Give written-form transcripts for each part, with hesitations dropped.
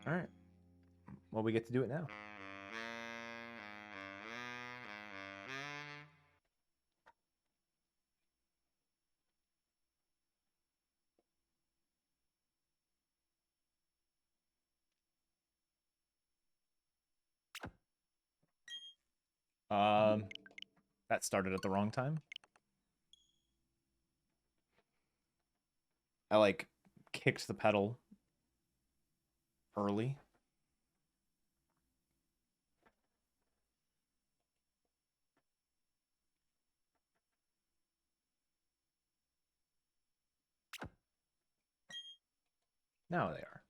All right. Well, we get to do it now. That started at the wrong time. I like kicked the pedal early. Now they are.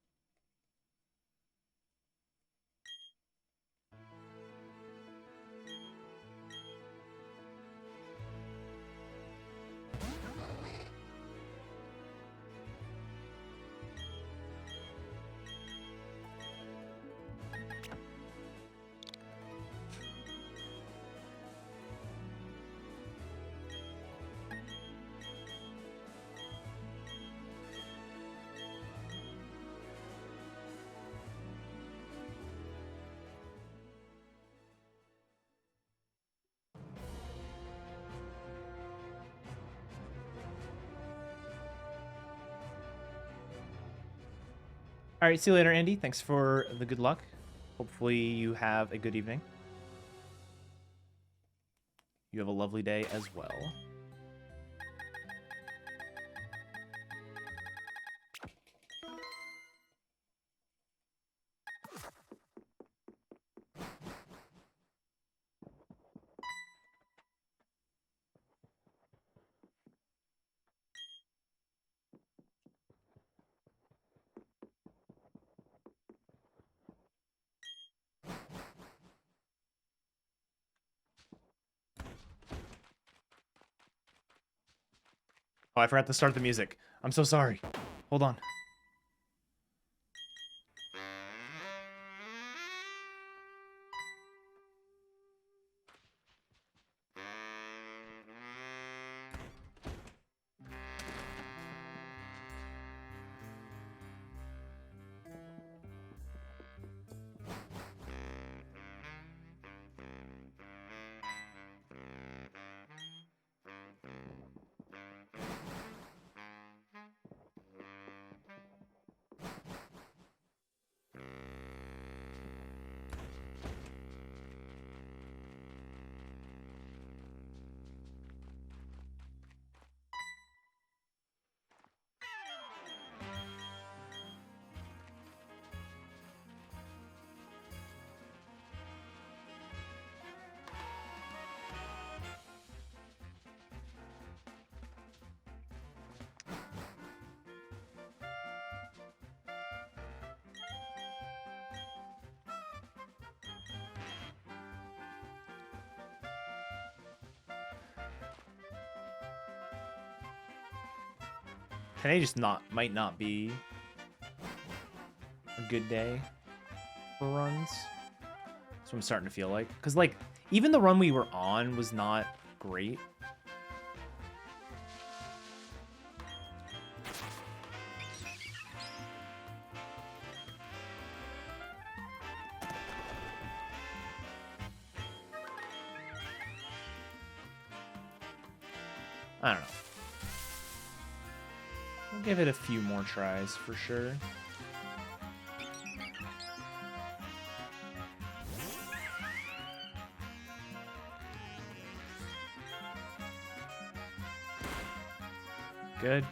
All right, see you later, Andy. Thanks for the good luck. Hopefully you have a good evening. You have a lovely day as well. Oh, I forgot to start the music. I'm so sorry. Hold on. Today just might not be a good day for runs. That's what I'm starting to feel like. Because, like, even the run we were on was not great. I don't know. I'll give it a few more tries for sure. Good.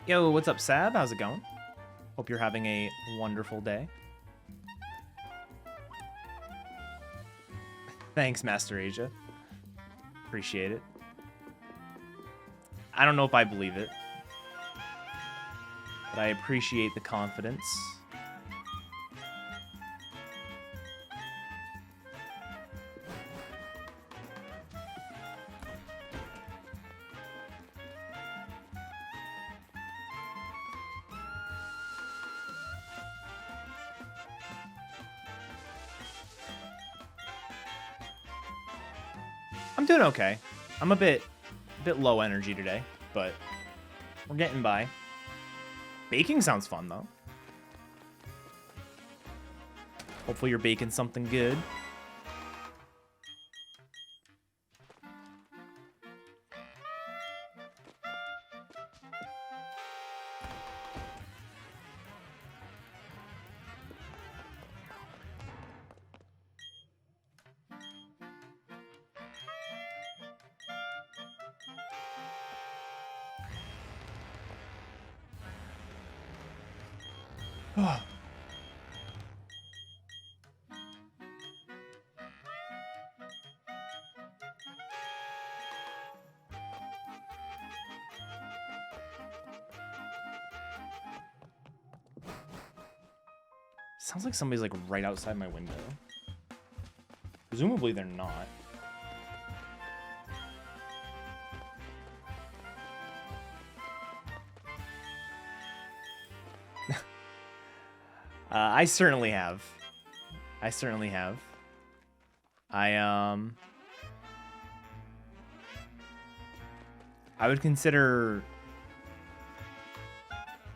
Yo, what's up, Sab? How's it going? Hope you're having a wonderful day. Thanks, Master Asia. Appreciate it. I don't know if I believe it, but I appreciate the confidence. I'm doing okay. I'm a bit low energy today, but we're getting by. Baking sounds fun, though. Hopefully you're baking something good. Sounds like somebody's like right outside my window. Presumably they're not. I certainly have. I certainly have. I would consider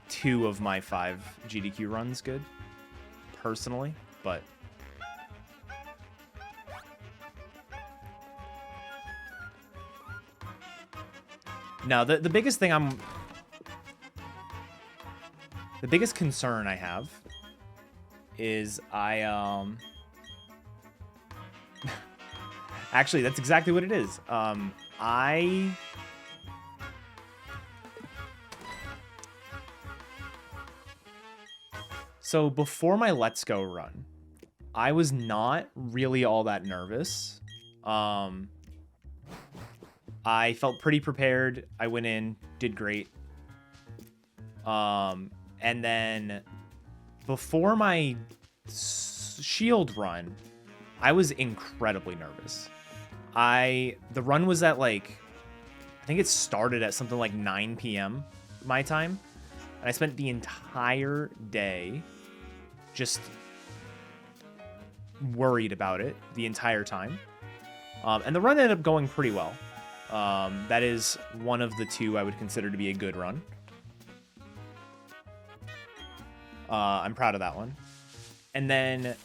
2 of my 5 GDQ runs good, personally, but no, the biggest thing the biggest concern I have is actually, that's exactly what it is. So before my Let's Go run, I was not really all that nervous. I felt pretty prepared. I went in, did great. And then before my shield run, I was incredibly nervous. The run was at like, I think it started at something like 9 p.m. my time. And I spent the entire day just worried about it the entire time. And the run ended up going pretty well. That is one of the 2 I would consider to be a good run. I'm proud of that one. And then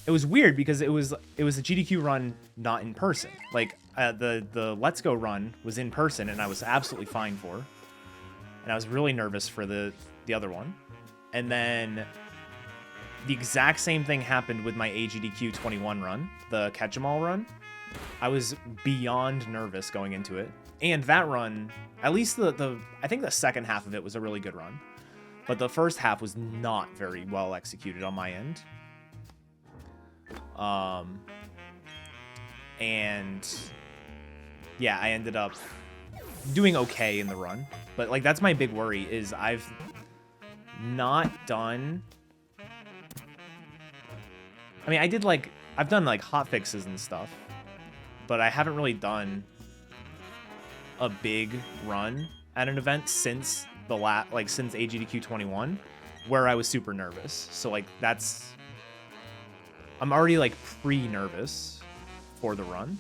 it was weird because it was a GDQ run not in person. Like the Let's Go run was in person and I was absolutely fine for. And I was really nervous for the other one. And then the exact same thing happened with my AGDQ 21 run, the Catch 'em All run. I was beyond nervous going into it. And that run, at least I think the second half of it was a really good run. But the first half was not very well executed on my end. And yeah, I ended up doing okay in the run. But like that's my big worry is I've not done. I mean, I've done like hot fixes and stuff, but I haven't really done a big run at an event since since AGDQ 21, where I was super nervous. So like I'm already like pre-nervous for the run.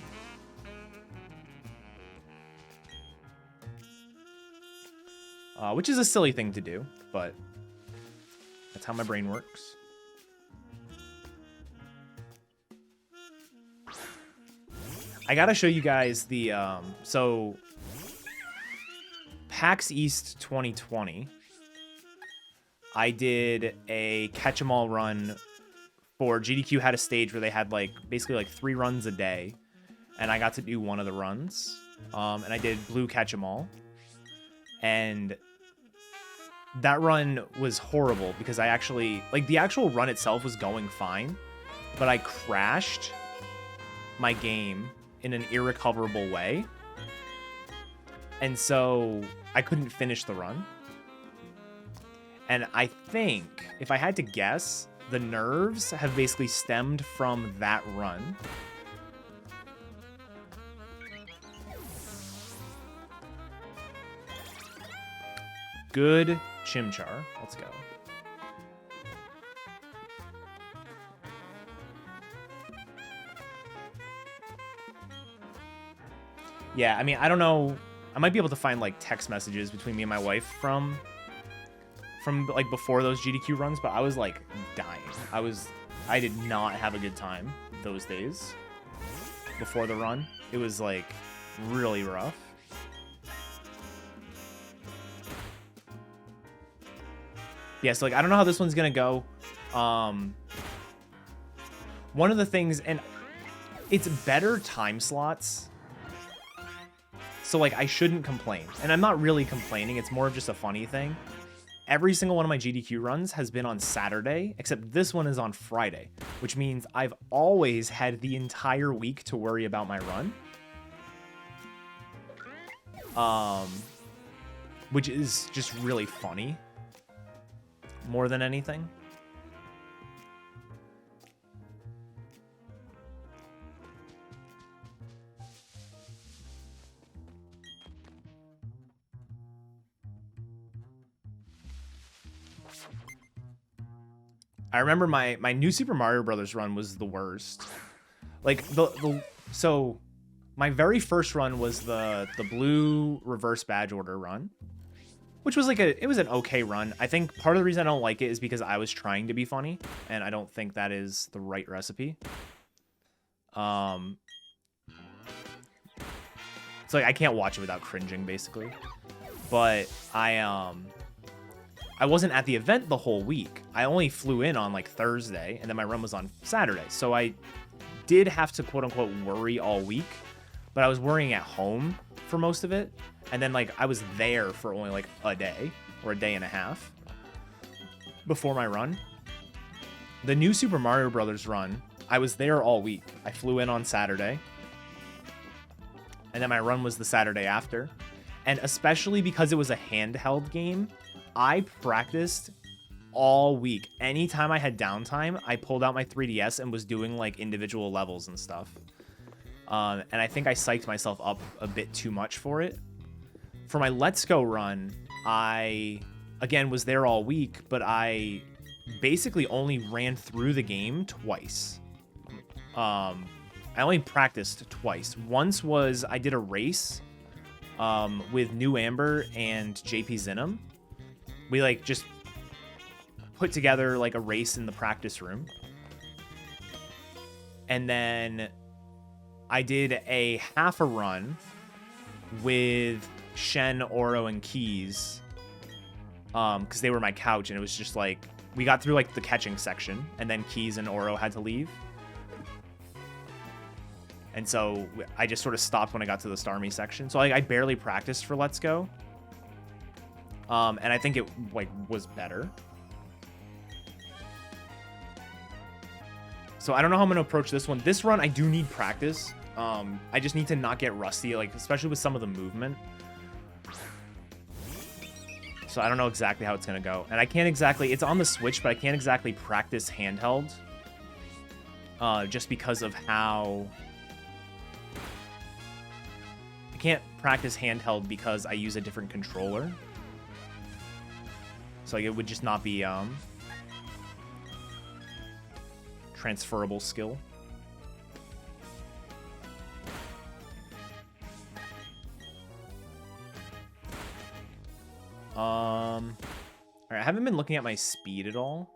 Which is a silly thing to do, but that's how my brain works. I gotta show you guys the, so PAX East 2020, I did a Catch 'em All run for GDQ. Had a stage where they had like basically like 3 runs a day, and I got to do one of the runs. And I did Blue Catch 'em All, and that run was horrible because I actually, like, the actual run itself was going fine, but I crashed my game in an irrecoverable way. And so I couldn't finish the run. And I think, if I had to guess, the nerves have basically stemmed from that run. Good Chimchar. Let's go. Yeah, I mean, I don't know. I might be able to find, like, text messages between me and my wife from like, before those GDQ runs, but I was, like, dying. I did not have a good time those days before the run. It was, like, really rough. Yeah, so, like, I don't know how this one's gonna go. One of the things, and it's better time slots, so, like, I shouldn't complain. And I'm not really complaining, it's more of just a funny thing. Every single one of my GDQ runs has been on Saturday, except this one is on Friday, which means I've always had the entire week to worry about my run. Which is just really funny, more than anything. I remember my new Super Mario Brothers run was the worst. Like, so my very first run was the blue reverse badge order run, which was like it was an okay run. I think part of the reason I don't like it is because I was trying to be funny, and I don't think that is the right recipe. So, like, I can't watch it without cringing, basically. But I wasn't at the event the whole week. I only flew in on, like, Thursday, and then my run was on Saturday. So I did have to, quote-unquote, worry all week, but I was worrying at home for most of it. And then, like, I was there for only, like, a day or a day and a half before my run. The new Super Mario Brothers run, I was there all week. I flew in on Saturday, and then my run was the Saturday after. And especially because it was a handheld game, I practiced all week. Anytime I had downtime, I pulled out my 3DS and was doing, like, individual levels and stuff. And I think I psyched myself up a bit too much for it. For my Let's Go run, I, again, was there all week, but I basically only ran through the game twice. I only practiced twice. Once was I did a race with New Amber and JP Zinum. We, like, just put together, like, a race in the practice room. And then I did a half a run with Shen, Oro, and Keys. Because they were my couch, and it was just, like, we got through, like, the catching section, and then Keys and Oro had to leave. And so I just sort of stopped when I got to the Starmie section. So, like, I barely practiced for Let's Go. And I think it, like, was better. So I don't know how I'm going to approach this one. This run, I do need practice. I just need to not get rusty, like, especially with some of the movement. So I don't know exactly how it's going to go. And I can't exactly, it's on the Switch, but I can't exactly practice handheld. Just because of how... I can't practice handheld because I use a different controller. So, like, it would just not be transferable skill. All right, I haven't been looking at my speed at all.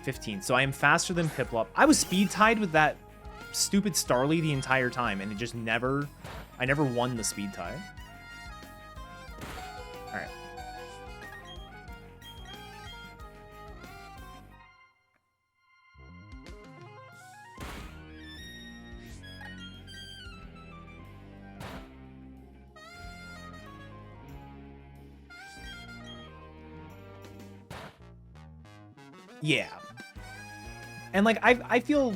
$15. So I am faster than Piplup. I was speed tied with that stupid Starly the entire time, and it just never... I never won the speed tie. Alright. Yeah. And like I feel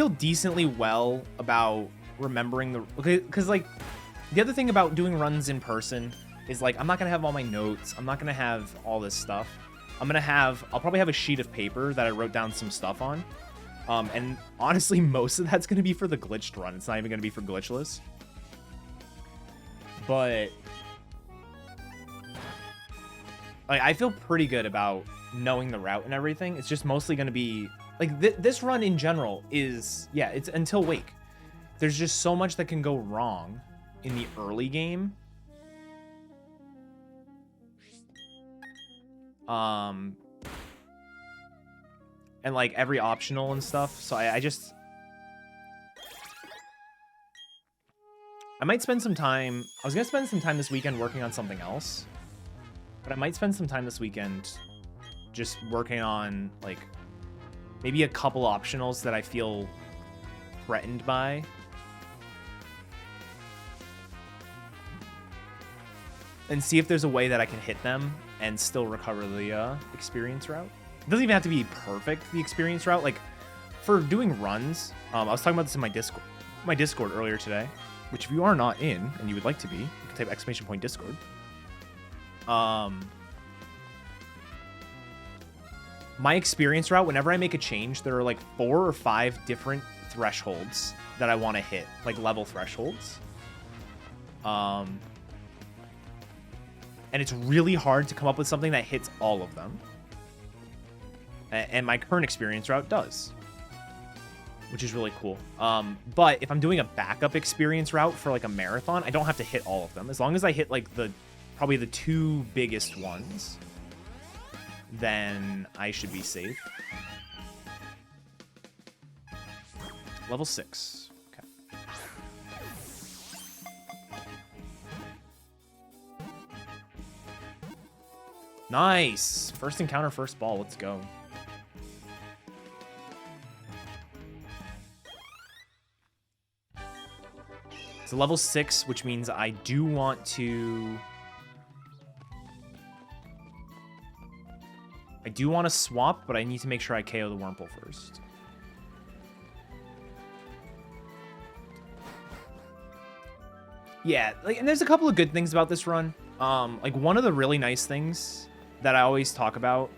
decently well about remembering the, because like the other thing about doing runs in person is like I'm not gonna have all my notes. I'm not gonna have all this stuff. I'll probably have a sheet of paper that I wrote down some stuff on. And honestly, most of that's gonna be for the glitched run. It's not even gonna be for glitchless. But like I feel pretty good about knowing the route and everything. It's just mostly gonna be like this run in general is, yeah, it's until Wake. There's just so much that can go wrong in the early game. And like every optional and stuff. So I might spend some time. I was gonna spend some time this weekend working on something else, but I might spend some time this weekend just working on like maybe a couple optionals that I feel threatened by. And see if there's a way that I can hit them and still recover the experience route. It doesn't even have to be perfect, the experience route. Like, for doing runs, I was talking about this in my Discord earlier today, which if you are not in and you would like to be, you can type !Discord. My experience route, whenever I make a change, there are like 4 or 5 different thresholds that I want to hit, like level thresholds. And it's really hard to come up with something that hits all of them. And my current experience route does, which is really cool. But if I'm doing a backup experience route for like a marathon, I don't have to hit all of them. As long as I hit like probably the 2 biggest ones, then I should be safe. Level 6. Okay. Nice. First encounter, first ball. Let's go. It's a level 6, which means I do want to... swap, but I need to make sure I KO the Wurmple first. Yeah, like, and there's a couple of good things about this run. Like, one of the really nice things that I always talk about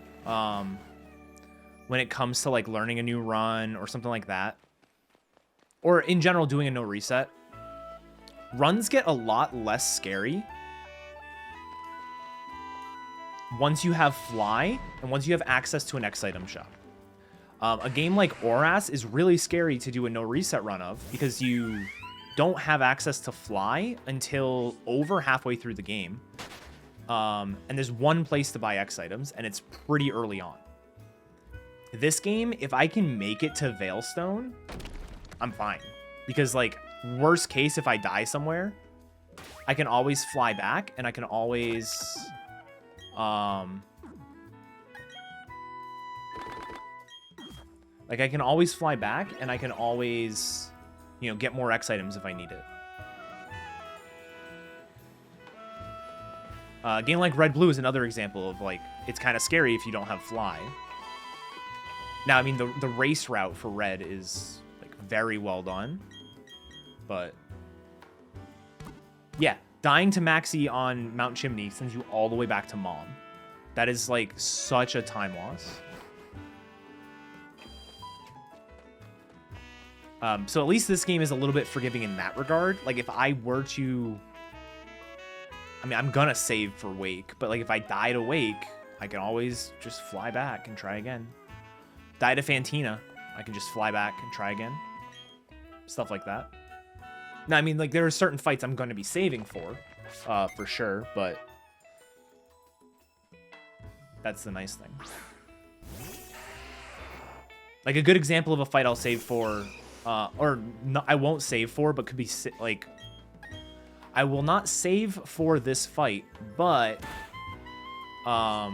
when it comes to, like, learning a new run or something like that, or in general doing a no reset, runs get a lot less scary once you have Fly and once you have access to an X item shop. A game like Oras is really scary to do a no reset run of because you don't have access to Fly until over halfway through the game. And there's one place to buy X items, and it's pretty early on. This game, if I can make it to Veilstone, I'm fine. Because, like, worst case, if I die somewhere, I can always fly back, and I can always... like, I can always fly back, and I can always, you know, get more X items if I need it. A game like Red Blue is another example of, like, it's kind of scary if you don't have Fly. Now, I mean, the race route for Red is, like, very well done. But, yeah, dying to Maxi on Mount Chimney sends you all the way back to Mom. That is, like, such a time loss. So at least this game is a little bit forgiving in that regard. Like, if I were to... I mean, I'm gonna save for Wake, but, like, if I die to Wake, I can always just fly back and try again. Die to Fantina, I can just fly back and try again. Stuff like that. Now, I mean, like, there are certain fights I'm gonna be saving for sure, but... that's the nice thing. Like, a good example of a fight I'll save for... or no, I won't save for, but could be, like... I will not save for this fight, but... I'll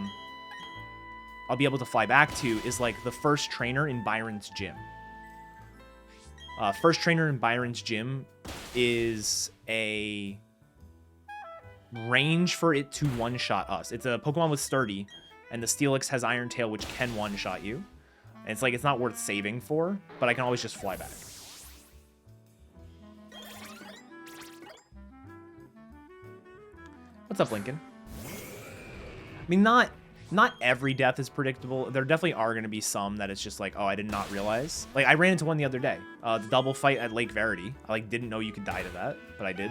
be able to fly back to is, like, the first trainer in Byron's gym. First trainer in Byron's gym is a... range for it to one-shot us. It's a Pokemon with Sturdy, and the Steelix has Iron Tail, which can one-shot you. And it's like, it's not worth saving for, but I can always just fly back. What's up, Lincoln? I mean, not every death is predictable. There definitely are going to be some that it's just like, oh, I did not realize. Like, I ran into one the other day. The double fight at Lake Verity. I, like, didn't know you could die to that, but I did.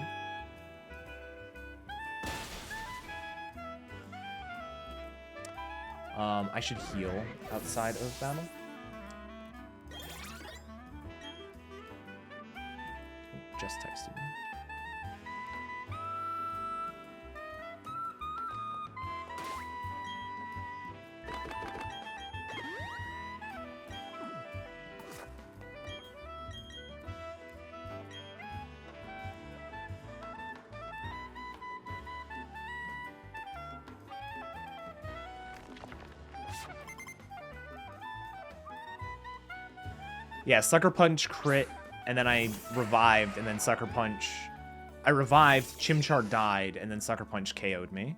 I should heal outside of battle. Oh, just texted me. Yeah, Sucker Punch crit, and then I revived, and then Sucker Punch... I revived, Chimchar died, and then Sucker Punch KO'd me.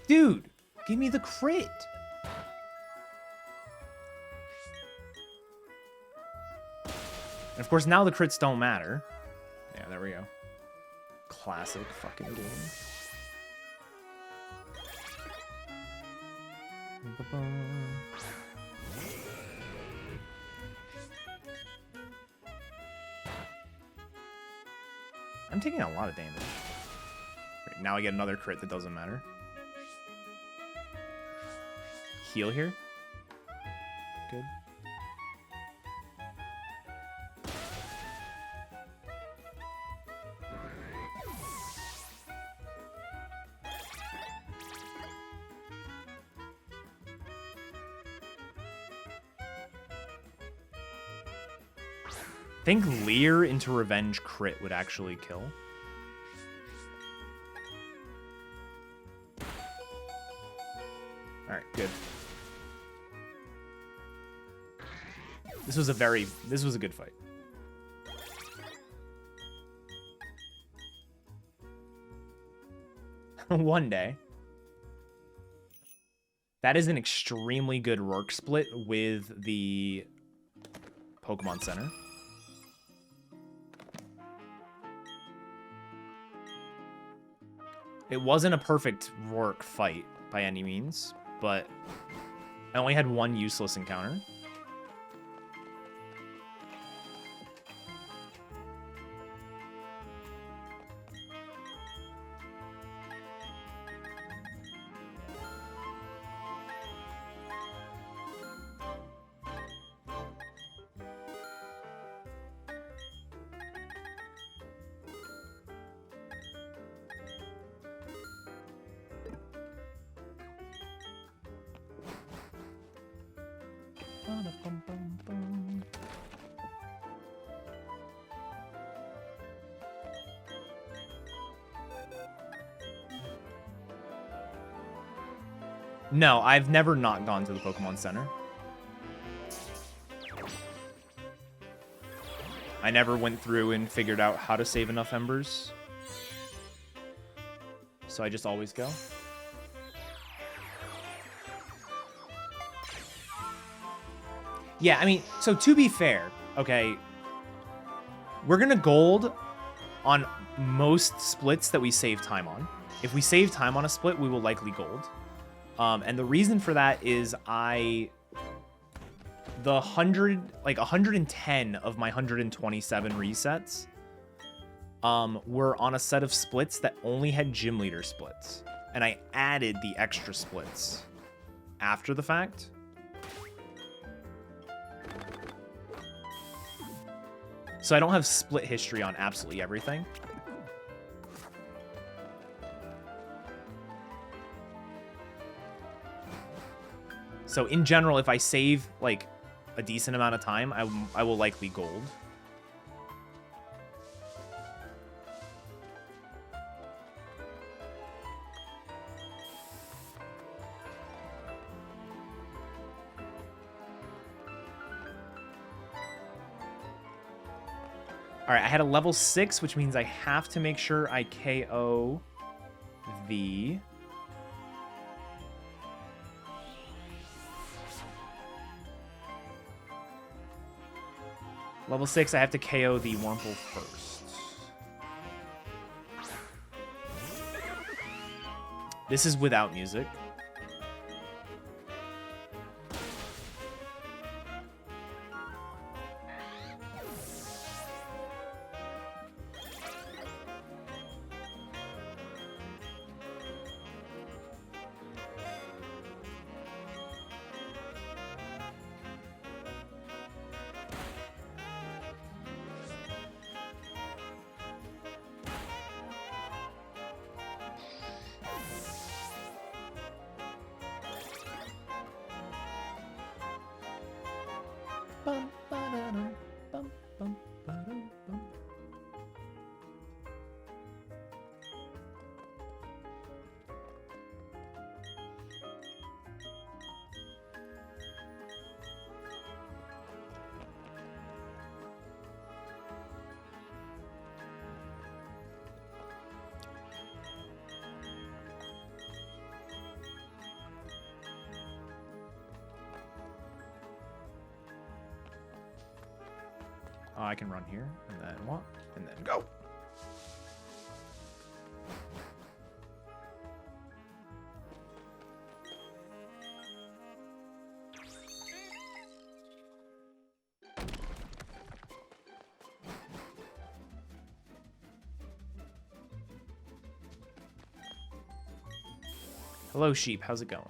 Dude, give me the crit. And of course, now the crits don't matter. Yeah, there we go. Classic fucking game. I'm taking a lot of damage. Right, now I get another crit that doesn't matter. Heal here. Good. I think Leer into Revenge crit would actually kill. Alright, good. This was a good fight. One day. That is an extremely good Rourke split with the Pokemon Center. It wasn't a perfect Rourke fight by any means, but I only had one useless encounter. No, I've never not gone to the Pokemon Center. I never went through and figured out how to save enough embers. So I just always go. Yeah, I mean, so to be fair, okay, we're gonna gold on most splits that we save time on. If we save time on a split, we will likely gold. And the reason for that is the 110 of my 127 resets were on a set of splits that only had gym leader splits. And I added the extra splits after the fact. So I don't have split history on absolutely everything. So in general, if I save like a decent amount of time, I will likely gold. All right, I had a level 6, which means I have to make sure I KO the... Level 6, I have to KO the Wurmple first. This is without music. I can run here, and then what? And then go. Hello, sheep. How's it going?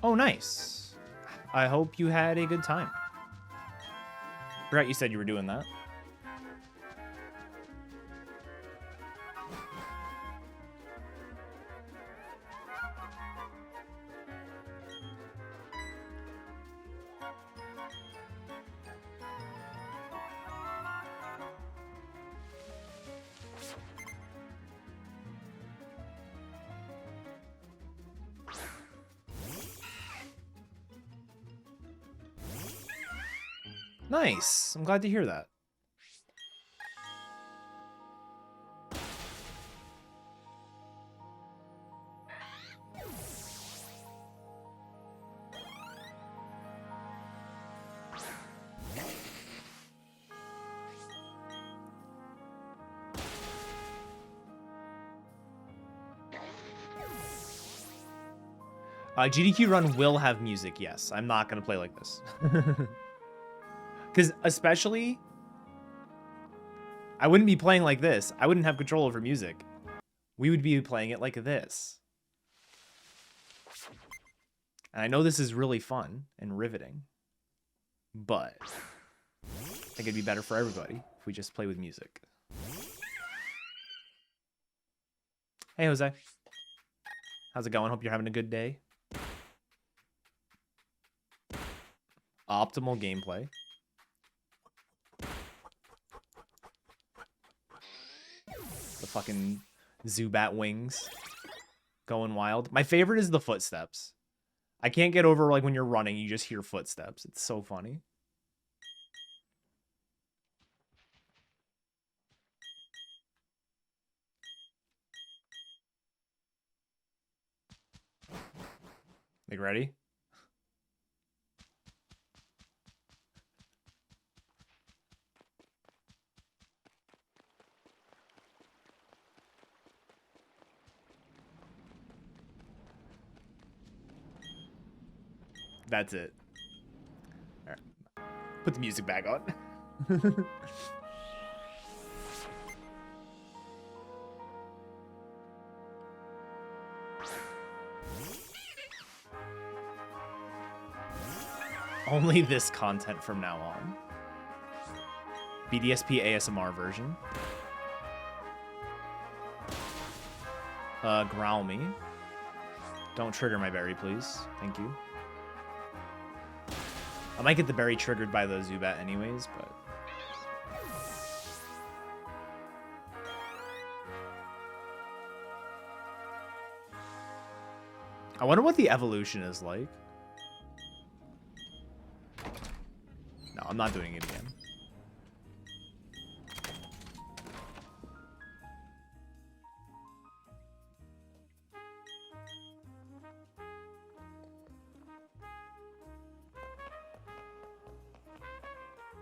Oh, nice. I hope you had a good time. Forgot you said you were doing that. Nice. I'm glad to hear that. GDQ Run will have music, yes. I'm not going to play like this. Because especially, I wouldn't be playing like this. I wouldn't have control over music. We would be playing it like this. And I know this is really fun and riveting, but I think it'd be better for everybody if we just play with music. Hey, Jose. How's it going? Hope you're having a good day. Optimal gameplay. The fucking Zubat wings going wild. My favorite is the footsteps. I can't get over like when you're running, you just hear footsteps. It's so funny. Like, ready? That's it. All right. Put the music back on. Only this content from now on. BDSP ASMR version. Growl me. Don't trigger my berry, please. Thank you. I might get the berry triggered by the Zubat anyways, but... I wonder what the evolution is like. No, I'm not doing it again.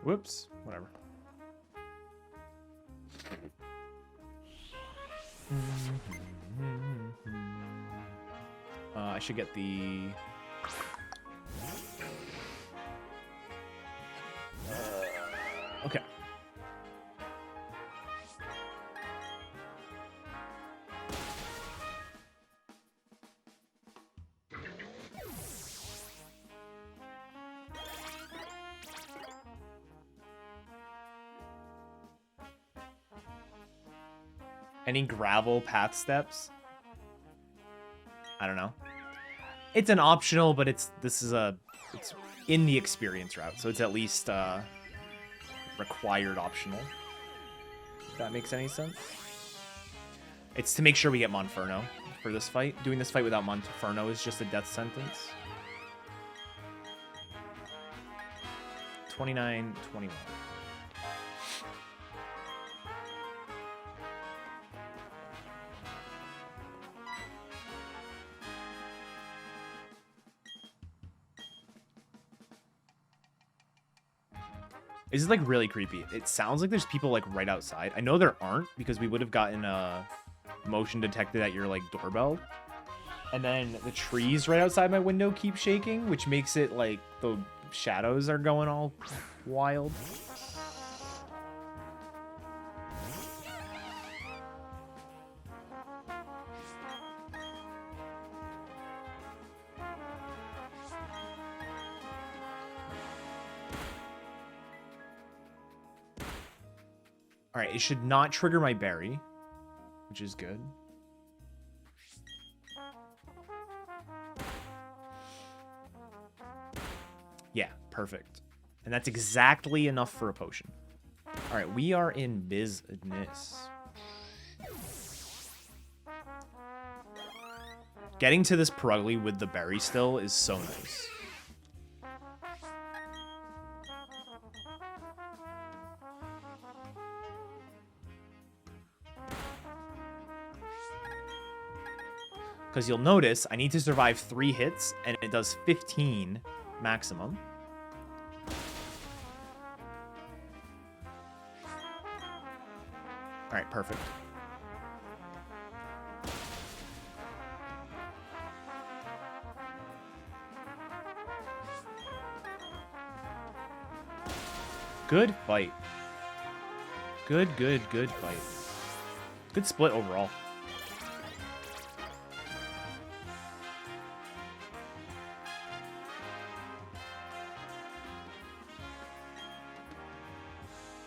Whoops, whatever. I should get the... okay. Any gravel path steps? I don't know. It's an optional, but it's in the experience route, so it's at least required optional. If that makes any sense. It's to make sure we get Monferno for this fight. Doing this fight without Monferno is just a death sentence. 29, 21. This is like really creepy. It sounds like there's people like right outside. I know there aren't because we would have gotten a motion detected at your like doorbell. And then the trees right outside my window keep shaking, which makes it like the shadows are going all wild. All right, it should not trigger my berry, which is good. Yeah, perfect. And that's exactly enough for a potion. All right, we are in business. Getting to this Purugly with the berry still is so nice. Because you'll notice I need to survive 3 hits, and it does 15 maximum. All right, perfect. Good fight. Good fight. Good split overall.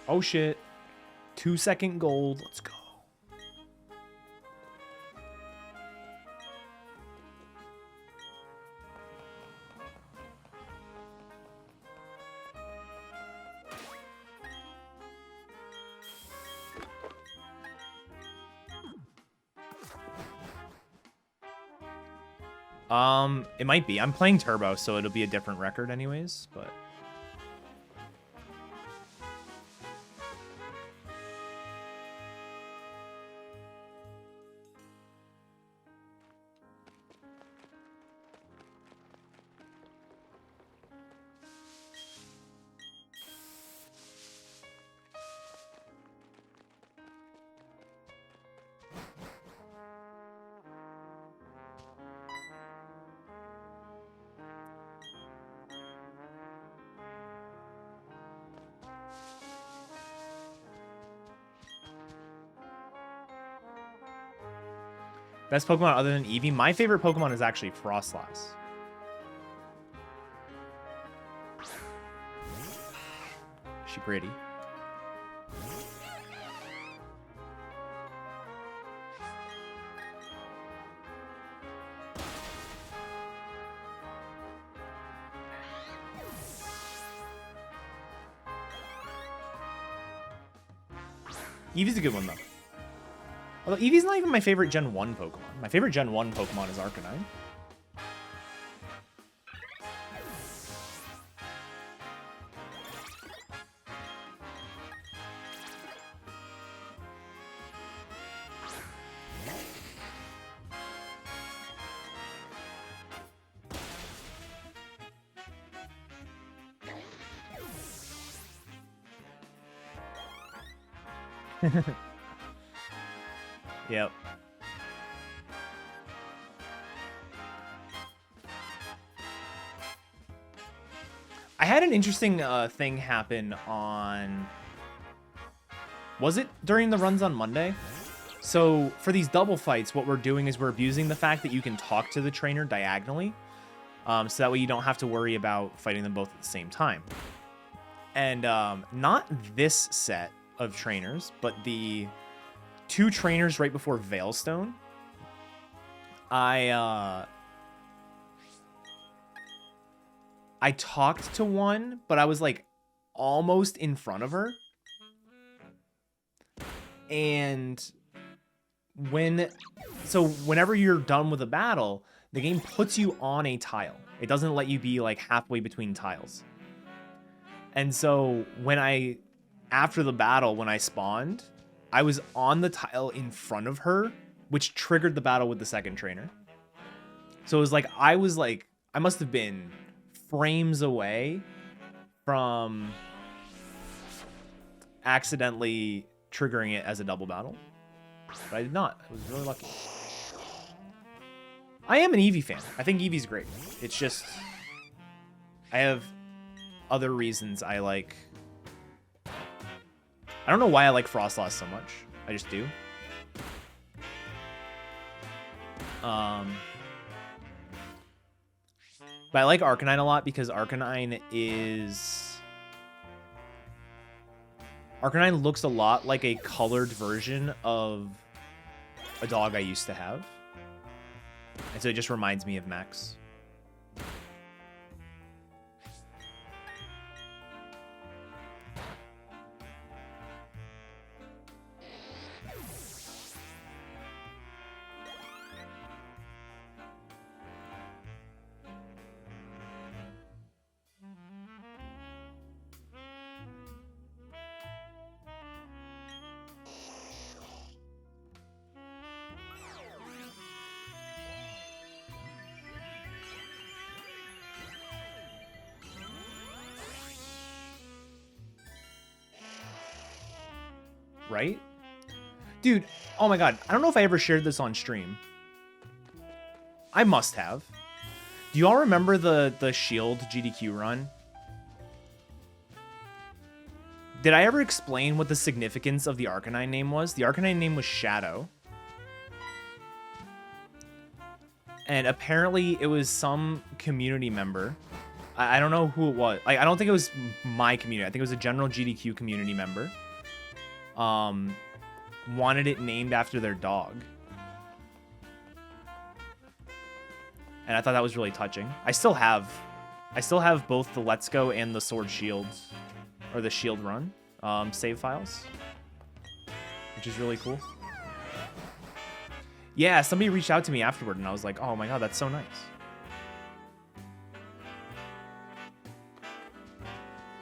Oh shit. 2-second gold. Let's go. It might be. I'm playing Turbo, so it'll be a different record anyways, but... Best Pokemon other than Eevee? My favorite Pokemon is actually Frostlass. Is she pretty? Eevee's a good one, though. Although Eevee's not even my favorite Gen 1 Pokemon. My favorite Gen 1 Pokemon is Arcanine. Yep. I had an interesting thing happen on... Was it during the runs on Monday? So for these double fights, what we're doing is we're abusing the fact that you can talk to the trainer diagonally. So that way you don't have to worry about fighting them both at the same time. And not this set of trainers, but the 2 trainers right before Veilstone. I talked to one, but I was like almost in front of her. And whenever you're done with a battle, the game puts you on a tile. It doesn't let you be like halfway between tiles. And so after the battle, when I spawned, I was on the tile in front of her, which triggered the battle with the second trainer. So it was like, I must have been frames away from accidentally triggering it as a double battle. But I did not. I was really lucky. I am an Eevee fan. I think Eevee's great. It's just, I have other reasons I like... I don't know why I like Frostlass so much. I just do. But I like Arcanine a lot because Arcanine looks a lot like a colored version of a dog I used to have. And so it just reminds me of Max. Right? Dude, oh my god. I don't know if I ever shared this on stream. I must have. Do you all remember the Shield GDQ run? Did I ever explain what the significance of the Arcanine name was? The Arcanine name was Shadow. And apparently it was some community member. I don't know who it was. Like, I don't think it was my community. I think it was a general GDQ community member. Wanted it named after their dog. And I thought that was really touching. I still have both the Let's Go and the Sword Shields, or the Shield Run, save files, which is really cool. Yeah, somebody reached out to me afterward, and I was like, oh my god, that's so nice.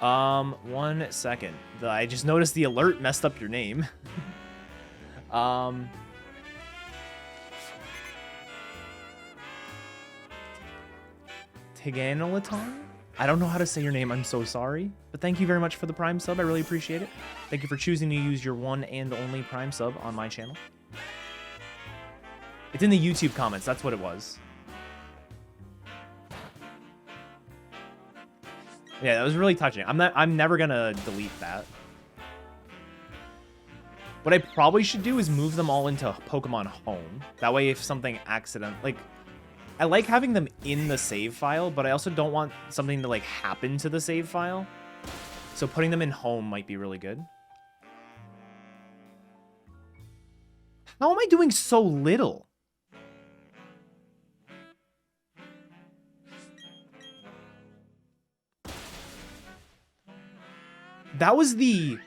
One second. I just noticed the alert messed up your name. Tiganolaton? I don't know how to say your name. I'm so sorry. But thank you very much for the Prime sub. I really appreciate it. Thank you for choosing to use your one and only Prime sub on my channel. It's in the YouTube comments. That's what it was. Yeah, that was really touching. I'm never gonna delete that. What I probably should do is move them all into Pokemon Home. That way if something accident... Like, I like having them in the save file, but I also don't want something to, like, happen to the save file. So putting them in Home might be really good. How am I doing so little? That was the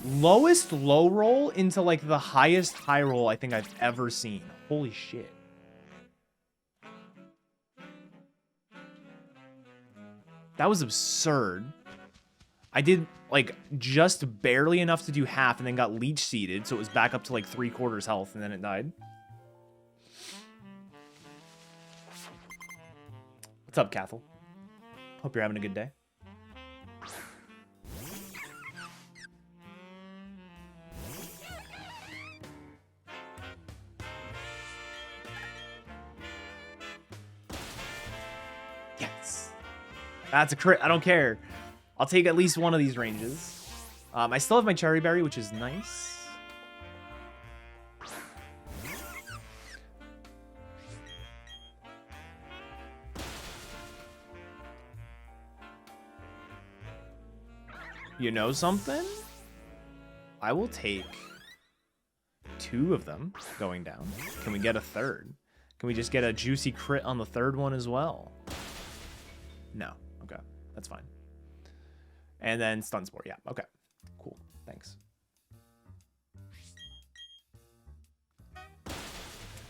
lowest low roll into, like, the highest high roll I think I've ever seen. Holy shit. That was absurd. I did, like, just barely enough to do half and then got leech seeded, so it was back up to, like, 3/4 health, and then it died. What's up, Cathal? Hope you're having a good day. Yes. That's a crit. I don't care. I'll take at least one of these ranges. I still have my Cherry Berry, which is nice. You know something? I will take 2 of them going down. Can we get a third? Can we just get a juicy crit on the third one as well? No. Okay. That's fine. And then Stun Spore. Yeah. Okay. Cool. Thanks.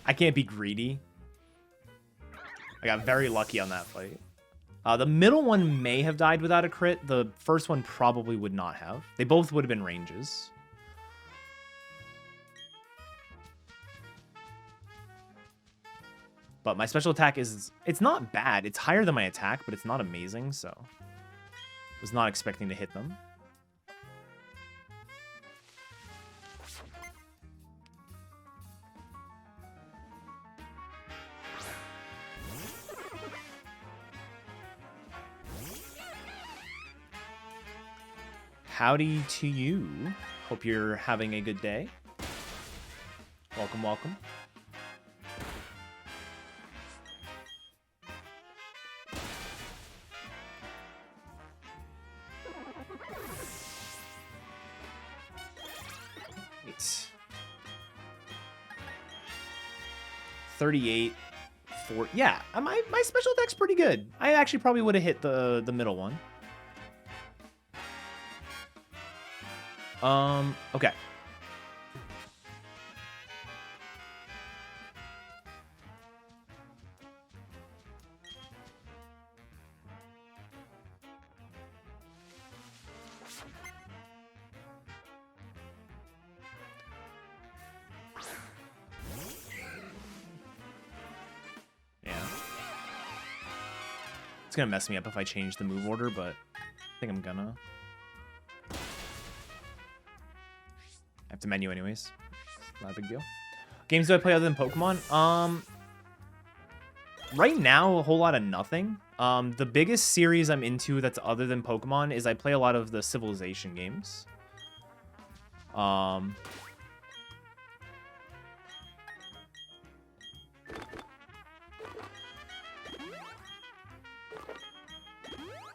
I can't be greedy. I got very lucky on that fight. The middle one may have died without a crit. The first one probably would not have. They both would have been ranges. But my special attack is... It's not bad. It's higher than my attack, but it's not amazing, so... Was not expecting to hit them. Howdy to you. Hope you're having a good day. Welcome, welcome. It's 38, 4. Yeah, my special attack's pretty good. I actually probably would have hit the middle one. Okay. Yeah. It's gonna mess me up if I change the move order, but I think I'm gonna. I have to menu anyways. Not a big deal. Games do I play other than Pokemon? Right now, a whole lot of nothing. The biggest series I'm into that's other than Pokemon is I play a lot of the Civilization games.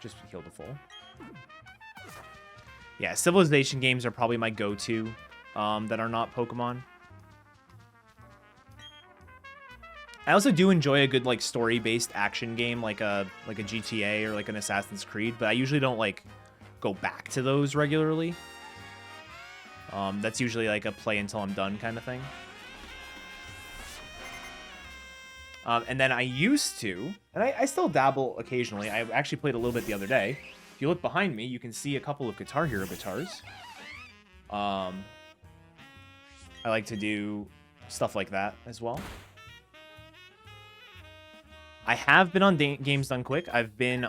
Just heal to full. Yeah, Civilization games are probably my go-to that are not Pokemon. I also do enjoy a good like story-based action game like a GTA or like an Assassin's Creed, but I usually don't like go back to those regularly. That's usually like a play until I'm done kind of thing. And then I used to, and I still dabble occasionally. I actually played a little bit the other day. If you look behind me, you can see a couple of Guitar Hero guitars. I like to do stuff like that as well. I have been on Games Done Quick. I've been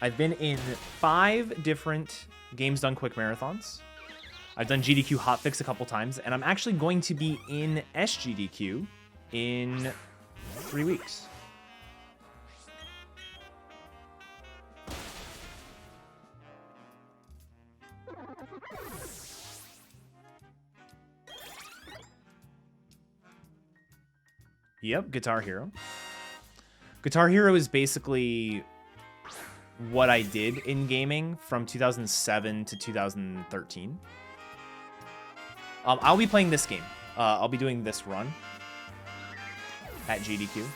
in 5 different Games Done Quick marathons. I've done GDQ Hotfix a couple times, and I'm actually going to be in SGDQ in 3 weeks. Yep, Guitar Hero. Guitar Hero is basically what I did in gaming from 2007 to 2013. I'll be playing this game. I'll be doing this run at GDQ.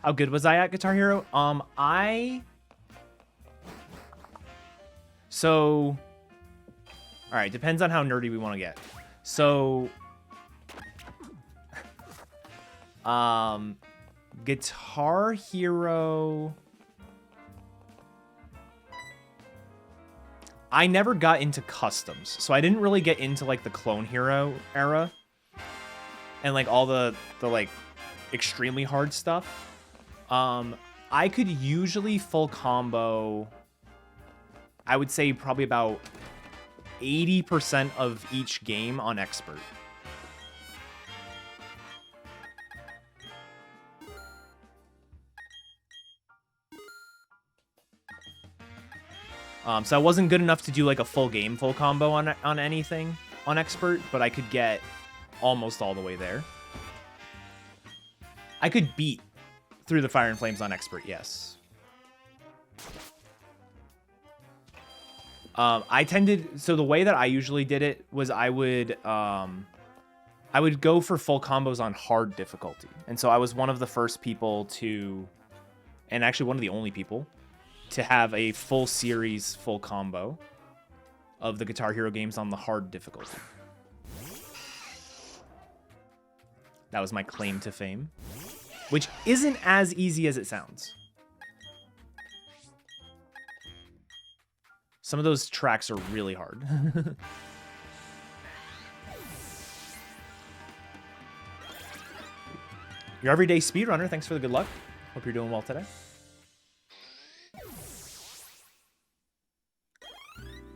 How good was I at Guitar Hero? So, all right, depends on how nerdy we want to get. So, Guitar Hero, I never got into customs, so I didn't really get into like the Clone Hero era and like all the like extremely hard stuff. I could usually full combo, I would say probably about 80% of each game on expert. So I wasn't good enough to do like a full game, full combo on anything on expert, but I could get almost all the way there. I could beat Through the Fire and Flames on expert, yes. So the way that I usually did it was I would go for full combos on hard difficulty. And so I was one of the first people to, and actually one of the only people, to have a full series, full combo of the Guitar Hero games on the hard difficulty. That was my claim to fame, which isn't as easy as it sounds. Some of those tracks are really hard. Your everyday speedrunner, thanks for the good luck. Hope you're doing well today.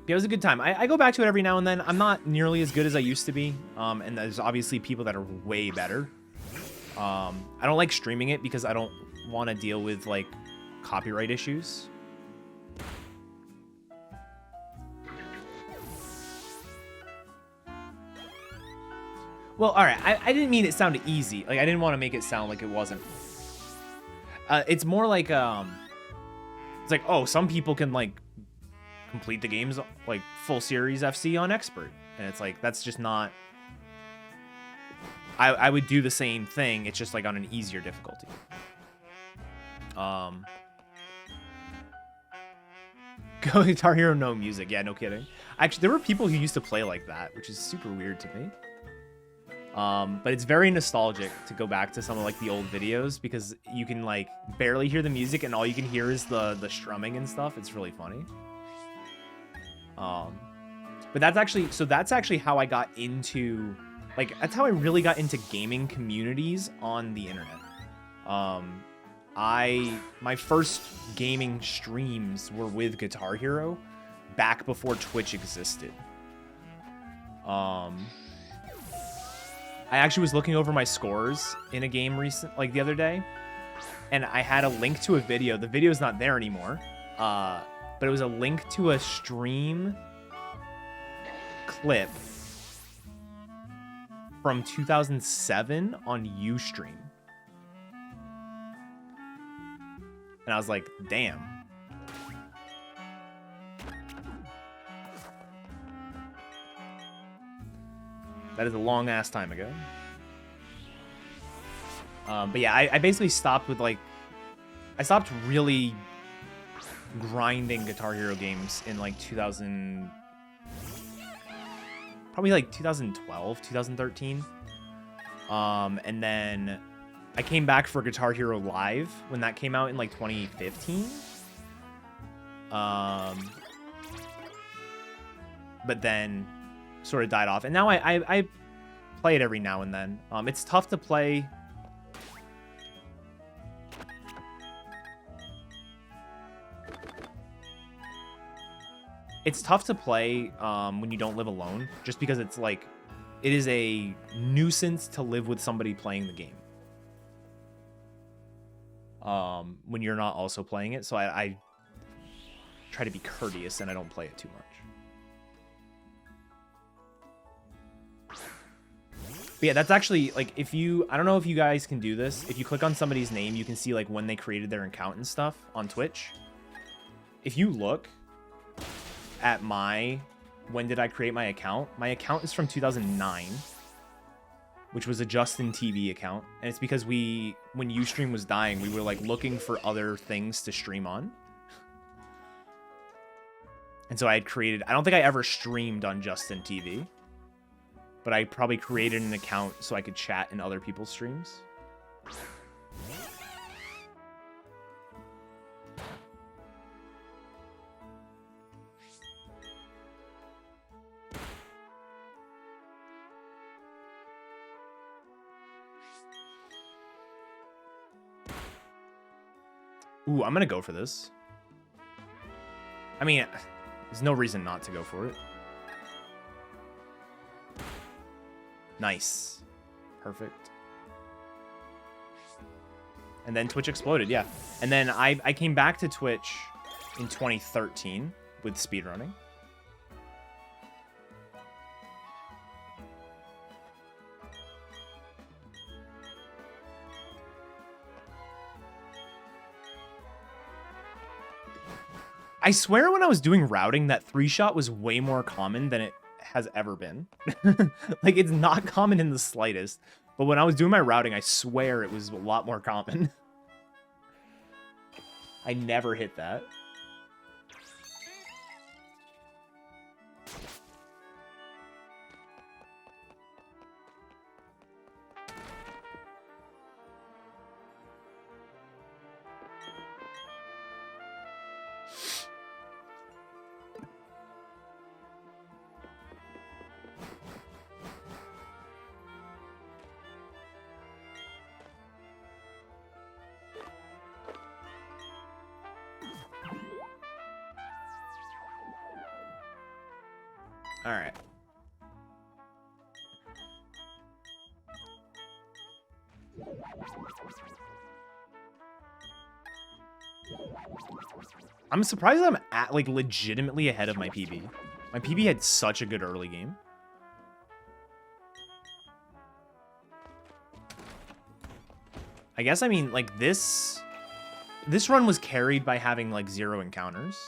Yeah, it was a good time. I go back to it every now and then. I'm not nearly as good as I used to be. And there's obviously people that are way better. I don't like streaming it because I don't want to deal with like copyright issues. Well, all right. I didn't mean it sounded easy. Like I didn't want to make it sound like it wasn't. It's more like it's like, oh, some people can like complete the games like full series FC on expert, and it's like that's just not. I would do the same thing. It's just like on an easier difficulty. Go Guitar Hero, no music. Yeah, no kidding. Actually, there were people who used to play like that, which is super weird to me. But it's very nostalgic to go back to some of like the old videos because you can like barely hear the music and all you can hear is the strumming and stuff. It's really funny. But that's actually how I got into, like, that's how I really got into gaming communities on the internet. My first gaming streams were with Guitar Hero back before Twitch existed. I actually was looking over my scores in a game the other day, and I had a link to a video. The video's not there anymore, but it was a link to a stream clip from 2007 on Ustream. And I was like, damn. That is a long ass time ago. But yeah, I basically stopped with like, I stopped really grinding Guitar Hero games in like 2000, probably like 2012, 2013. And then I came back for Guitar Hero Live when that came out in like 2015. But then sort of died off. And now I play it every now and then. It's tough to play. it's tough to play when you don't live alone, just because it's like, it is a nuisance to live with somebody playing the game. When you're not also playing it. So I try to be courteous and I don't play it too much. But yeah, that's actually, like, if you, I don't know if you guys can do this. If you click on somebody's name, you can see, like, when they created their account and stuff on Twitch. If you look at when did I create my account is from 2009, which was a Justin TV account. And it's because when Ustream was dying, we were, like, looking for other things to stream on. And so I had created, I don't think I ever streamed on Justin TV. But I probably created an account so I could chat in other people's streams. Ooh, I'm gonna go for this. I mean, there's no reason not to go for it. Nice. Perfect. And then Twitch exploded, yeah. And then I came back to Twitch in 2013 with speedrunning. I swear when I was doing routing that 3-shot was way more common than it has ever been. Like, it's not common in the slightest, but when I was doing my routing, I swear it was a lot more common. I never hit that. All right. I'm surprised I'm at, like, legitimately ahead of my PB. My PB had such a good early game. I guess, I mean, like, this run was carried by having, like, 0 encounters.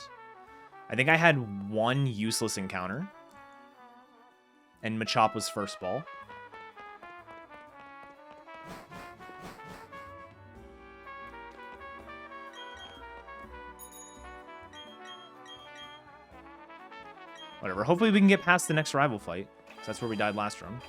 I think I had 1 useless encounter. And Machop was first ball. Whatever. Hopefully we can get past the next rival fight. 'Cause that's where we died last run.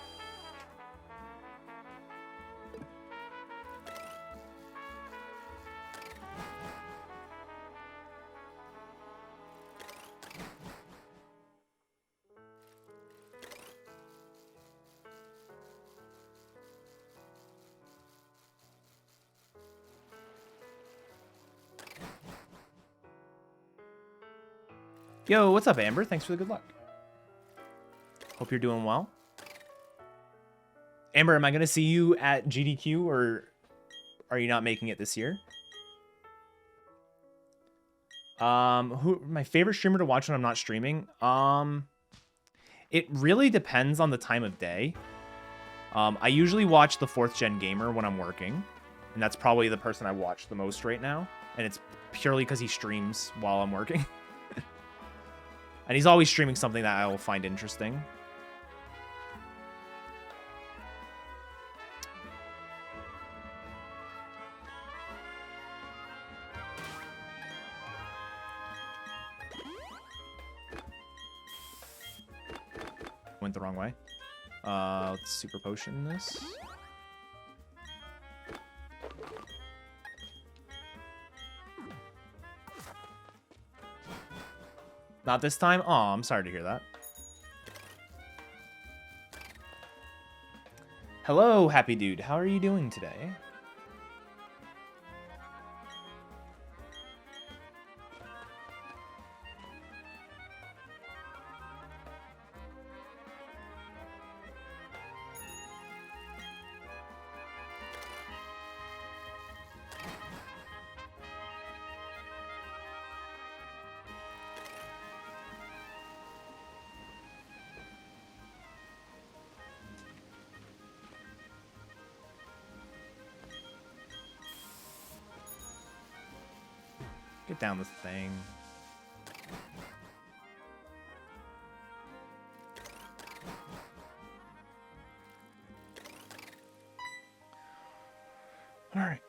Yo, what's up, Amber? Thanks for the good luck. Hope you're doing well. Amber, am I going to see you at GDQ, or are you not making it this year? My favorite streamer to watch when I'm not streaming? It really depends on the time of day. I usually watch the 4th Gen Gamer when I'm working, and that's probably the person I watch the most right now, and it's purely because he streams while I'm working. And he's always streaming something that I will find interesting. Went the wrong way. Let's super potion this. Not this time? Oh, I'm sorry to hear that. Hello, happy dude. How are you doing today? Get down this thing. All right.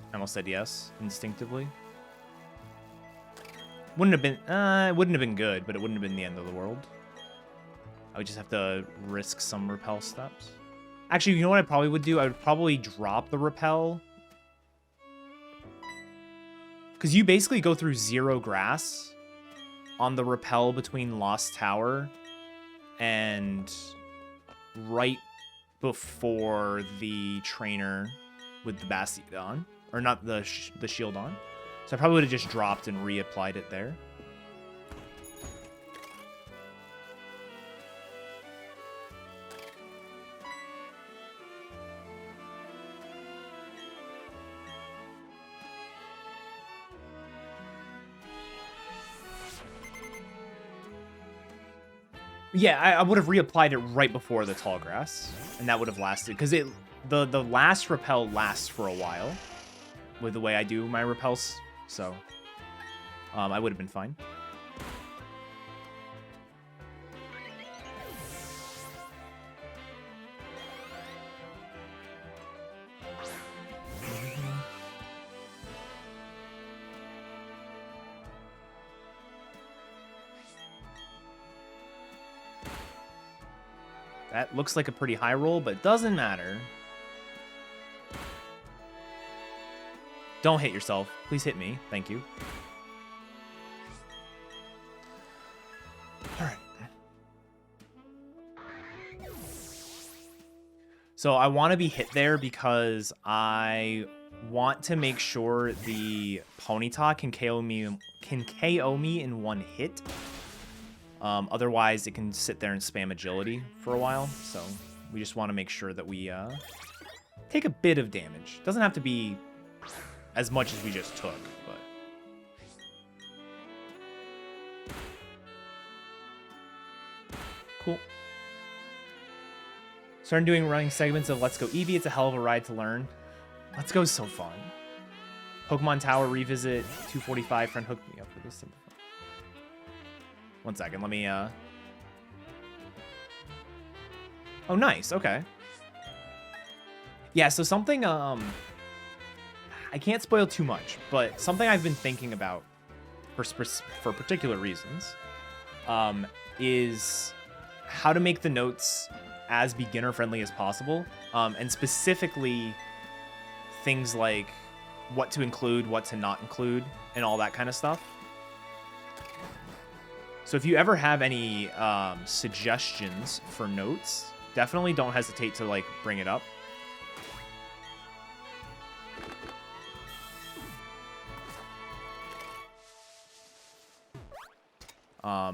I almost said yes instinctively. Wouldn't have been, it wouldn't have been good, but it wouldn't have been the end of the world. I would just have to risk some repel steps. Actually, you know what I probably would do? I would probably drop the repel. Because you basically go through 0 grass on the repel between Lost Tower and right before the trainer with the Bastard on. Or not the shield on. So I probably would have just dropped and reapplied it there. Yeah, I would have reapplied it right before the tall grass, and that would have lasted, because the last repel lasts for a while with the way I do my repels, so I would have been fine. That looks like a pretty high roll, but it doesn't matter. Don't hit yourself. Please hit me. Thank you. All right. So I want to be hit there because I want to make sure the Ponyta can KO me in one hit. Otherwise, it can sit there and spam agility for a while. So we just want to make sure that we take a bit of damage. Doesn't have to be as much as we just took, but... Cool. Started doing running segments of Let's Go Eevee. It's a hell of a ride to learn. Let's Go is so fun. Pokemon Tower Revisit 245. Friend hooked me up with this. One second, let me, Oh, nice, okay. Yeah, so something, I can't spoil too much, but something I've been thinking about for particular reasons, is how to make the notes as beginner-friendly as possible, and specifically things like what to include, what to not include, and all that kind of stuff. So if you ever have any suggestions for notes, definitely don't hesitate to, like, bring it up.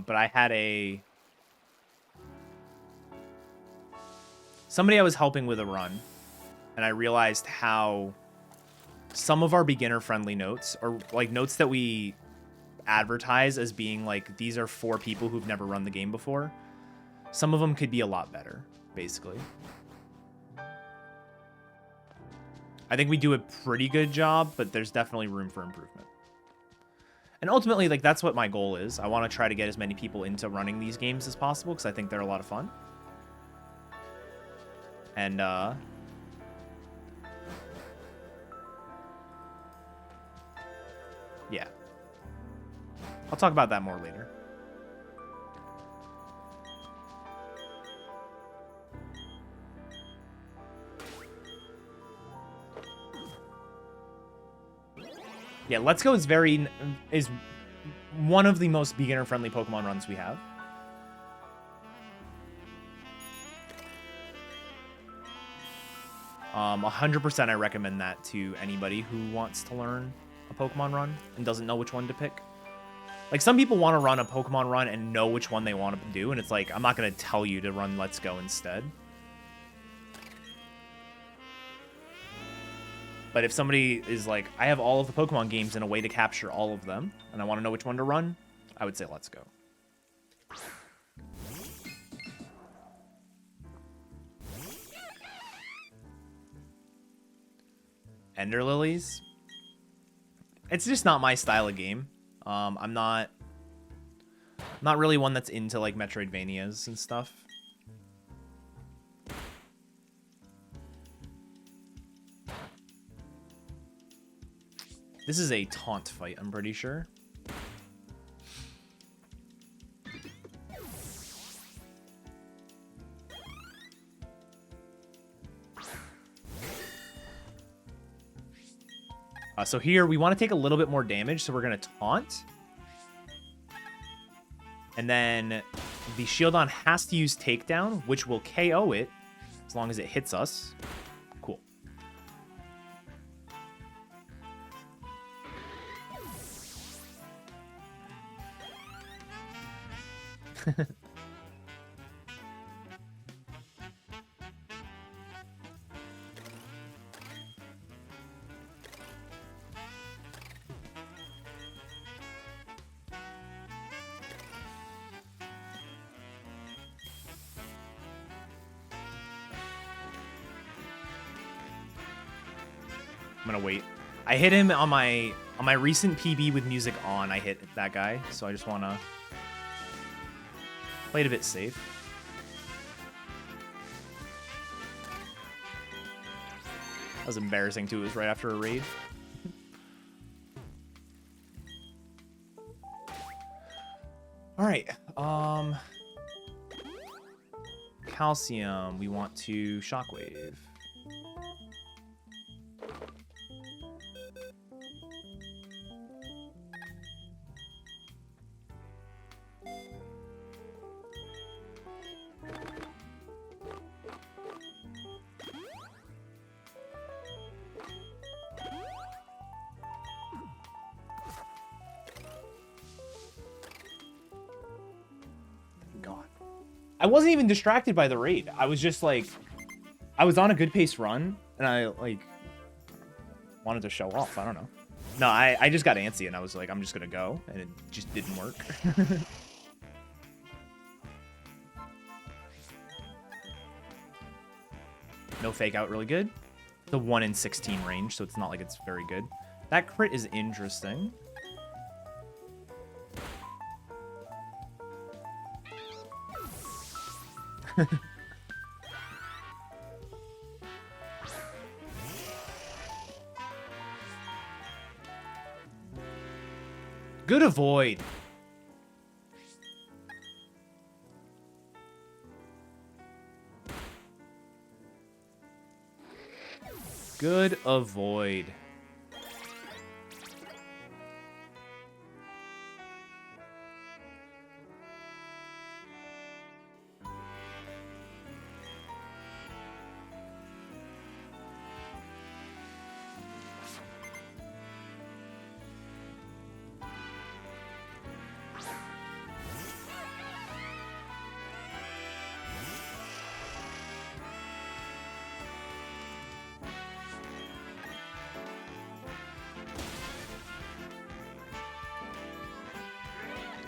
But I had somebody I was helping with a run, and I realized how some of our beginner-friendly notes, or, like, notes that we advertise as being like, these are for people who've never run the game before, some of them could be a lot better, basically. I think we do a pretty good job, but there's definitely room for improvement. And ultimately, like, that's what my goal is. I want to try to get as many people into running these games as possible, because I think they're a lot of fun. And yeah. I'll talk about that more later. Yeah, Let's Go is one of the most beginner-friendly Pokemon runs we have. Um, 100% I recommend that to anybody who wants to learn a Pokemon run and doesn't know which one to pick. Like, some people want to run a Pokemon run and know which one they want to do, and it's like, I'm not going to tell you to run Let's Go instead. But if somebody is like, I have all of the Pokemon games in a way to capture all of them, and I want to know which one to run, I would say Let's Go. Ender Lilies? It's just not my style of game. I'm not really one that's into like Metroidvanias and stuff. This is a taunt fight, I'm pretty sure. So here, we want to take a little bit more damage, so we're going to taunt. And then the Shieldon has to use Takedown, which will KO it as long as it hits us. Cool. I'm gonna wait. I hit him on my recent PB with music on. I hit that guy, so I just wanna play it a bit safe. That was embarrassing too. It was right after a raid. All right. Calcium. We want to Shockwave. I wasn't even distracted by the raid. I was just like, I was on a good pace run, and I like wanted to show off. I don't know. No, I just got antsy, and I was like, I'm just gonna go, and it just didn't work. No fake out, really good. The 1 in 16 range, so it's not like it's very good. That crit is interesting. Good avoid. Good avoid.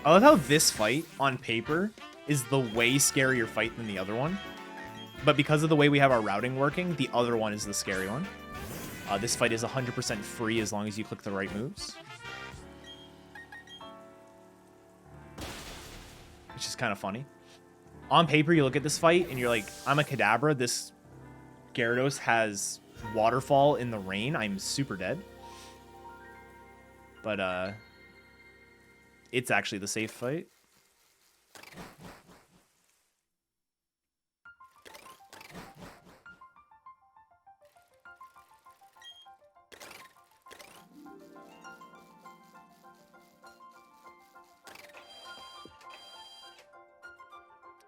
I love how this fight, on paper, is the way scarier fight than the other one. But because of the way we have our routing working, the other one is the scary one. This fight is 100% free as long as you click the right moves. Which is kind of funny. On paper, you look at this fight, and you're like, I'm a Kadabra. This Gyarados has Waterfall in the rain. I'm super dead. But, it's actually the safe fight.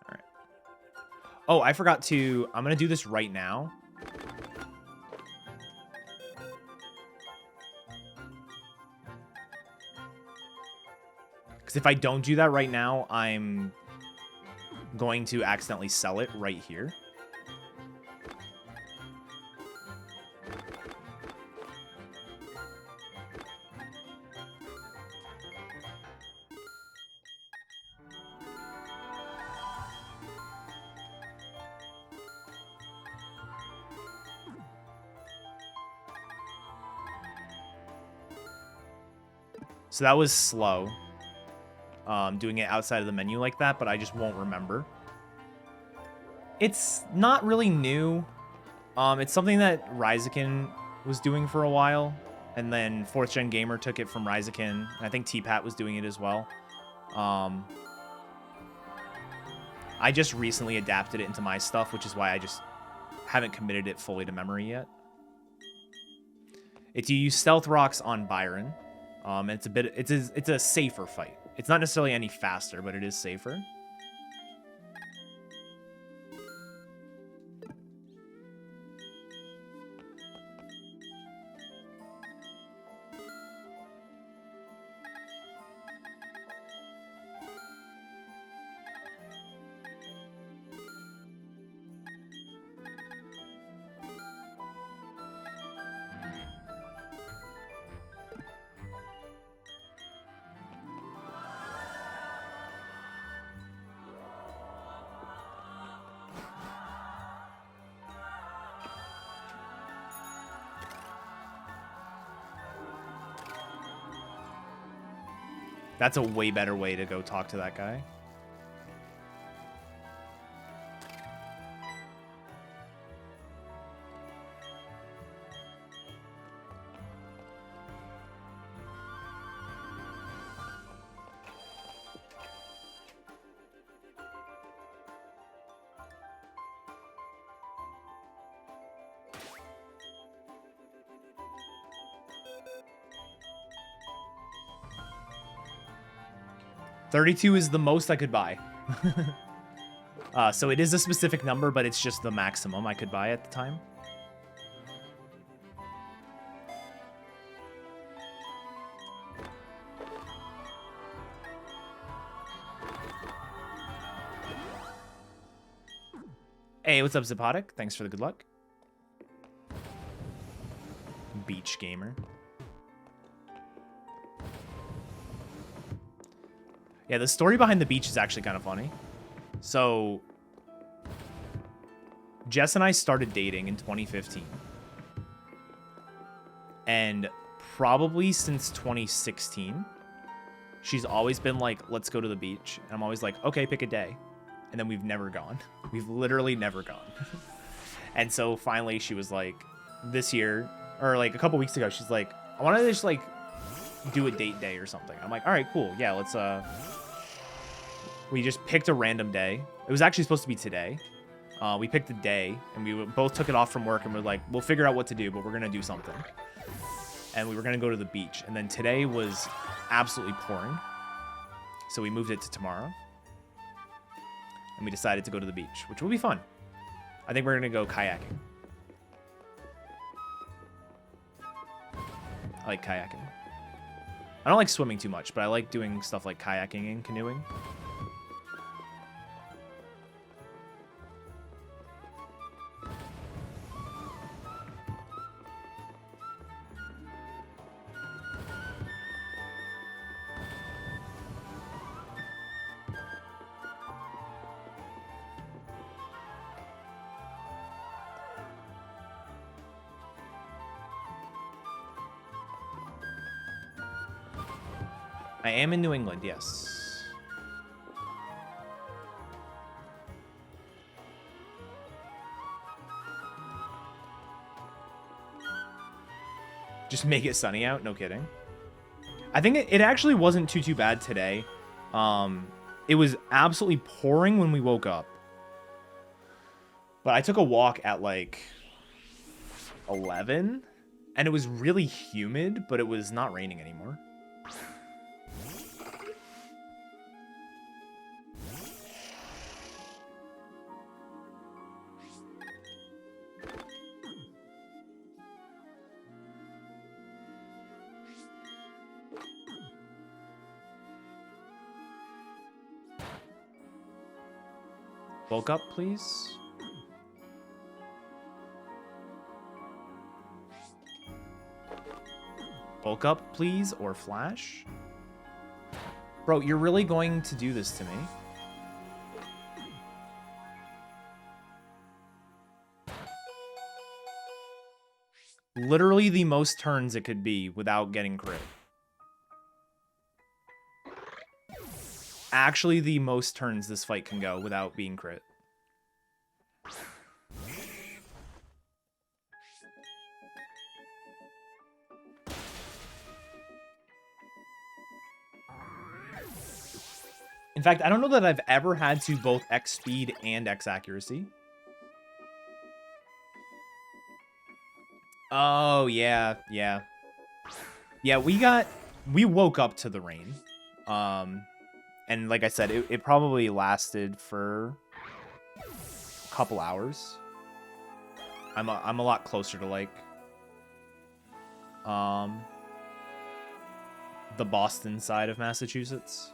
All right. Oh, I forgot to... I'm going to do this right now. If I don't do that right now, I'm going to accidentally sell it right here. So that was slow. Doing it outside of the menu like that, but I just won't remember. It's not really new. It's something that Ryzakin was doing for a while, and then 4th Gen Gamer took it from Ryzakin. I think T-Pat was doing it as well. I just recently adapted it into my stuff, which is why I just haven't committed it fully to memory yet. It's you use stealth rocks on Byron. It's a safer fight. It's not necessarily any faster, but it is safer. That's a way better way to go talk to that guy. $32 is the most I could buy. So it is a specific number, but it's just the maximum I could buy at the time. Hey, what's up, Zipotic? Thanks for the good luck. Beach gamer. Yeah, the story behind the beach is actually kind of funny. So, Jess and I started dating in 2015. And probably since 2016, she's always been like, let's go to the beach. And I'm always like, okay, pick a day. And then we've never gone. We've literally never gone. And so finally she was like, this year, or like a couple weeks ago, she's like, I want to just like do a date day or something. I'm like, all right, cool. Yeah, let's, we just picked a random day. It was actually supposed to be today. We picked a day, and we both took it off from work, and we're like, we'll figure out what to do, but we're going to do something. And we were going to go to the beach. And then today was absolutely pouring. So we moved it to tomorrow. And we decided to go to the beach, which will be fun. I think we're going to go kayaking. I like kayaking. I don't like swimming too much, but I like doing stuff like kayaking and canoeing. I am in New England, yes. Just make it sunny out? No kidding. I think it actually wasn't too bad today. It was absolutely pouring when we woke up. But I took a walk at like 11, and it was really humid, but it was not raining anymore. Bulk up, please. Bulk up, please, or flash. Bro, you're really going to do this to me? Literally the most turns it could be without getting crit. actually the most turns this fight can go without being crit. In fact, I don't know that I've ever had to both X speed and X accuracy. Oh, yeah, yeah. Yeah, we woke up to the rain. And like I said, it probably lasted for a couple hours. I'm a lot closer to like the Boston side of Massachusetts.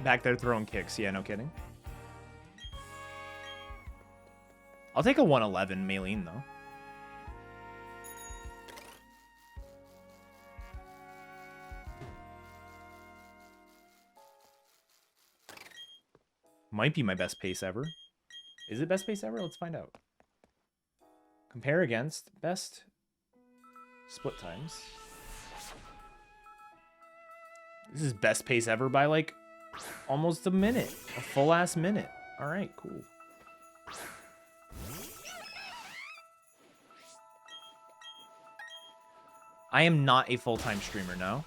Back there throwing kicks. Yeah, no kidding. I'll take a 111 Maylene, though. Might be my best pace ever. Is it best pace ever? Let's find out. Compare against best split times. This is best pace ever by like almost a minute. A full ass minute. All right, cool. I am not a full-time streamer now.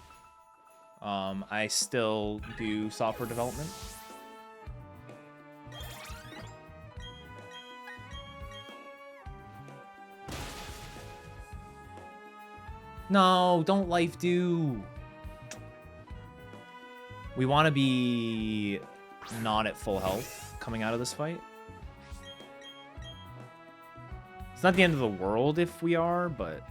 I still do software development. No, don't life do. We want to be not at full health coming out of this fight. It's not the end of the world if we are, but...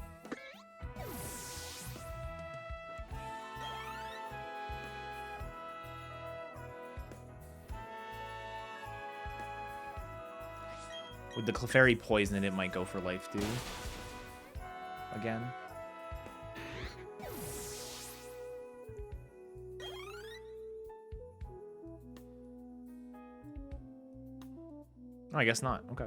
With the Clefairy poison, it might go for life too. Again. Oh, I guess not. Okay.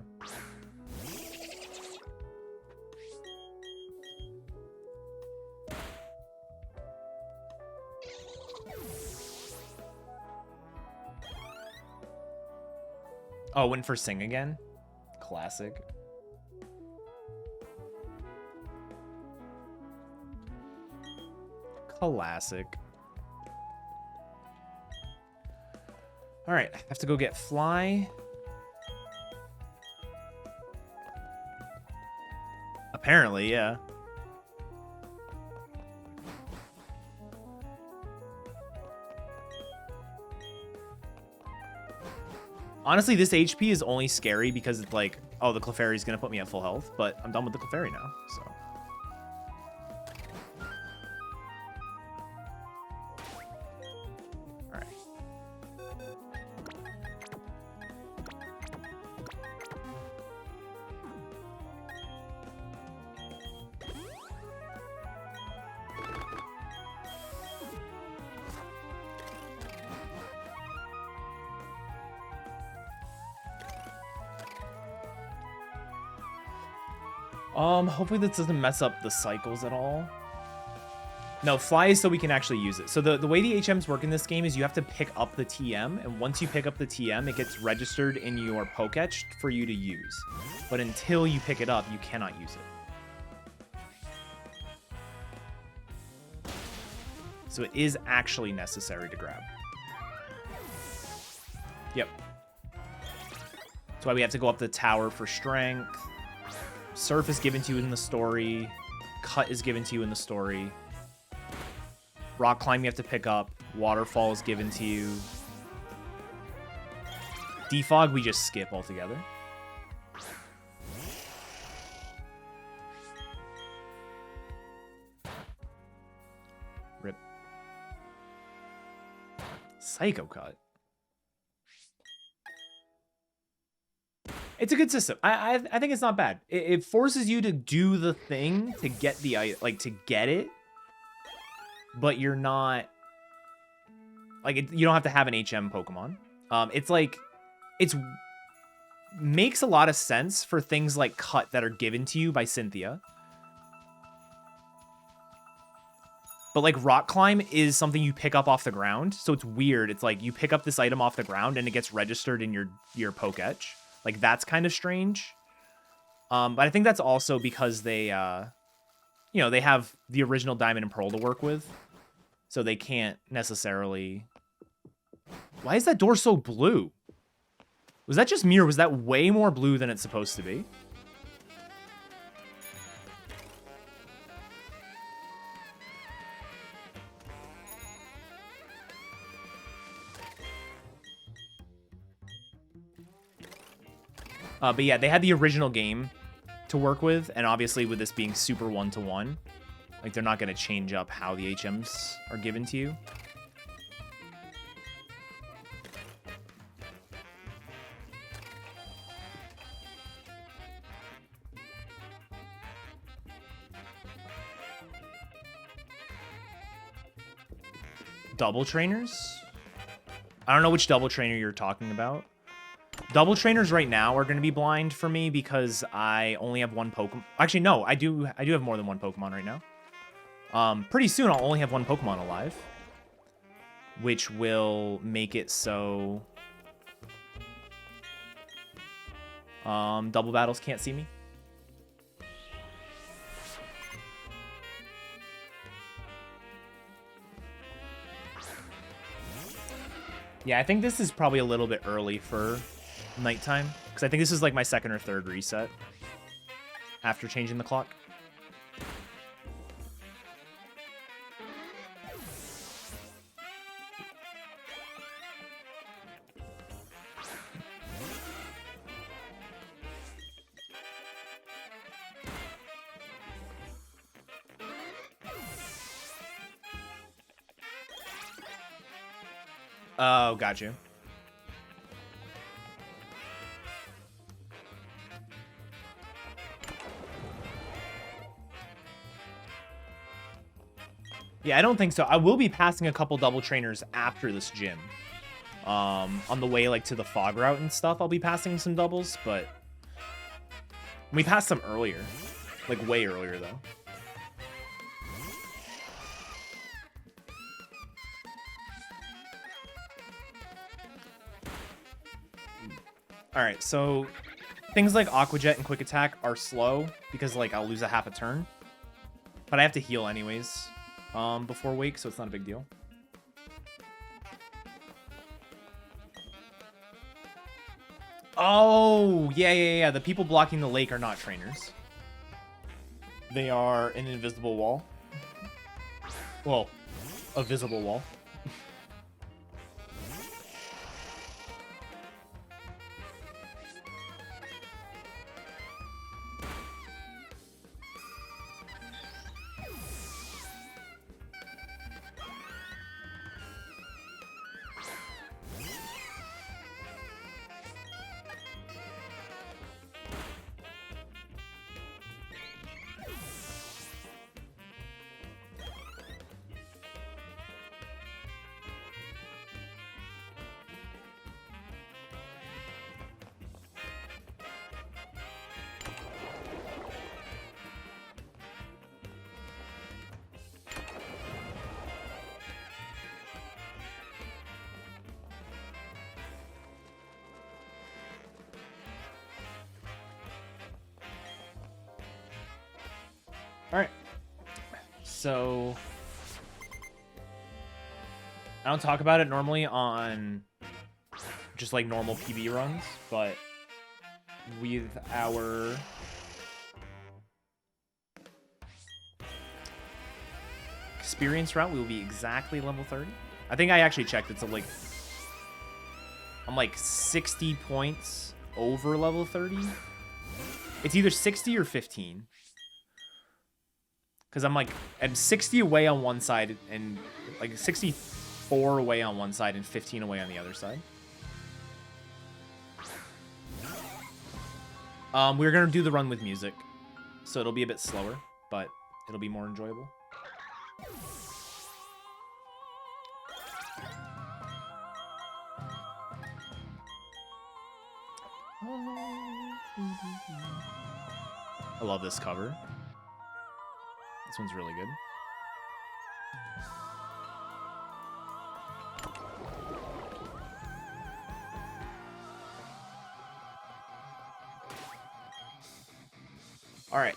Oh, went for Sing again? Classic. Classic. All right, I have to go get Fly. Apparently, yeah. Honestly, this HP is only scary because it's like, oh, the Clefairy is going to put me at full health, but I'm done with the Clefairy now, so. Hopefully this doesn't mess up the cycles at all. No, Fly is so we can actually use it. So the way the HMs work in this game is you have to pick up the TM, and once you pick up the TM, it gets registered in your Pokétch for you to use. But until you pick it up, you cannot use it. So it is actually necessary to grab. Yep. That's why we have to go up the tower for strength. Surf is given to you in the story. Cut is given to you in the story. Rock climb you have to pick up. Waterfall is given to you. Defog we just skip altogether. Rip. Psycho Cut. It's a good system. I think it's not bad. It forces you to do the thing to get the to get it, but you're not you don't have to have an HM Pokemon. It's makes a lot of sense for things like Cut that are given to you by Cynthia. But like Rock Climb is something you pick up off the ground, so it's weird. It's like you pick up this item off the ground and it gets registered in your Pokétch. Like that's kind of strange. But I think that's also because they they have the original Diamond and Pearl to work with, so they can't necessarily. Why is that door so blue? Was that just me, or was that way more blue than it's supposed to be? But yeah, they had the original game to work with, and obviously with this being super one-to-one, like they're not going to change up how the HMs are given to you. Double trainers? I don't know which double trainer you're talking about. Double trainers right now are going to be blind for me because I only have one Pokemon. Actually, no, I do have more than one Pokemon right now. Pretty soon I'll only have one Pokemon alive, which will make it so double battles can't see me. Yeah, I think this is probably a little bit early for nighttime, because I think this is like my second or third reset after changing the clock. Oh, got you. Yeah, I don't think so. I will be passing a couple double trainers after this gym. On the way like to the fog route and stuff, I'll be passing some doubles, but we passed some earlier. Like way earlier though. Alright, so things like Aqua Jet and Quick Attack are slow because like I'll lose a half a turn. But I have to heal anyways before Wake, so it's not a big deal. Oh, yeah. The people blocking the lake are not trainers. They are an invisible wall. Well, a visible wall. Alright, so I don't talk about it normally on just like normal PB runs, but with our experience route, we will be exactly level 30. I think I actually checked, it's like I'm like 60 points over level 30. It's either 60 or 15. Because I'm 60 away on one side and like 64 away on one side and 15 away on the other side. We're gonna do the run with music, so it'll be a bit slower, but it'll be more enjoyable. I love this cover. This one's really good. All right.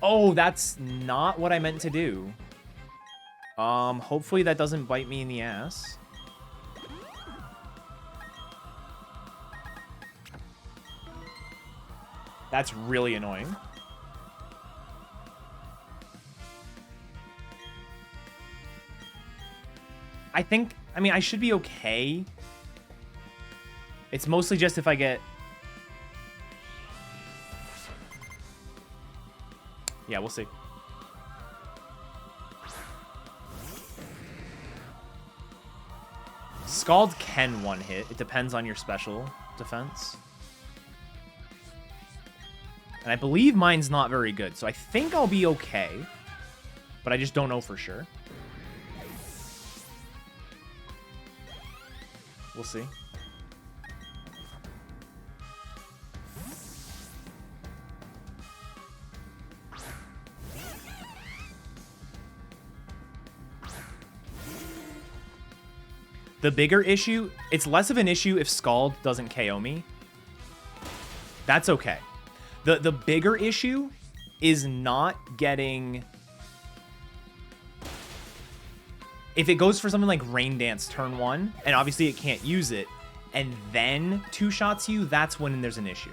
Oh, that's not what I meant to do. Hopefully that doesn't bite me in the ass. That's really annoying. I mean, I should be okay. It's mostly just if I get... Yeah, we'll see. Scald can one hit. It depends on your special defense. And I believe mine's not very good, so I think I'll be okay. But I just don't know for sure. We'll see. The bigger issue, it's less of an issue if Scald doesn't KO me. That's okay. The bigger issue is not getting... If it goes for something like Rain Dance turn 1, and obviously it can't use it, and then 2-shots you, that's when there's an issue.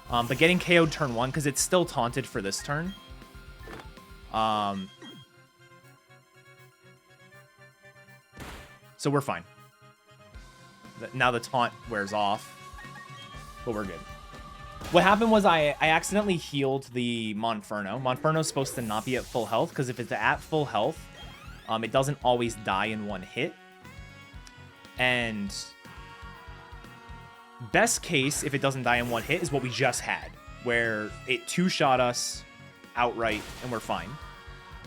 But getting KO'd turn 1, because it's still taunted for this turn. So we're fine. Now the taunt wears off, but we're good. What happened was I accidentally healed the Monferno. Monferno's supposed to not be at full health, because if it's at full health, it doesn't always die in one hit. And best case, if it doesn't die in one hit, is what we just had, where it 2-shot us outright and we're fine.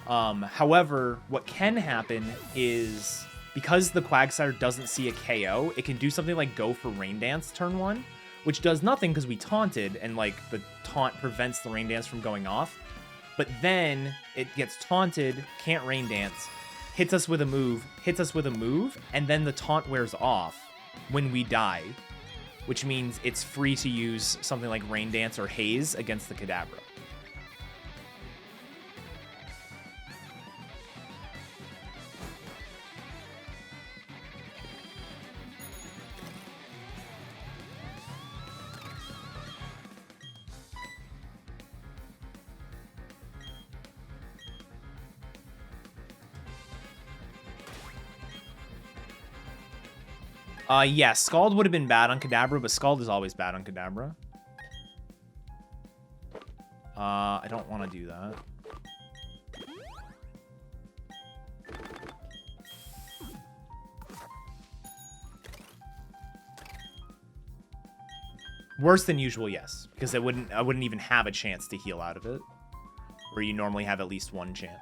However, what can happen is, because the Quagsire doesn't see a KO, it can do something like go for Rain Dance turn 1, which does nothing because we taunted, and like the taunt prevents the Rain Dance from going off. But then it gets taunted, can't Rain Dance, hits us with a move, and then the taunt wears off when we die, which means it's free to use something like Rain Dance or Haze against the Kadabra. Yeah, Scald would have been bad on Kadabra, but Scald is always bad on Kadabra. I don't want to do that. Worse than usual, yes, because I wouldn't even have a chance to heal out of it, where you normally have at least one chance.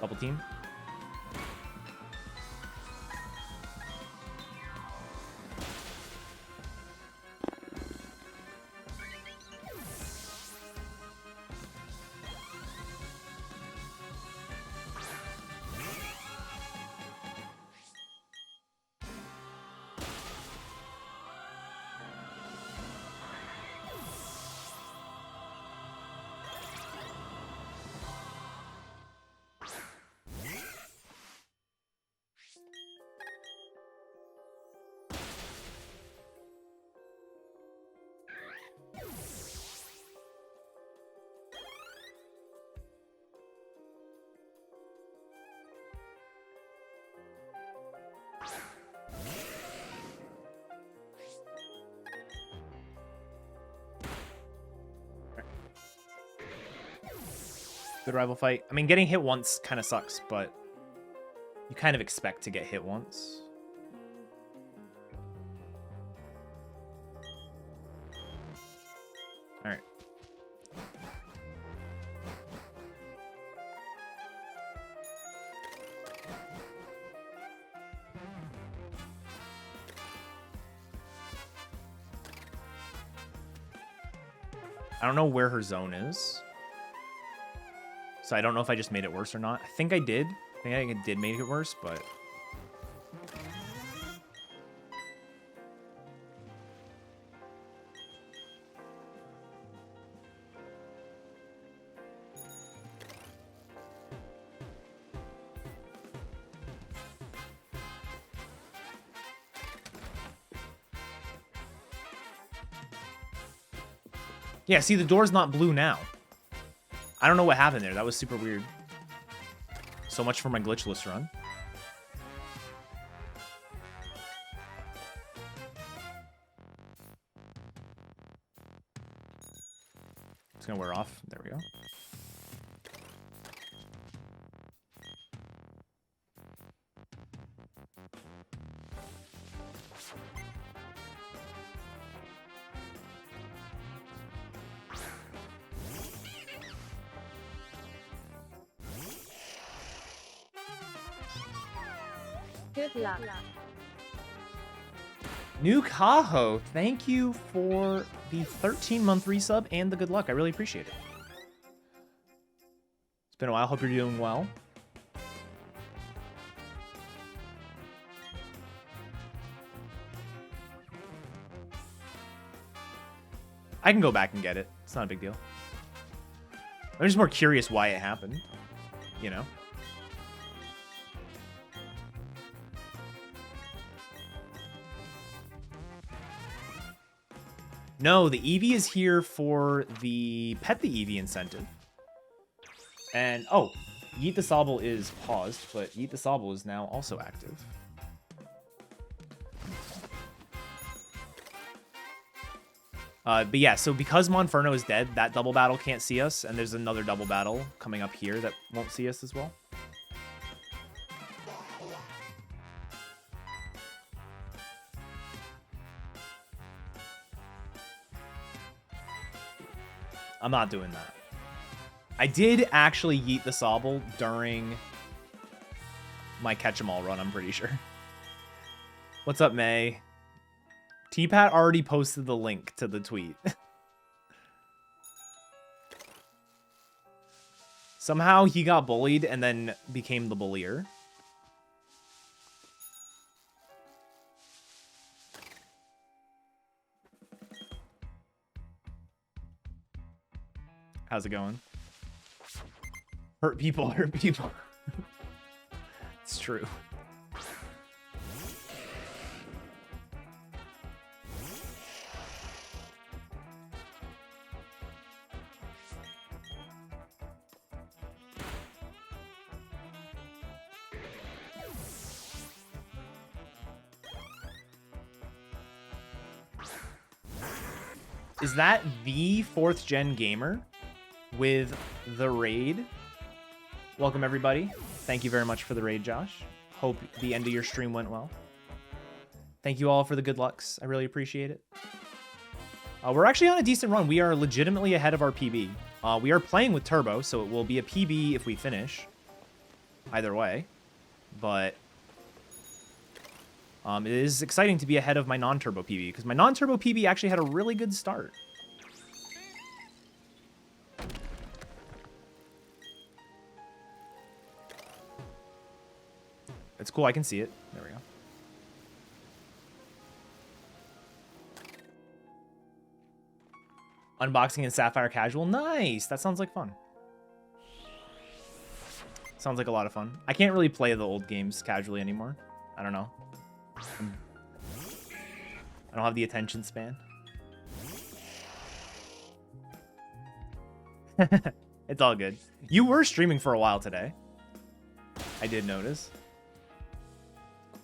Double team. Good rival fight. I mean, getting hit once kind of sucks, but you kind of expect to get hit once. All right. I don't know where her zone is. So I don't know if I just made it worse or not. I think I did. I think I did make it worse, but... Yeah, see, the door's not blue now. I don't know what happened there. That was super weird. So much for my glitchless run. It's gonna wear off. There we go. Good luck. New Kaho, thank you for the 13-month resub and the good luck. I really appreciate it. It's been a while. Hope you're doing well. I can go back and get it. It's not a big deal. I'm just more curious why it happened, you know? No, the Eevee is here for the Pet the Eevee incentive. And, oh, Yeet the Sobble is paused, but Yeet the Sobble is now also active. But yeah, so because Monferno is dead, that double battle can't see us, and there's another double battle coming up here that won't see us as well. I'm not doing that. I did actually yeet the Sobble during my catch-em-all run, I'm pretty sure. What's up, May? T-Pat already posted the link to the tweet. Somehow he got bullied and then became the bullier. How's it going? Hurt people, hurt people. It's true. Is that the 4th gen gamer with the raid? Welcome, everybody. Thank you very much for the raid, Josh. Hope the end of your stream went well. Thank you all for the good lucks. I really appreciate it. We're actually on a decent run. We are legitimately ahead of our PB. We are playing with Turbo, so it will be a PB if we finish. Either way. But it is exciting to be ahead of my non-Turbo PB, because my non-Turbo PB actually had a really good start. It's cool, I can see it. There we go. Unboxing and Sapphire Casual. Nice! That sounds like fun. Sounds like a lot of fun. I can't really play the old games casually anymore. I don't know. I don't have the attention span. It's all good. You were streaming for a while today. I did notice.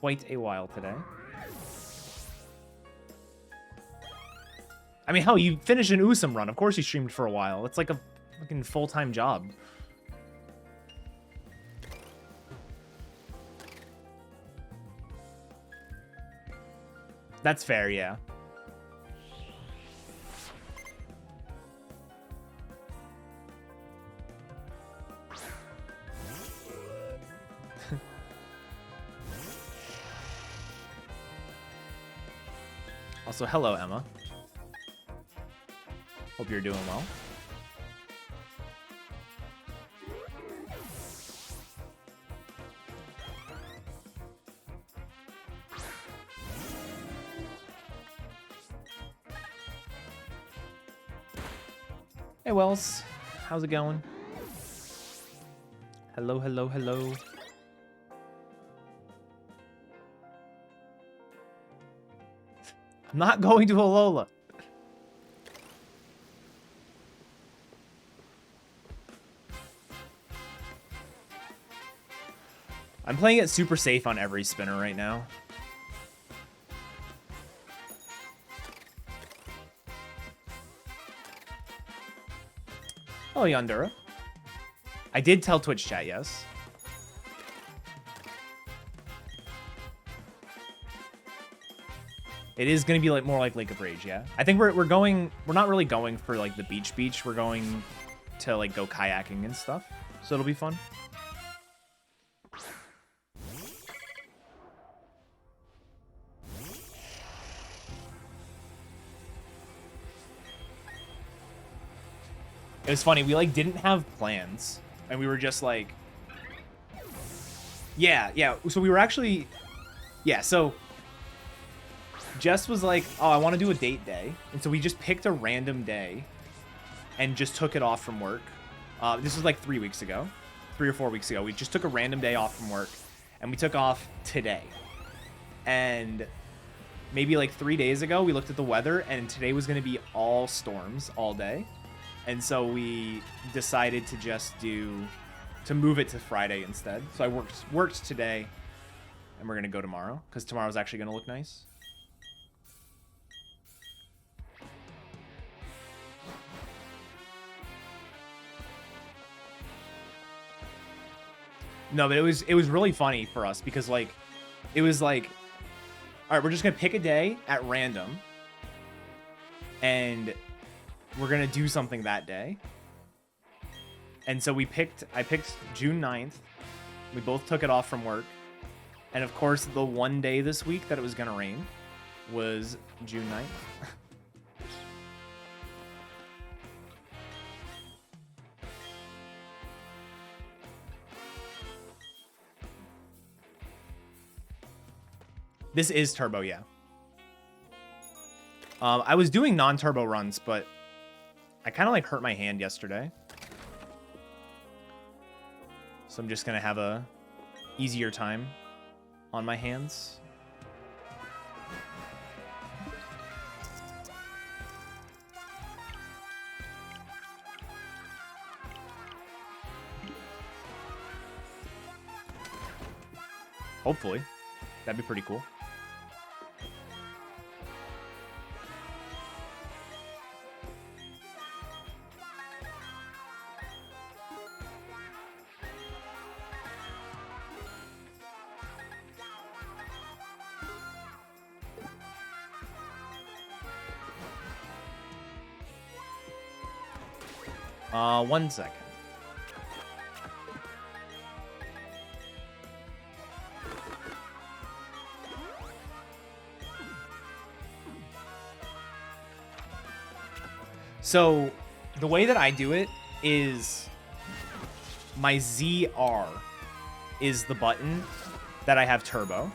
Quite a while today. I mean, hell, you finished an Usum run. Of course you streamed for a while. It's like a fucking full-time job. That's fair, yeah. Also, hello, Emma. Hope you're doing well. Hey, Wells. How's it going? Hello, hello, hello. I'm not going to Alola. I'm playing it super safe on every spinner right now. Oh, Yandura. I did tell Twitch chat, yes. It is going to be like more like Lake of Rage, yeah. I think we're not really going for like the beach. We're going to like go kayaking and stuff. So it'll be fun. It was funny. We like didn't have plans and we were just like, yeah. So we were actually, yeah. So Jess was like, oh, I want to do a date day. And so we just picked a random day and just took it off from work. This was like 3 weeks ago, 3 or 4 weeks ago. We just took a random day off from work and we took off today. And maybe like 3 days ago, we looked at the weather and today was going to be all storms all day. And so we decided to just move it to Friday instead. So I worked today and we're going to go tomorrow because tomorrow's actually going to look nice. No, but it was really funny for us because like it was like, all right, we're just gonna pick a day at random and we're gonna do something that day. And so I picked June 9th. We both took it off from work. And of course the one day this week that it was gonna rain was June 9th. This is turbo, yeah. I was doing non-turbo runs, but I kind of like hurt my hand yesterday. So I'm just going to have a easier time on my hands. Hopefully. That'd be pretty cool. One second. So the way that I do it is my ZR is the button that I have turbo.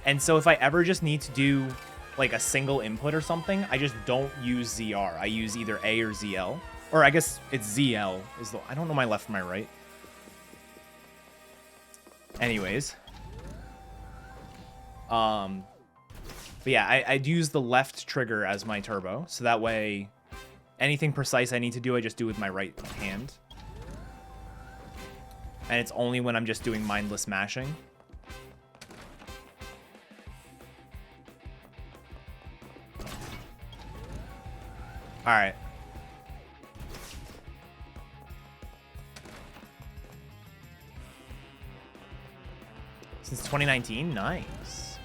And so if I ever just need to do like a single input or something, I just don't use ZR. I use either A or ZL. Or I guess it's ZL. I don't know my left from my right. Anyways. But yeah, I'd use the left trigger as my turbo. So that way, anything precise I need to do, I just do with my right hand. And it's only when I'm just doing mindless mashing. Alright. Since 2019? Nice.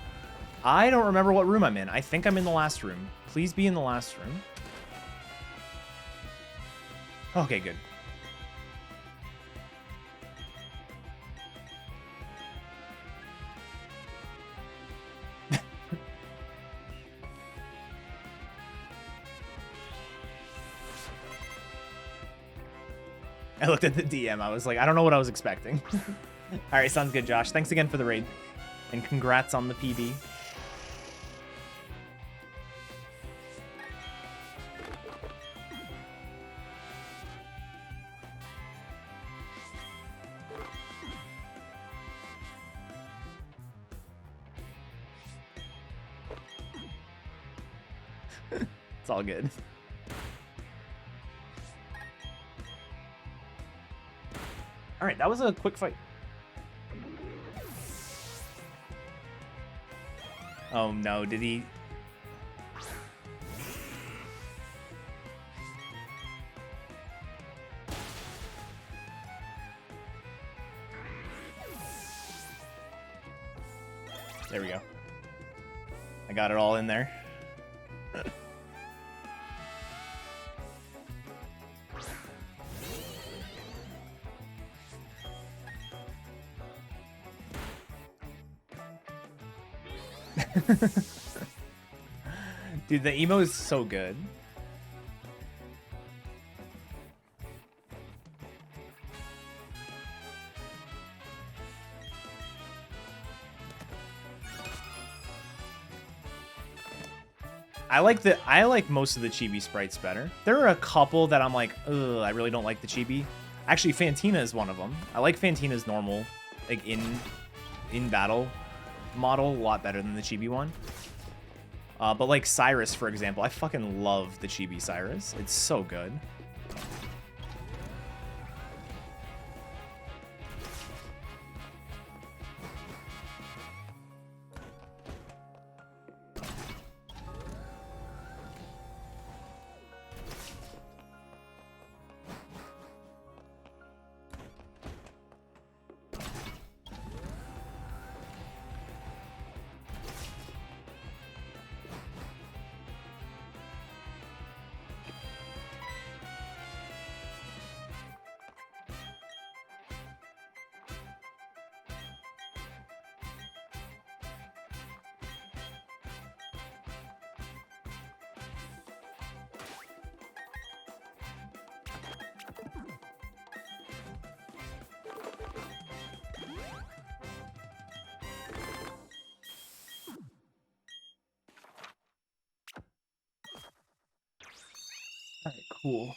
I don't remember what room I'm in. I think I'm in the last room. Please be in the last room. Okay, good. I looked at the DM. I was like, I don't know what I was expecting. All right, sounds good, Josh. Thanks again for the raid. And congrats on the PB. It's all good. All right, that was a quick fight. Oh no, did he? There we go. I got it all in there. Dude, the emo is so good. I like most of the chibi sprites better. There are a couple that I'm like, ugh, I really don't like the chibi. Actually, Fantina is one of them. I like Fantina's normal, like in battle model a lot better than the chibi one. But like Cyrus, for example, I fucking love the chibi Cyrus. It's so good. All right, cool.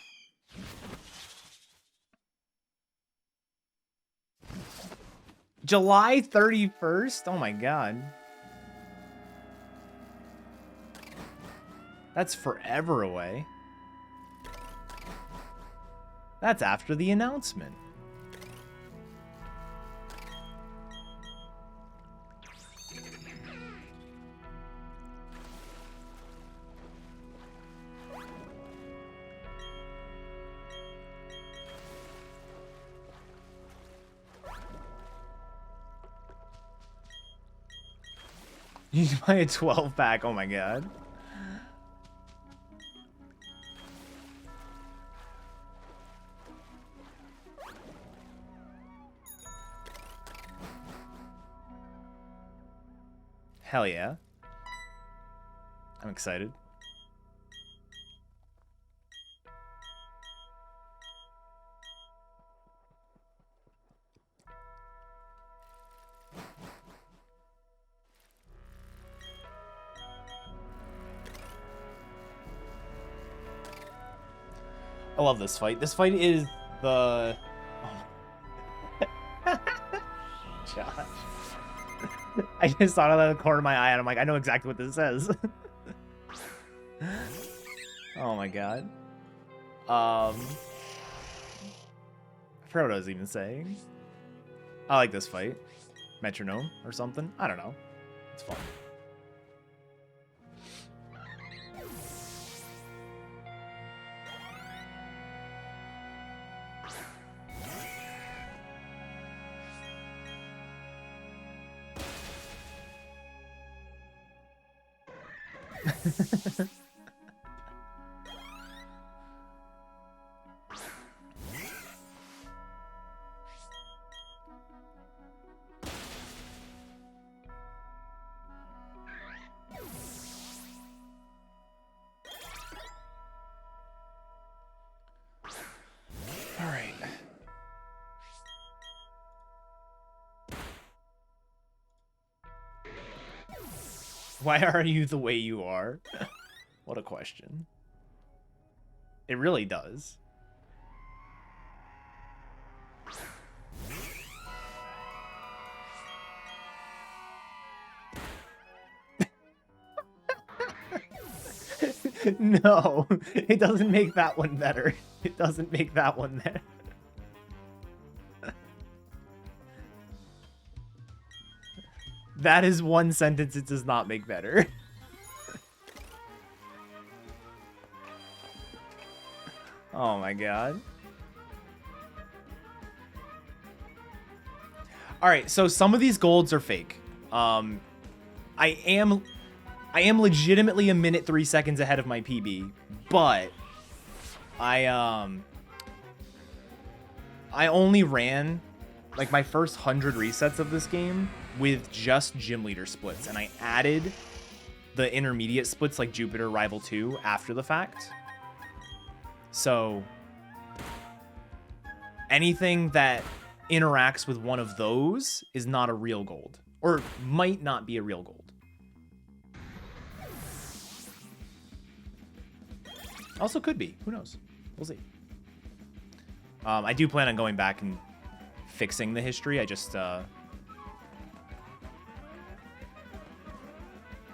July 31st? Oh my god. That's forever away. That's after the announcement. You can buy a 12 pack. Oh my god. Hell yeah. I'm excited. I love this fight. This fight is the... Oh. Josh. I just thought out of the corner of my eye and I'm like, I know exactly what this says. Oh my god. I forgot what I was even saying. I like this fight. Metronome or something. I don't know. It's fun. All right. Why are you the way you are? What a question. It really does. No, it doesn't make that one better. It doesn't make that one better. That is one sentence it does not make better. Oh my god. Alright, so some of these golds are fake. I am legitimately a minute 3 seconds ahead of my PB, but I only ran like my first 100 resets of this game with just gym leader splits, and I added the intermediate splits like Jupiter Rival 2 after the fact. So anything that interacts with one of those is not a real gold, or might not be a real gold. Also could be. Who knows? We'll see. I do plan on going back and fixing the history. I just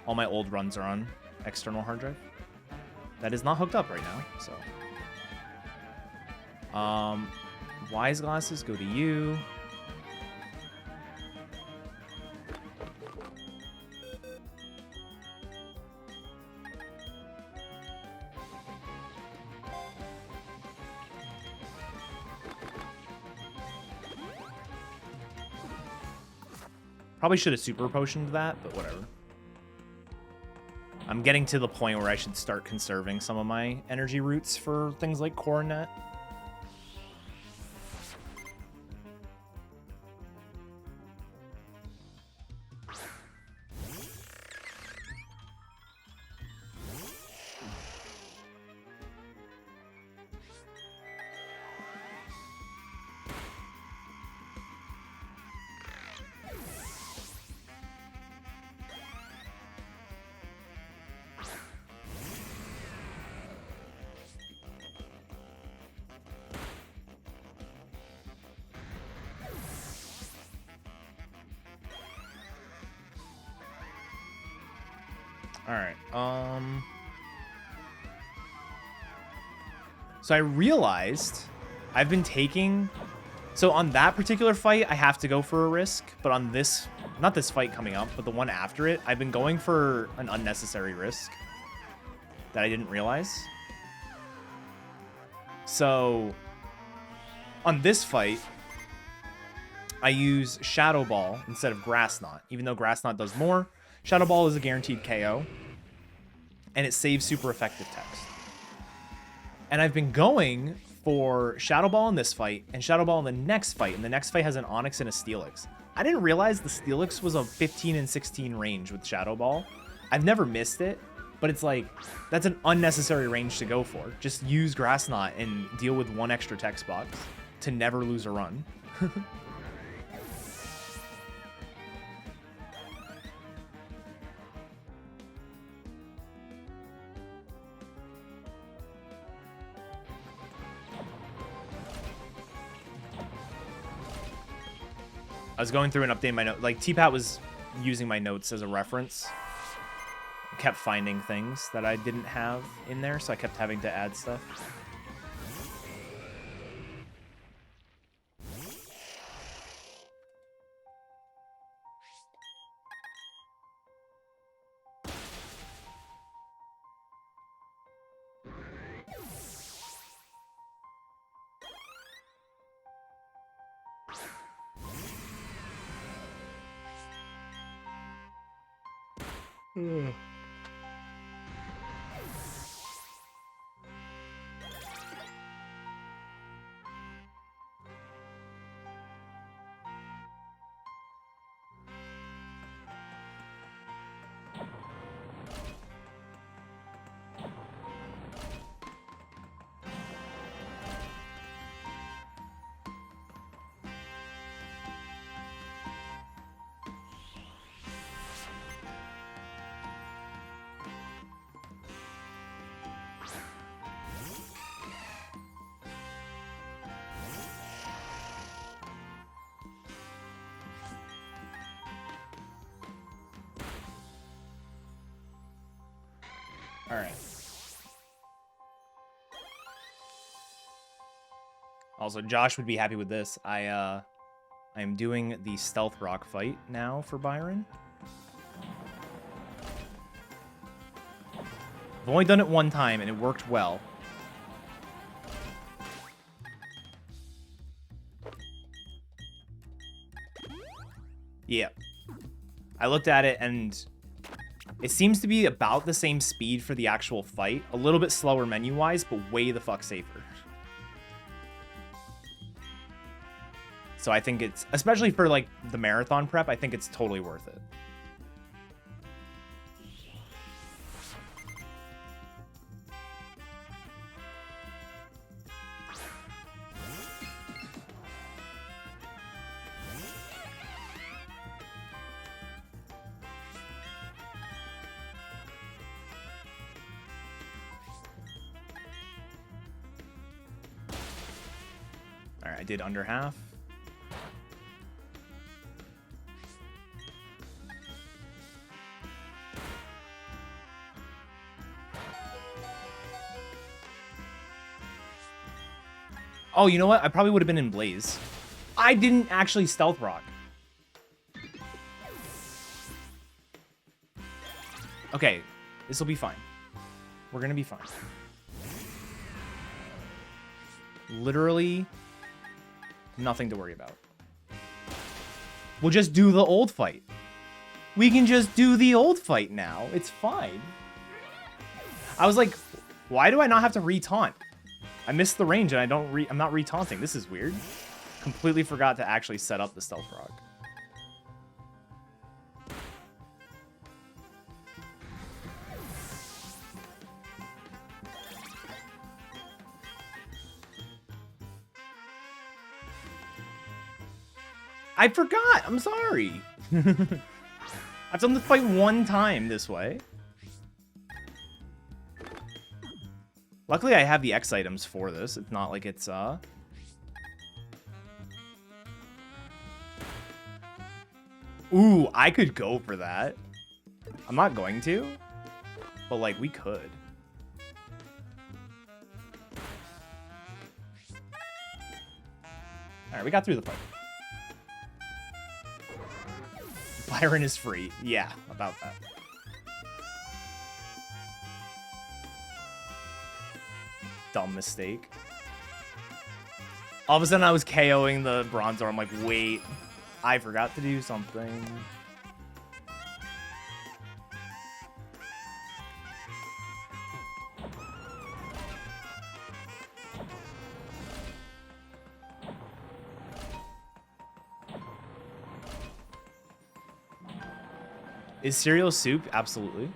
all my old runs are on external hard drive. That is not hooked up right now, so. Wise glasses go to you. Probably should have super potioned that, but whatever. I'm getting to the point where I should start conserving some of my energy roots for things like Coronet. Alright, so I realized I've been taking... So on that particular fight, I have to go for a risk, but on this... Not this fight coming up, but the one after it, I've been going for an unnecessary risk that I didn't realize. So on this fight, I use Shadow Ball instead of Grass Knot, even though Grass Knot does more. Shadow Ball is a guaranteed KO, and it saves super effective text. And I've been going for Shadow Ball in this fight, and Shadow Ball in the next fight, and the next fight has an Onyx and a Steelix. I didn't realize the Steelix was a 15 and 16 range with Shadow Ball. I've never missed it, but it's like, that's an unnecessary range to go for. Just use Grass Knot and deal with one extra text box to never lose a run. I was going through and updating my notes. Like, T-Pat was using my notes as a reference. Kept finding things that I didn't have in there, so I kept having to add stuff. All right. Also, Josh would be happy with this. I am doing the stealth rock fight now for Byron. I've only done it one time, and it worked well. Yeah. I looked at it, and it seems to be about the same speed for the actual fight. A little bit slower menu-wise, but way the fuck safer. So I think it's, especially for, like, the marathon prep, I think it's totally worth it. Alright, I did under half. Oh, you know what? I probably would have been in Blaze. I didn't actually stealth rock. Okay, this will be fine. We're gonna be fine. Literally nothing to worry about. We'll just do the old fight. We can just do the old fight now. It's fine. I was like, why do I not have to re-taunt? I missed the range and I'm not re-taunting. This is weird. Completely forgot to actually set up the stealth rock. I forgot. I'm sorry. I've done the fight one time this way. Luckily, I have the X items for this. It's not like it's, Ooh, I could go for that. I'm not going to, but, like, we could. Alright, we got through the fight. Byron is free. Yeah, about that. Dumb mistake. All of a sudden I was KOing the Bronzor. I'm like, wait, I forgot to do something. Is cereal soup? Absolutely.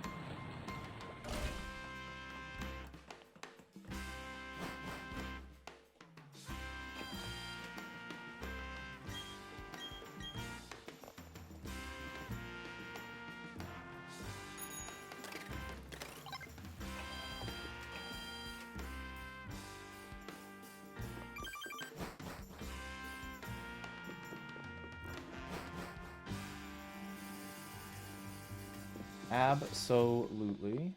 Absolutely.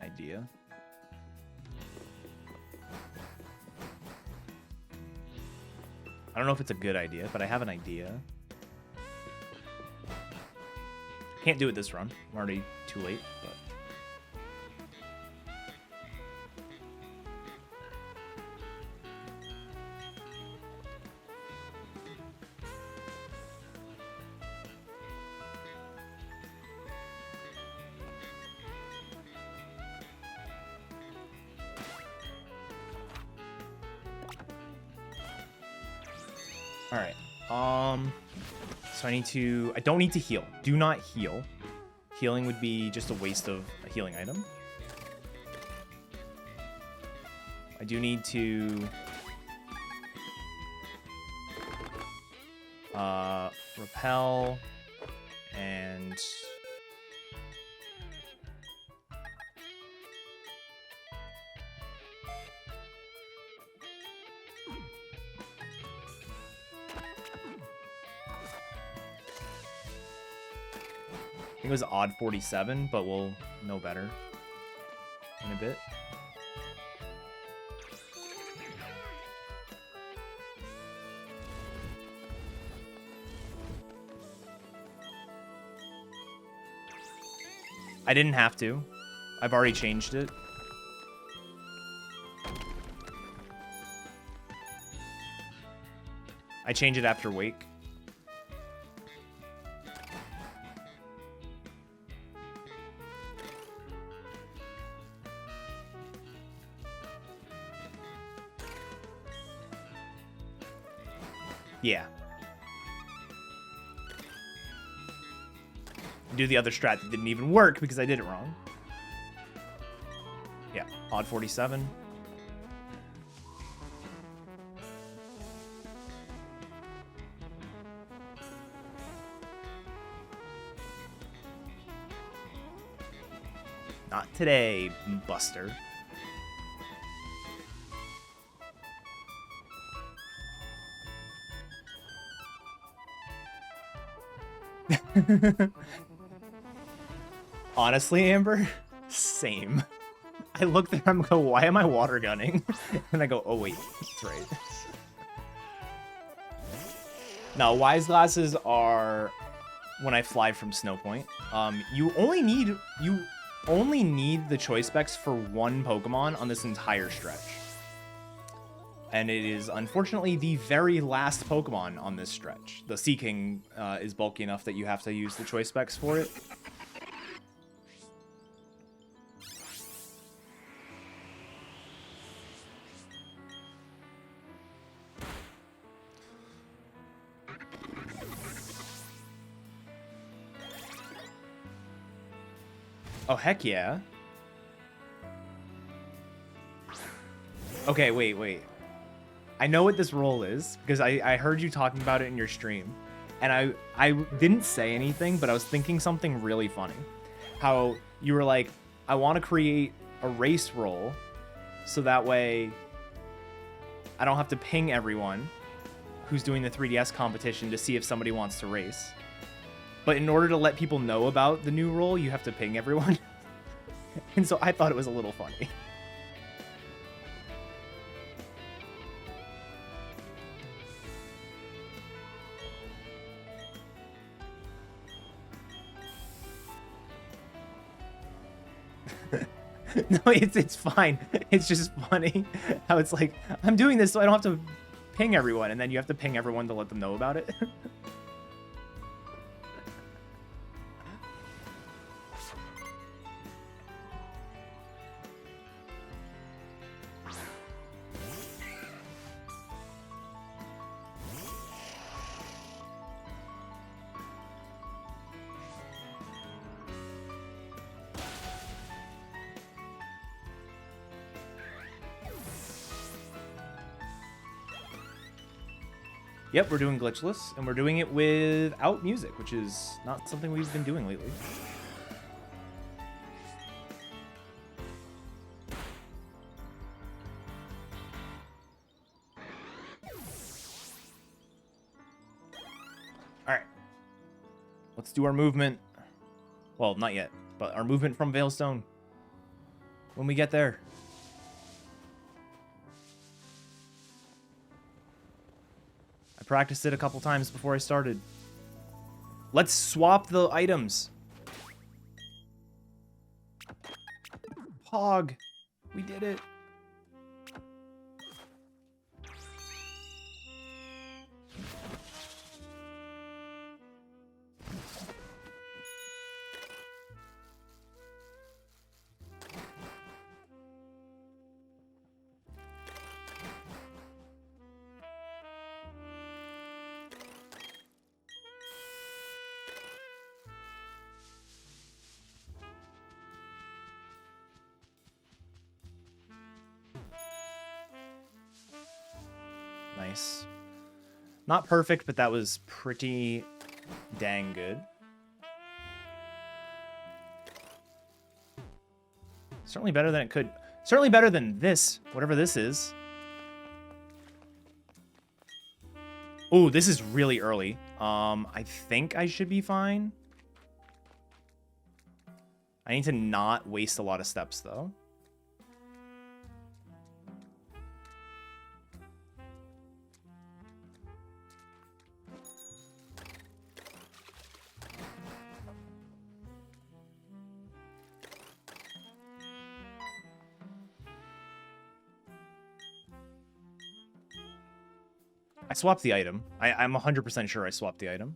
Idea. I don't know if it's a good idea, but I have an idea. Can't do it this run. I'm already too late, but... Alright, so I don't need to heal. Do not heal. Healing would be just a waste of a healing item. I do need to repel and I think it was odd 47, but we'll know better in a bit. I didn't have to. I've already changed it. I change it after wake. Yeah. Do the other strat that didn't even work because I did it wrong. Yeah, odd 47. Not today, Buster. Honestly, Amber, same. I look there, I'm go, why am I water gunning? And I go, oh wait, that's right. Now, wise glasses are when I fly from Snowpoint. You only need the choice specs for one Pokemon on this entire stretch. And it is unfortunately the very last Pokemon on this stretch. The Sea King is bulky enough that you have to use the choice specs for it. Oh, heck yeah. Okay, wait. I know what this roll is, because I heard you talking about it in your stream. And I didn't say anything, but I was thinking something really funny. How you were like, I want to create a race roll, so that way I don't have to ping everyone who's doing the 3DS competition to see if somebody wants to race. But in order to let people know about the new role, you have to ping everyone. And so I thought it was a little funny. No, it's fine. It's just funny how it's like, I'm doing this so I don't have to ping everyone, and then you have to ping everyone to let them know about it. Yep, we're doing Glitchless, and we're doing it without music, which is not something we've been doing lately. Alright. Let's do our movement. Well, not yet, but our movement from Veilstone. When we get there. Practiced it a couple times before I started. Let's swap the items. Pog. We did it. Nice. Not perfect, but that was pretty dang good. Certainly better than it could. Certainly better than this, whatever this is. Oh, this is really early. I think I should be fine. I need to not waste a lot of steps, though. I swapped the item. I'm 100% sure I swapped the item.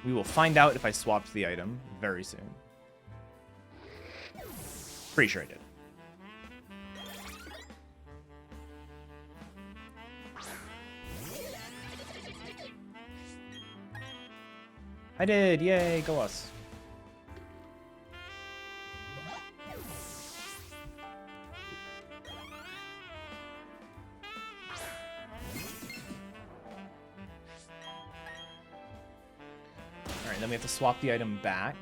We will find out if I swapped the item very soon. Pretty sure I did. I did! Yay, go us. Alright, then we have to swap the item back.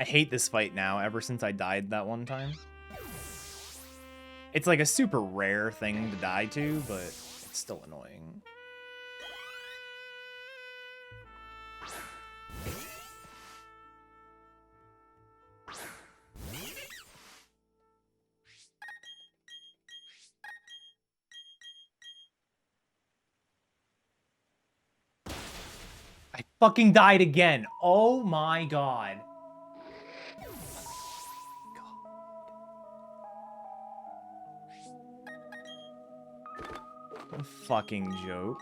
I hate this fight now, ever since I died that one time. It's like a super rare thing to die to, but it's still annoying. I fucking died again. Oh my god. What a fucking joke.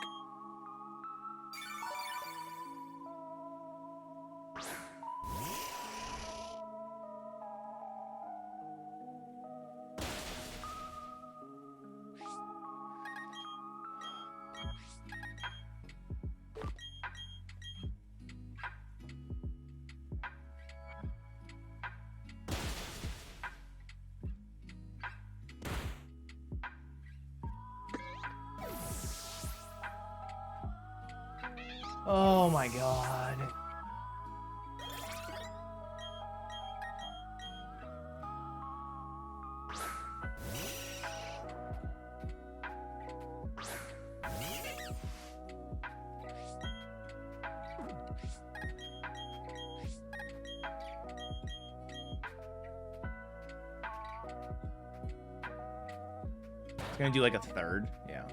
Oh my god. It's gonna do like a third, yeah.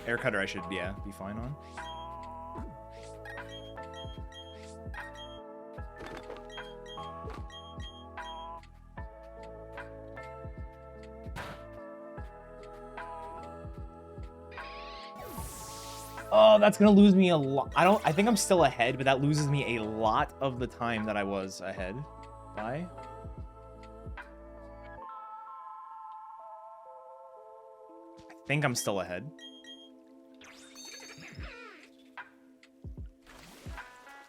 Air cutter I should, yeah, be fine on. Oh, that's gonna lose me a lot. I think I'm still ahead, but that loses me a lot of the time that I was ahead. Why? I think I'm still ahead.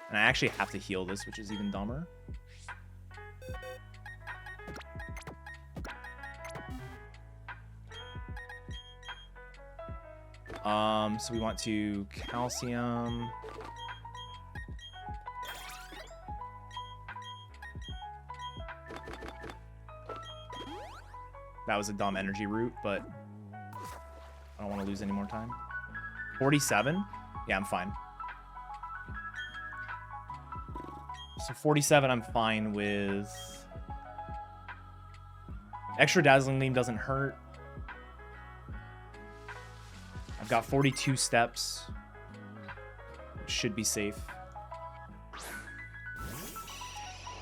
And I actually have to heal this, which is even dumber. So we want to calcium. That was a dumb energy route, but I don't want to lose any more time. 47? Yeah, I'm fine. So 47, I'm fine with. Extra Dazzling Gleam doesn't hurt. I've got 42 steps. Should be safe.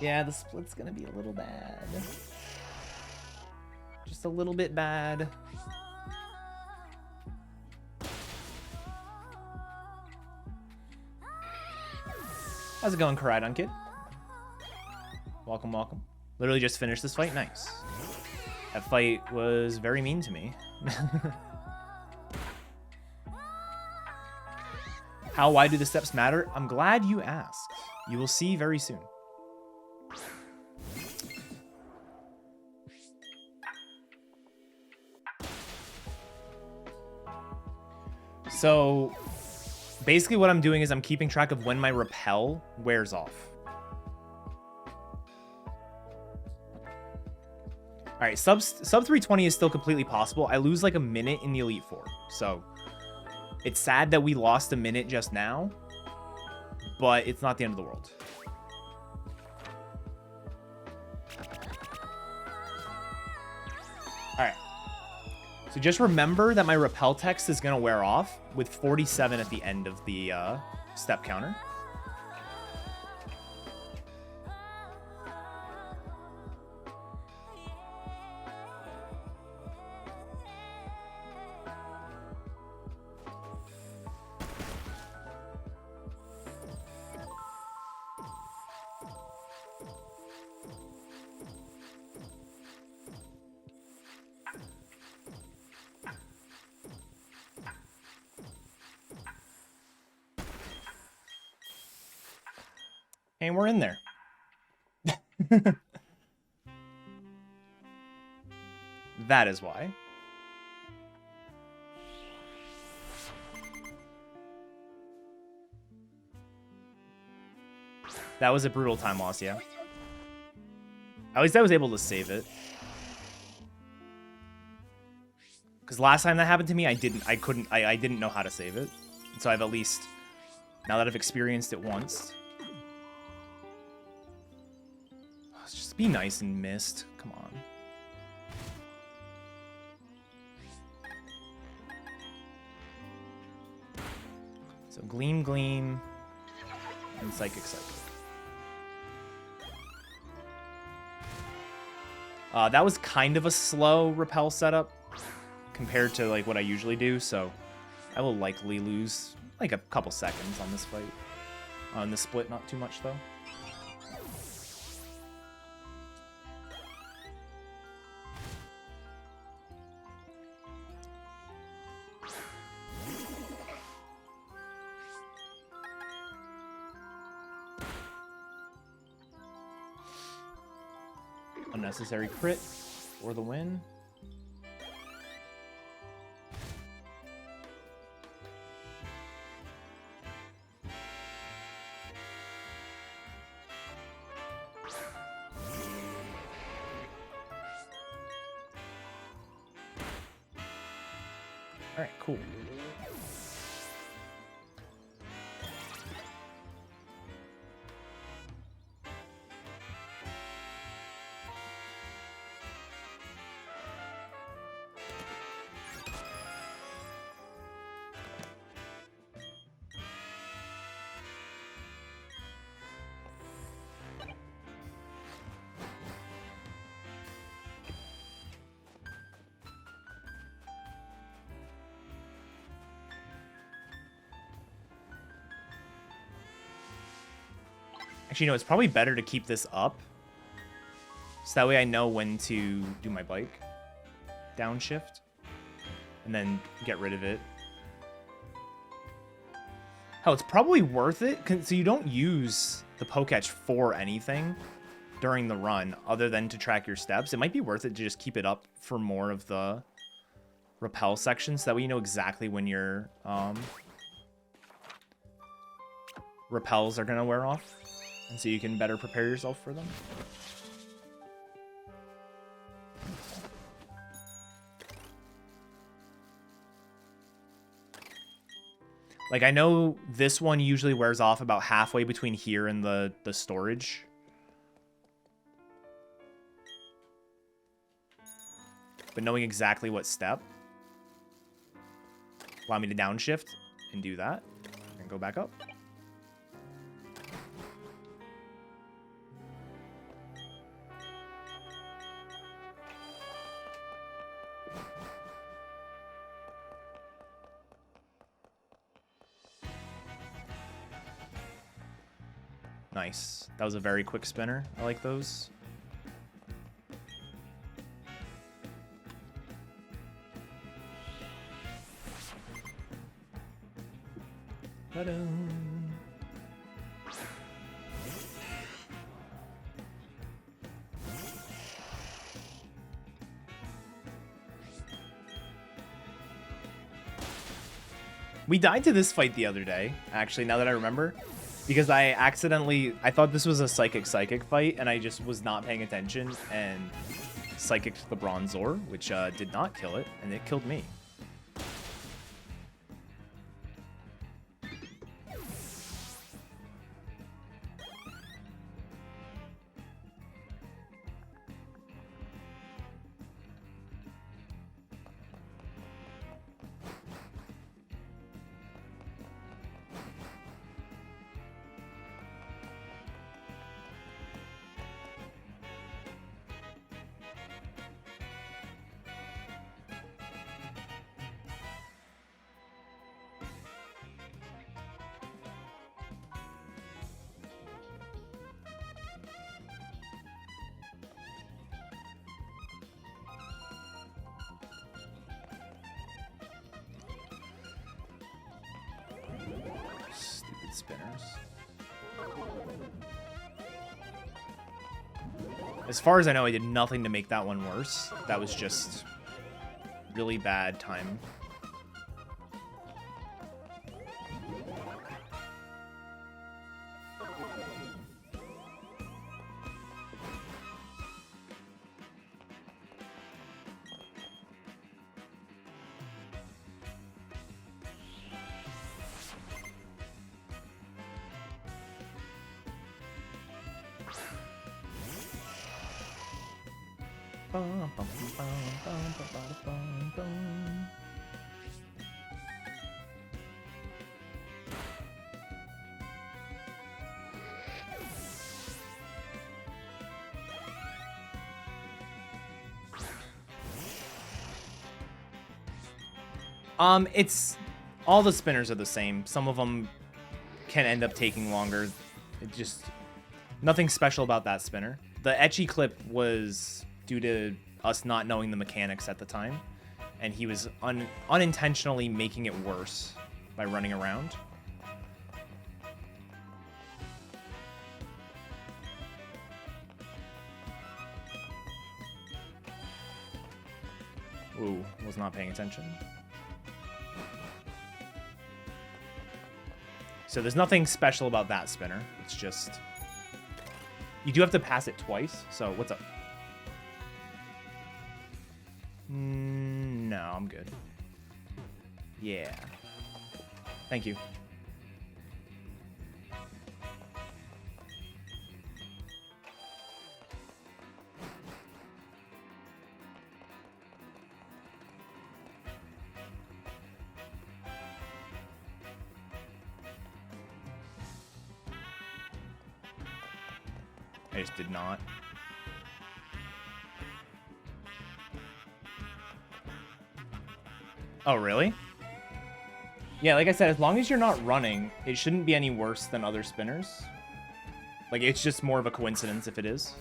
Yeah, the split's gonna be a little bad. Just a little bit bad. How's it going, Karidon Kid? Welcome, welcome. Literally just finished this fight. Nice. That fight was very mean to me. Why do the steps matter? I'm glad you asked. You will see very soon. So, basically what I'm doing is I'm keeping track of when my repel wears off. Alright, sub 320 is still completely possible. I lose like a minute in the Elite Four, so it's sad that we lost a minute just now, but it's not the end of the world. Alright. So just remember that my repel text is going to wear off with 47 at the end of the step counter. And we're in there. That is why. That was a brutal time loss, yeah. At least I was able to save it. Because last time that happened to me, I didn't know how to save it. So I've at least, now that I've experienced it once. Just be nice and missed. Come on. So Gleam, Gleam, and Psychic, Psychic. That was kind of a slow repel setup compared to like what I usually do, so I will likely lose like a couple seconds on this fight. On the split, not too much though. Unnecessary crit for the win. All right, cool. Actually, no, it's probably better to keep this up. So that way I know when to do my bike. Downshift. And then get rid of it. Hell, it's probably worth it. So you don't use the Poketch for anything during the run other than to track your steps. It might be worth it to just keep it up for more of the rappel sections. So that way you know exactly when your rappels are going to wear off. And so you can better prepare yourself for them. Like, I know this one usually wears off about halfway between here and the storage. But knowing exactly what step allow me to downshift and do that and go back up. Nice. That was a very quick spinner. I like those. Ta-da. We died to this fight the other day, actually, now that I remember. Because I thought this was a psychic fight, and I just was not paying attention, and psychicked the Bronzor, which did not kill it, and it killed me. Spinners. As far as I know, I did nothing to make that one worse. That was just really bad time. It's all the spinners are the same. Some of them can end up taking longer. It just nothing special about that spinner. The etchy clip was due to us not knowing the mechanics at the time, and he was unintentionally making it worse by running around. Ooh, was not paying attention. So there's nothing special about that spinner. It's just... You do have to pass it twice, so what's up? No, I'm good. Yeah. Thank you. I just did not. Oh, really? Yeah, like I said, as long as you're not running, it shouldn't be any worse than other spinners. Like, it's just more of a coincidence if it is.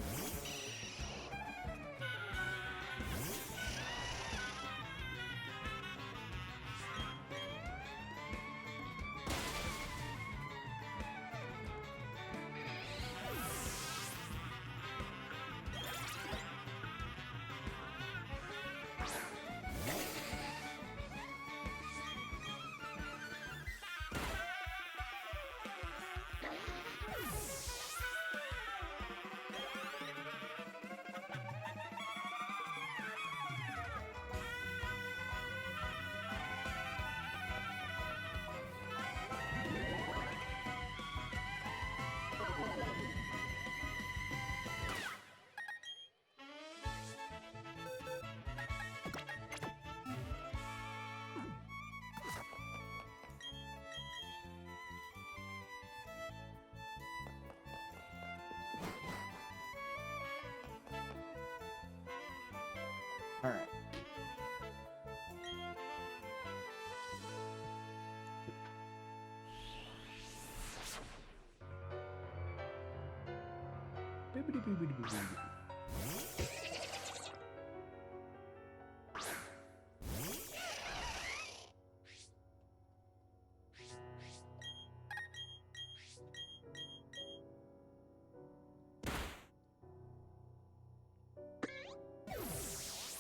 All right.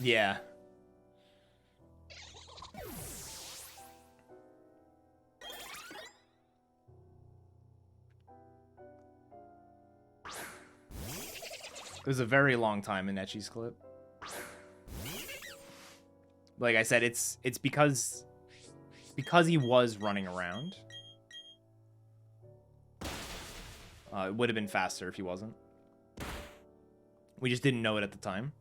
Yeah. It was a very long time in Etchy's clip. Like I said, it's because he was running around. It would have been faster if he wasn't. We just didn't know it at the time.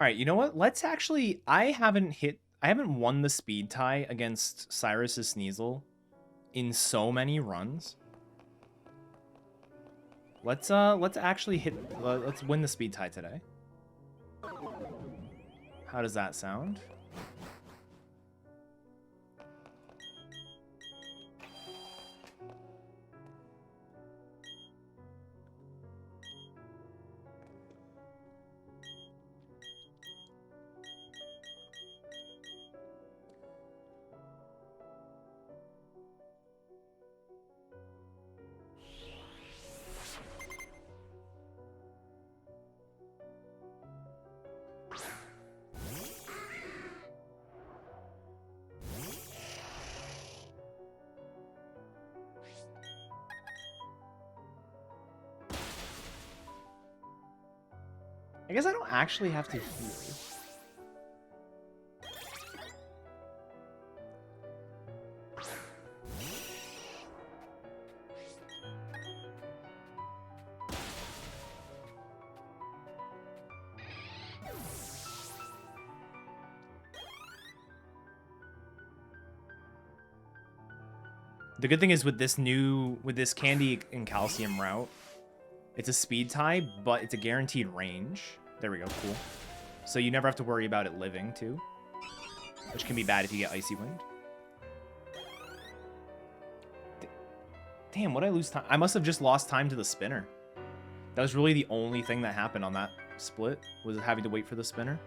All right, you know what? Let's actually... I haven't won the speed tie against Cyrus's Sneasel in so many runs. Let's actually let's win the speed tie today. How does that sound? I guess I don't actually have to heal. The good thing is with this candy and calcium route, it's a speed tie, but it's a guaranteed range. There we go, cool. So you never have to worry about it living, too. Which can be bad if you get Icy Wind. Damn, what'd I lose time? I must have just lost time to the spinner. That was really the only thing that happened on that split, was having to wait for the spinner.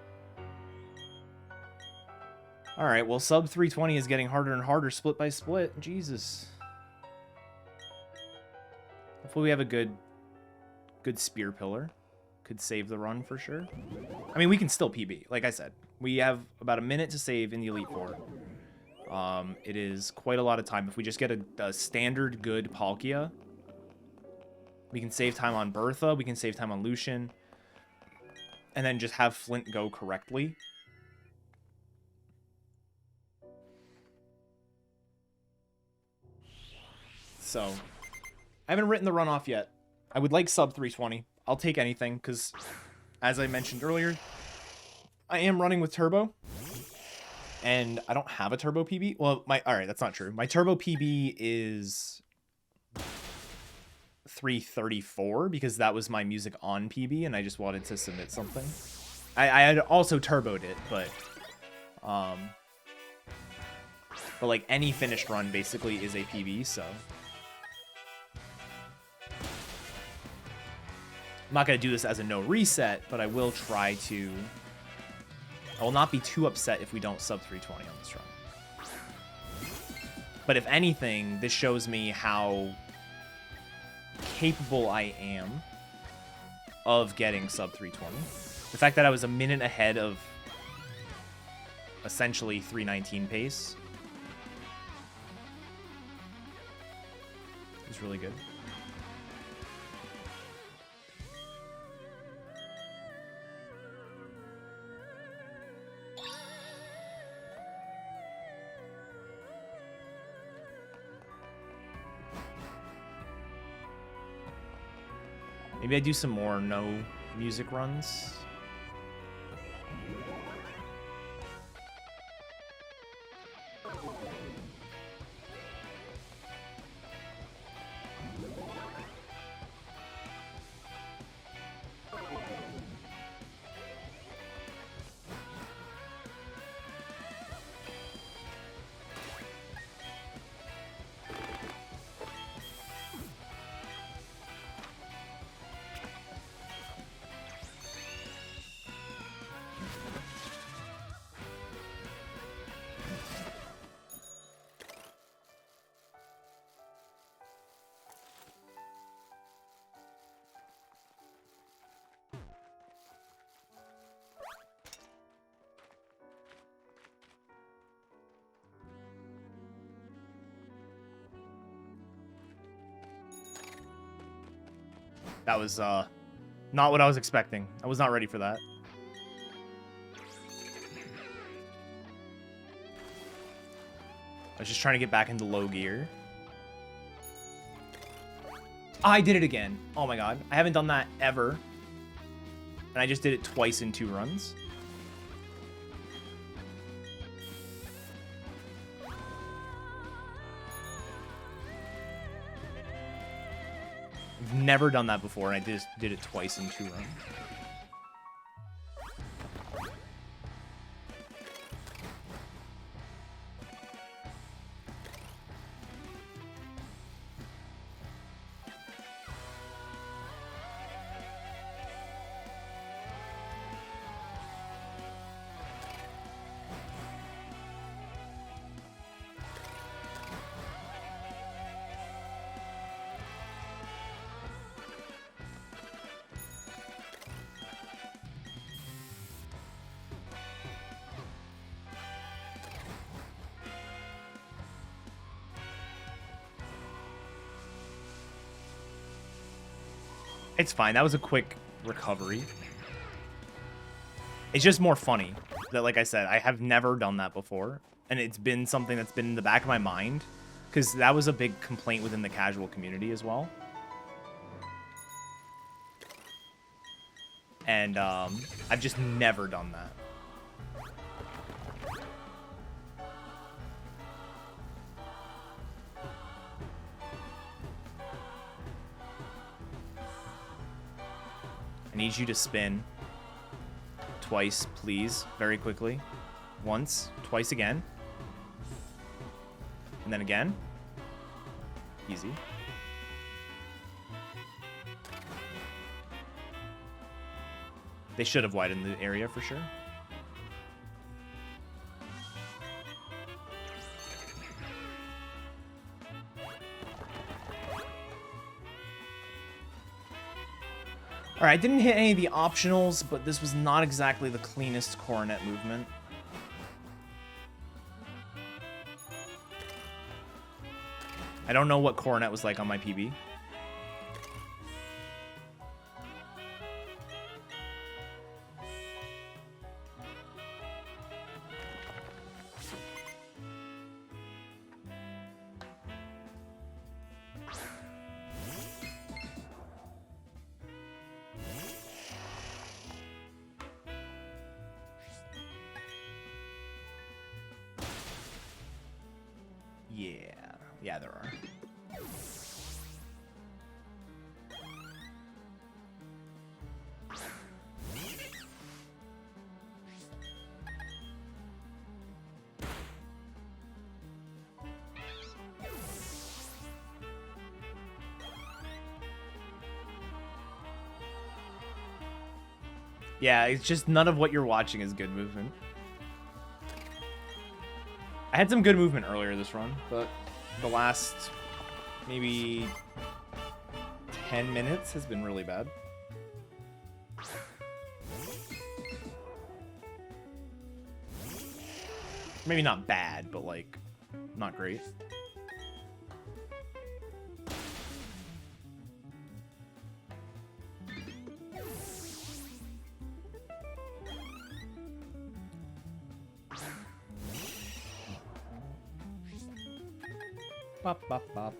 Alright, well, sub 320 is getting harder and harder split by split. Jesus. Hopefully we have a good spear pillar. Could save the run for sure. I mean, we can still PB. Like I said, we have about a minute to save in the Elite Four. It is quite a lot of time. If we just get a standard good Palkia, we can save time on Bertha. We can save time on Lucian. And then just have Flint go correctly. So, I haven't written the run off yet. I would like sub 320. I'll take anything, because as I mentioned earlier, I am running with turbo. And I don't have a turbo PB. Well, alright, that's not true. My turbo PB is 334 because that was my music on PB and I just wanted to submit something. I had also turboed it, but like any finished run basically is a PB, so I'm not going to do this as a no reset, but I will try to. I will not be too upset if we don't sub 320 on this run. But if anything, this shows me how capable I am of getting sub 320. The fact that I was a minute ahead of essentially 319 pace is really good. Maybe I do some more no music runs. That was not what I was expecting. I was not ready for that. I was just trying to get back into low gear. I did it again. Oh my god. I haven't done that ever. And I just did it twice in 2 runs. I've never done that before, and I just did it twice in 2 runs. It's fine. That was a quick recovery. It's just more funny that, like I said, I have never done that before. And it's been something that's been in the back of my mind. Because that was a big complaint within the casual community as well. And I've just never done that. I need you to spin twice, please, very quickly. Once, twice again. And then again. Easy. They should have widened the area for sure. Alright, I didn't hit any of the optionals, but this was not exactly the cleanest coronet movement. I don't know what coronet was like on my PB. Yeah, there are. Yeah, it's just none of what you're watching is good movement. I had some good movement earlier this run, but the last maybe 10 minutes has been really bad. Maybe not bad, but like not great. Bop, bop, bop.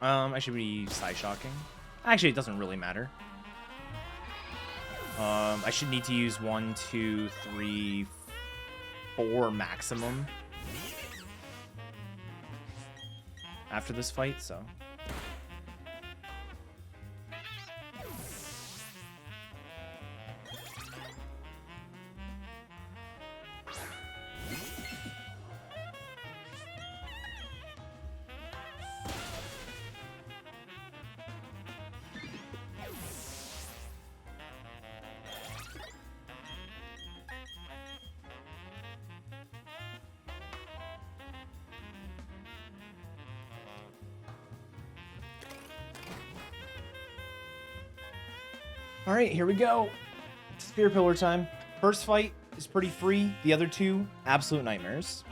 I should be side shocking. Actually, it doesn't really matter. I should need to use 1, 2, 3, 4 maximum after this fight, so. All right, here we go. Spear Pillar time. First fight is pretty free. The other two, absolute nightmares.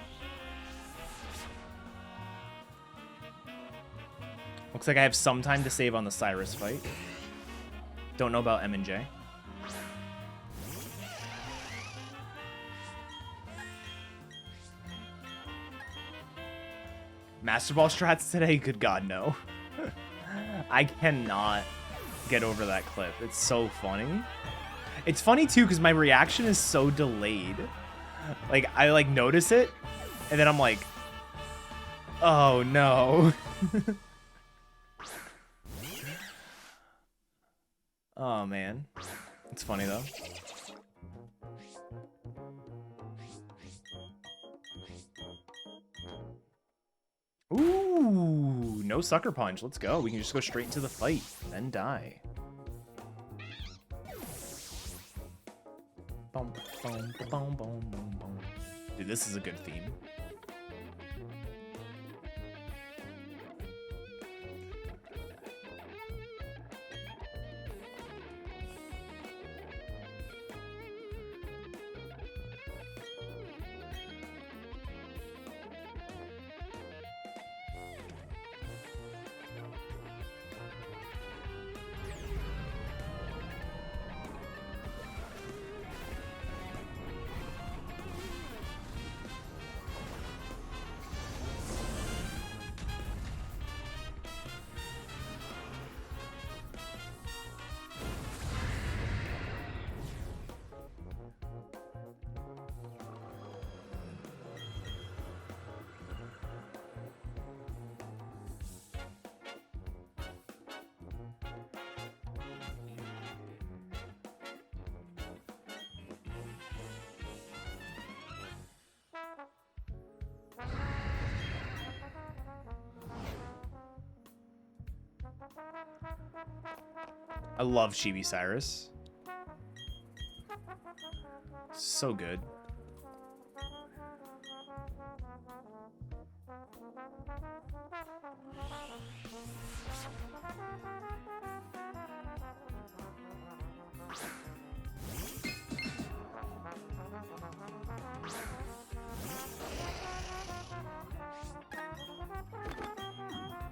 Looks like I have some time to save on the Cyrus fight. Don't know about M and J. Master Ball strats today? Good God, no. I cannot get over that clip. It's so funny. It's funny too because my reaction is so delayed. Like I like notice it and then I'm like, oh no. Oh man. It's funny though. Ooh, no sucker punch. Let's go. We can just go straight into the fight, then die. Boom, boom, boom, boom, boom, boom. Dude, this is a good theme. I love Chibi Cyrus. So good.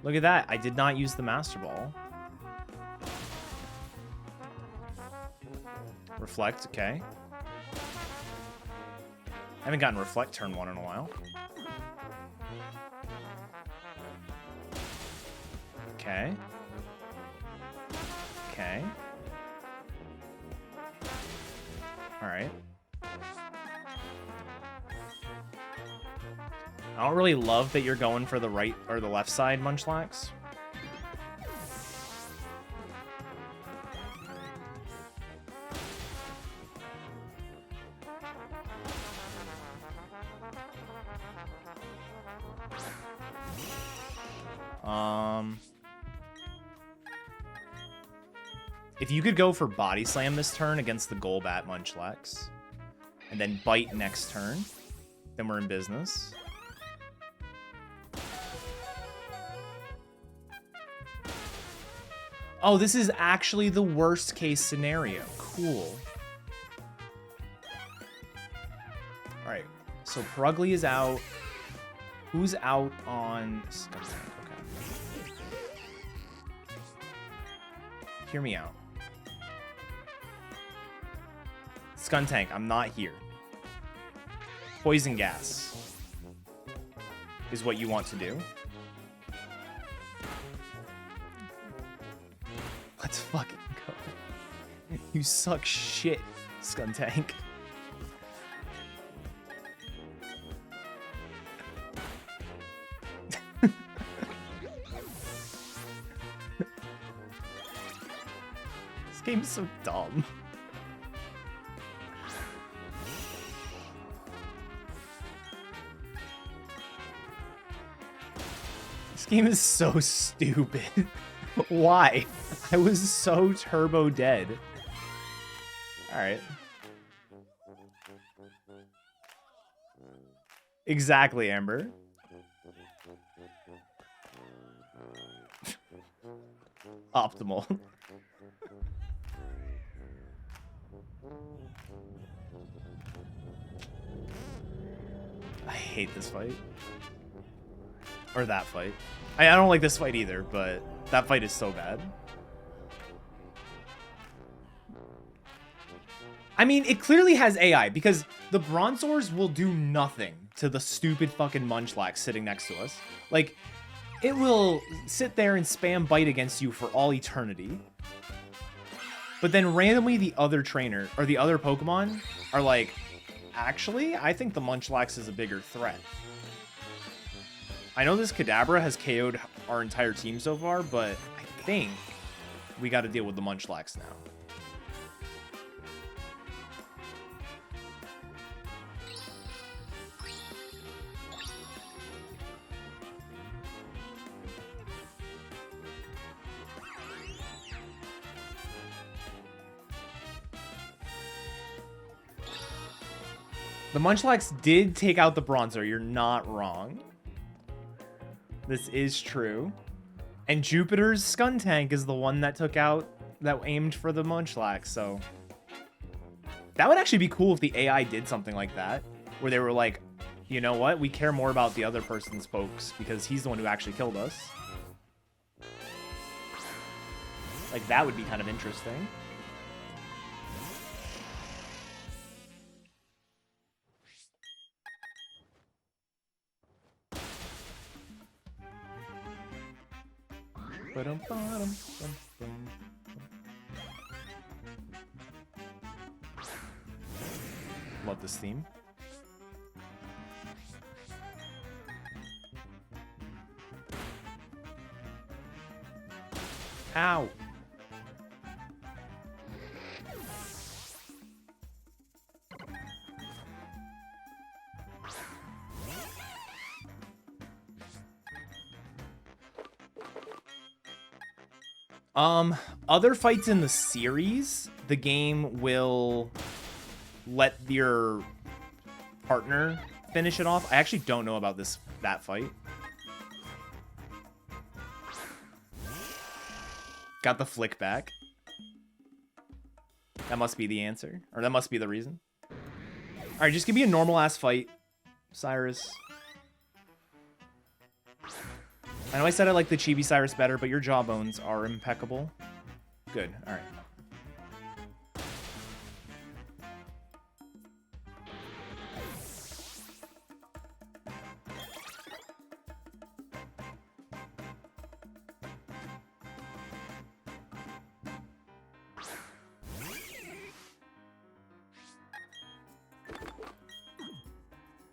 Look at that. I did not use the Master Ball. Reflect, okay. I haven't gotten Reflect turn 1 in a while. Okay. Okay. Alright. I don't really love that you're going for the right or the left side, Munchlax. If you could go for Body Slam this turn against the Golbat Munchlax, and then Bite next turn, then we're in business. Oh, this is actually the worst case scenario. Cool. Alright, so Purugly is out. Who's out on... Okay. Hear me out. Skuntank, I'm not here. Poison Gas is what you want to do. Let's fucking go. You suck shit, Skuntank. This game's so dumb. This game is so stupid. Why? I was so turbo dead. Alright. Exactly, Amber. Optimal. I hate this fight. Or that fight. I don't like this fight either, but that fight is so bad. I mean, it clearly has AI, because the Bronzors will do nothing to the stupid fucking Munchlax sitting next to us. Like, it will sit there and spam Bite against you for all eternity. But then randomly the other trainer, or the other Pokemon, are like, actually, I think the Munchlax is a bigger threat. I know this Kadabra has KO'd our entire team so far, but I think we got to deal with the Munchlax now. The Munchlax did take out the Bronzor. You're not wrong. This is true. And Jupiter's Skuntank is the one that took out, that aimed for the Munchlax, so... That would actually be cool if the AI did something like that, where they were like, you know what, we care more about the other person's pokes, because he's the one who actually killed us. Like, that would be kind of interesting. Love this theme. Ow. Other fights in the series, the game will let your partner finish it off. I actually don't know about that fight. Got the flick back. That must be the answer. Or that must be the reason. Alright, just give me a normal-ass fight, Cyrus. I know I said I like the Chibi Cyrus better, but your jawbones are impeccable. Good, alright.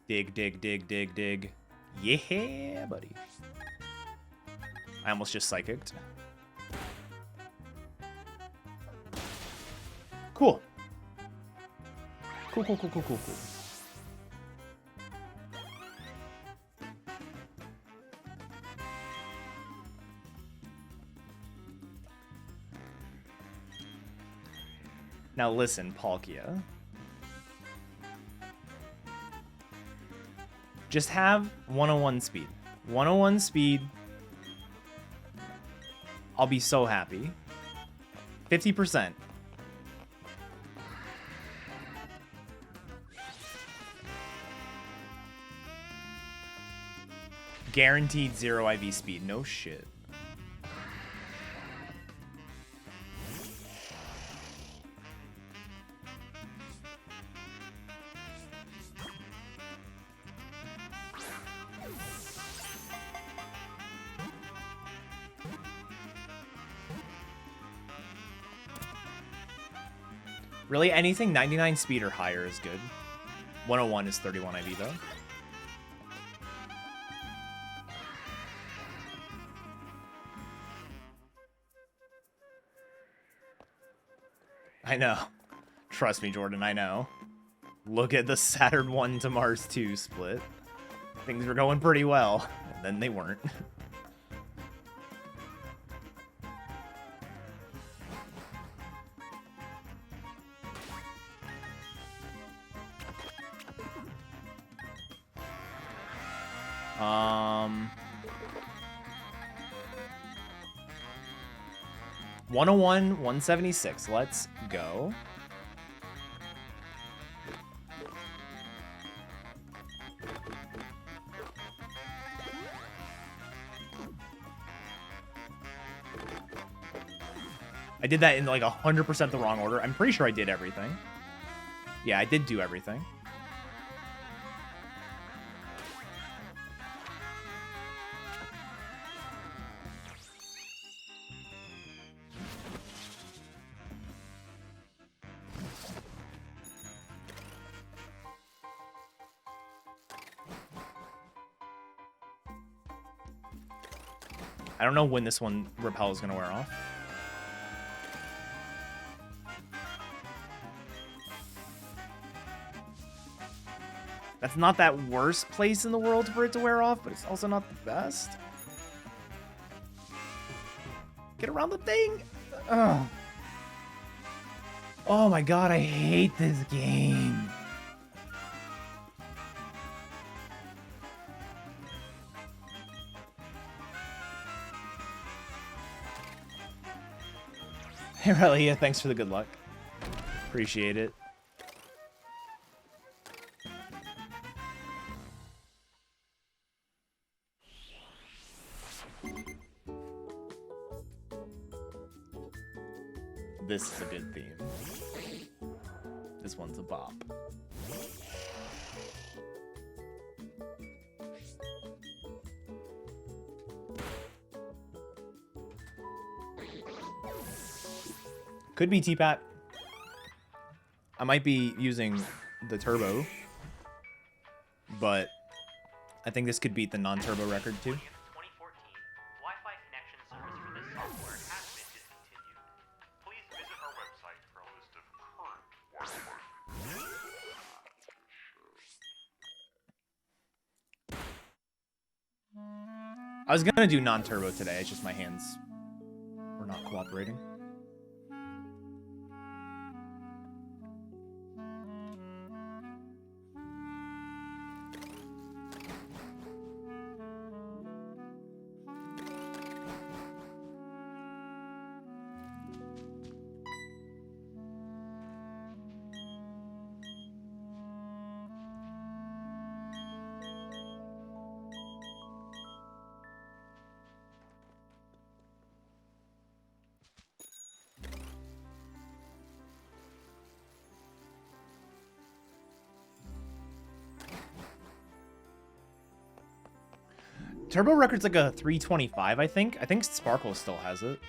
Dig, dig, dig, dig, dig. Yeah, buddy. I almost just psychicked. Cool. Cool, cool, cool, cool, cool, cool. Now listen, Palkia. Just have 101 speed. 101 speed. I'll be so happy. 50%. Guaranteed 0 IV speed. No shit. Really, anything 99 speed or higher is good. 101 is 31 IV though. I know. Trust me, Jordan, I know. Look at the Saturn 1 to Mars 2 split. Things were going pretty well, and then they weren't. Um... 101, 176. Let's go. I did that in like 100% the wrong order. I'm pretty sure I did everything. Yeah, I did do everything. I don't know when this one repel is going to wear off. That's not that worst place in the world for it to wear off, but it's also not the best. Get around the thing! Ugh. Oh my god, I hate this game. Hey, Relia, thanks for the good luck. Appreciate it. This is a good theme. This one's a bop. Could be T-Pat. I might be using the turbo, but I think this could beat the non-turbo record too. I was gonna do non-turbo today, it's just my hands were not cooperating. Turbo record's like a 325, I think. I think Sparkle still has it.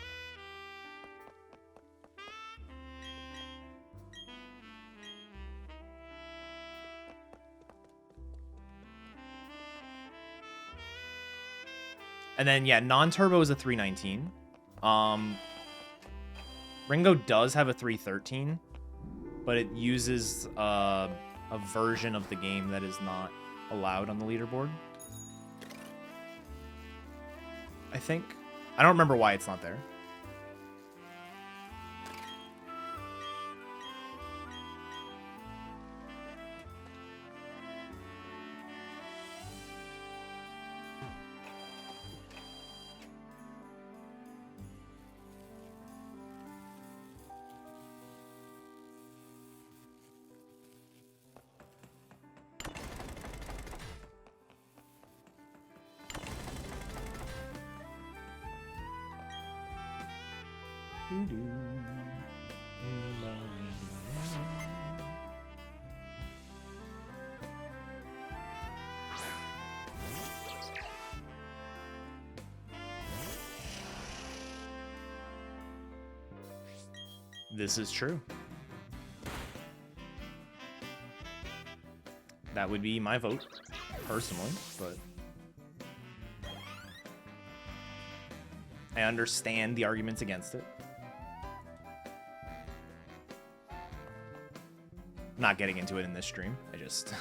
And then, yeah, non-turbo is a 319. Ringo does have a 313, but it uses a version of the game that is not allowed on the leaderboard. I think. I don't remember why it's not there. This is true. That would be my vote, personally, but I understand the arguments against it. Not getting into it in this stream. I just...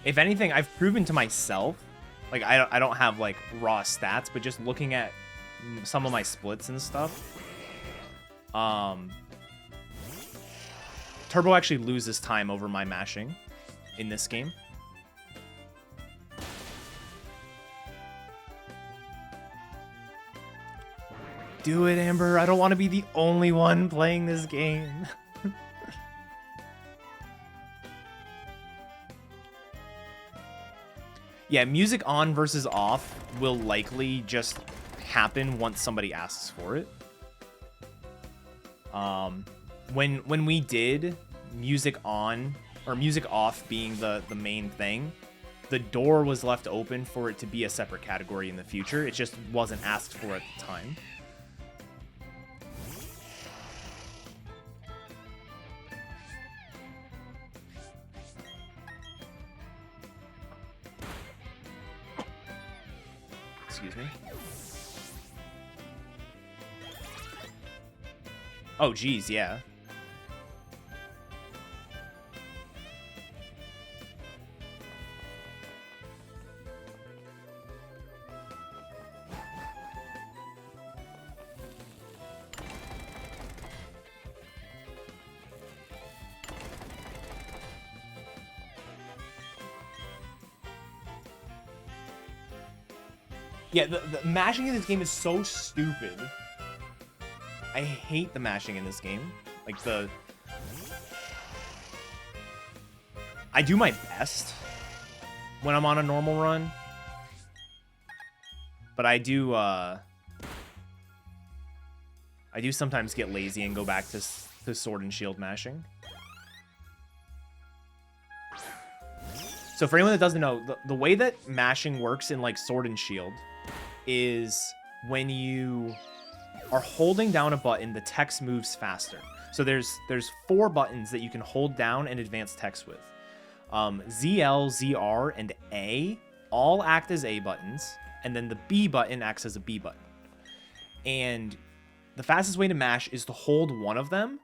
If anything, I've proven to myself, like, I don't have, like, raw stats, but just looking at some of my splits and stuff, Turbo actually loses time over my mashing in this game. Do it, Amber. I don't want to be the only one playing this game. Yeah, music on versus off will likely just happen once somebody asks for it. When we did music on or music off being the main thing, the door was left open for it to be a separate category in the future. It just wasn't asked for at the time. Excuse me. Oh, geez, yeah. Yeah, the mashing in this game is so stupid. I hate the mashing in this game. Like, I do my best when I'm on a normal run. But I do sometimes get lazy and go back to sword and shield mashing. So for anyone that doesn't know, the way that mashing works in, like, sword and shield is when you are holding down a button, the text moves faster. So there's 4 buttons that you can hold down and advance text with. ZL, ZR, and A all act as A buttons, and then the B button acts as a B button. And the fastest way to mash is to hold one of them,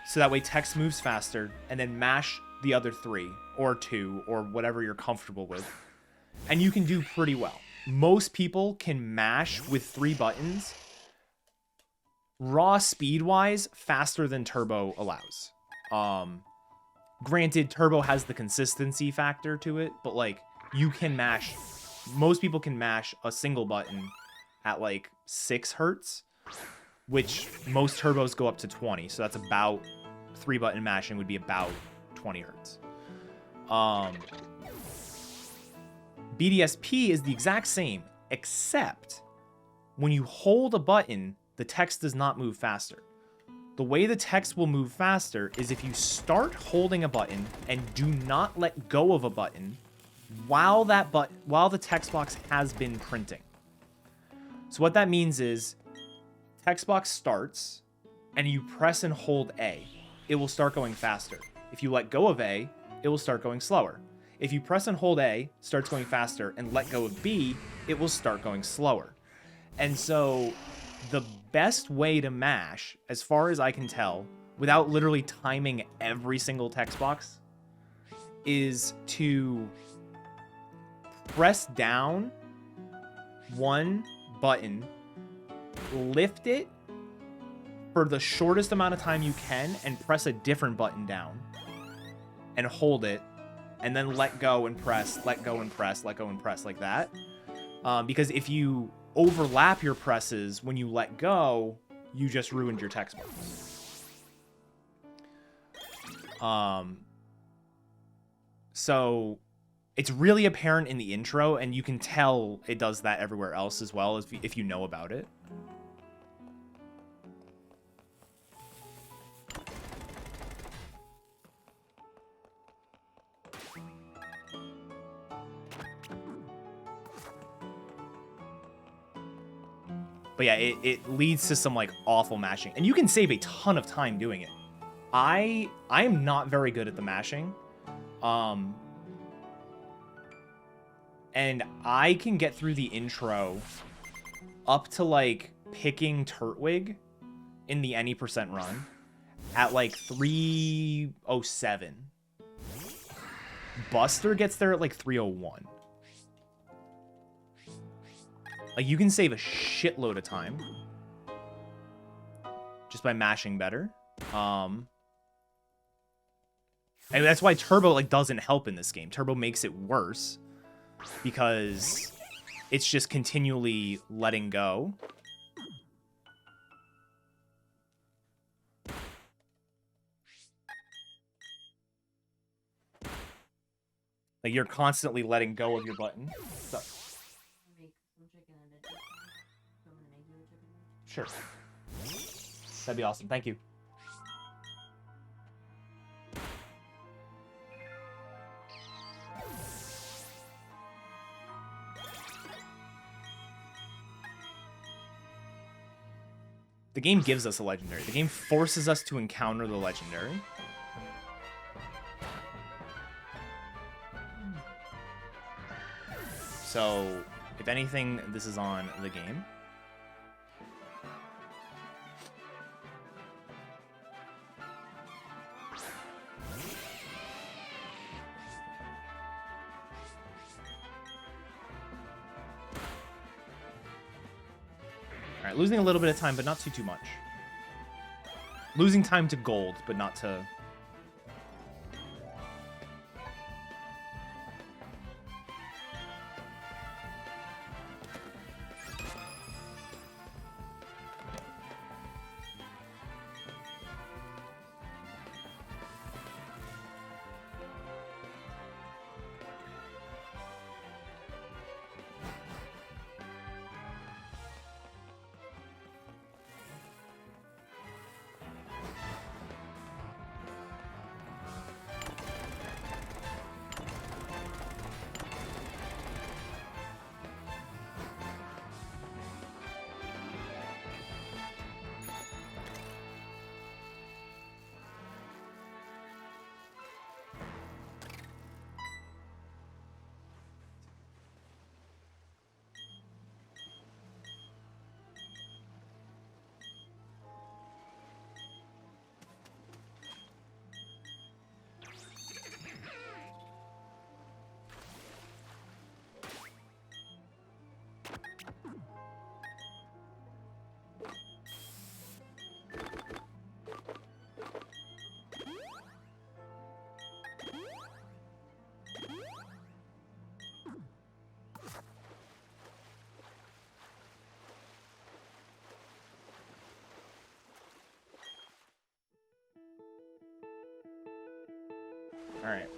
so that way text moves faster, and then mash the other 3, or 2, or whatever you're comfortable with. And you can do pretty well. Most people can mash with 3 buttons, raw speed-wise, faster than Turbo allows. Granted, Turbo has the consistency factor to it, but, like, you can mash... Most people can mash a single button at, like, 6 hertz, which most Turbos go up to 20, so that's about... 3-button mashing would be about 20 hertz. BDSP is the exact same, except when you hold a button, the text does not move faster. The way the text will move faster is if you start holding a button and do not let go of a button while the text box has been printing. So what that means is text box starts and you press and hold A. It will start going faster. If you let go of A, it will start going slower. If you press and hold A, starts going faster, and let go of B, it will start going slower. And so the best way to mash, as far as I can tell, without literally timing every single text box, is to press down one button, lift it for the shortest amount of time you can, and press a different button down and hold it, and then let go and press, let go and press, let go and press, like that. Because if you overlap your presses when you let go, you just ruined your text box. So it's really apparent in the intro, and you can tell it does that everywhere else as well, if you know about it. But yeah, it leads to some like awful mashing, and you can save a ton of time doing it. I am not very good at the mashing, and I can get through the intro up to like picking Turtwig in the any percent run at like 307. Buster gets there at like 301. Like, you can save a shitload of time just by mashing better. And that's why Turbo, like, doesn't help in this game. Turbo makes it worse because it's just continually letting go. Like, you're constantly letting go of your button. So, sure. That'd be awesome. Thank you. The game gives us a legendary. The game forces us to encounter the legendary. So, if anything, this is on the game. Alright, losing a little bit of time, but not too much. Losing time to gold, but not to... Alright.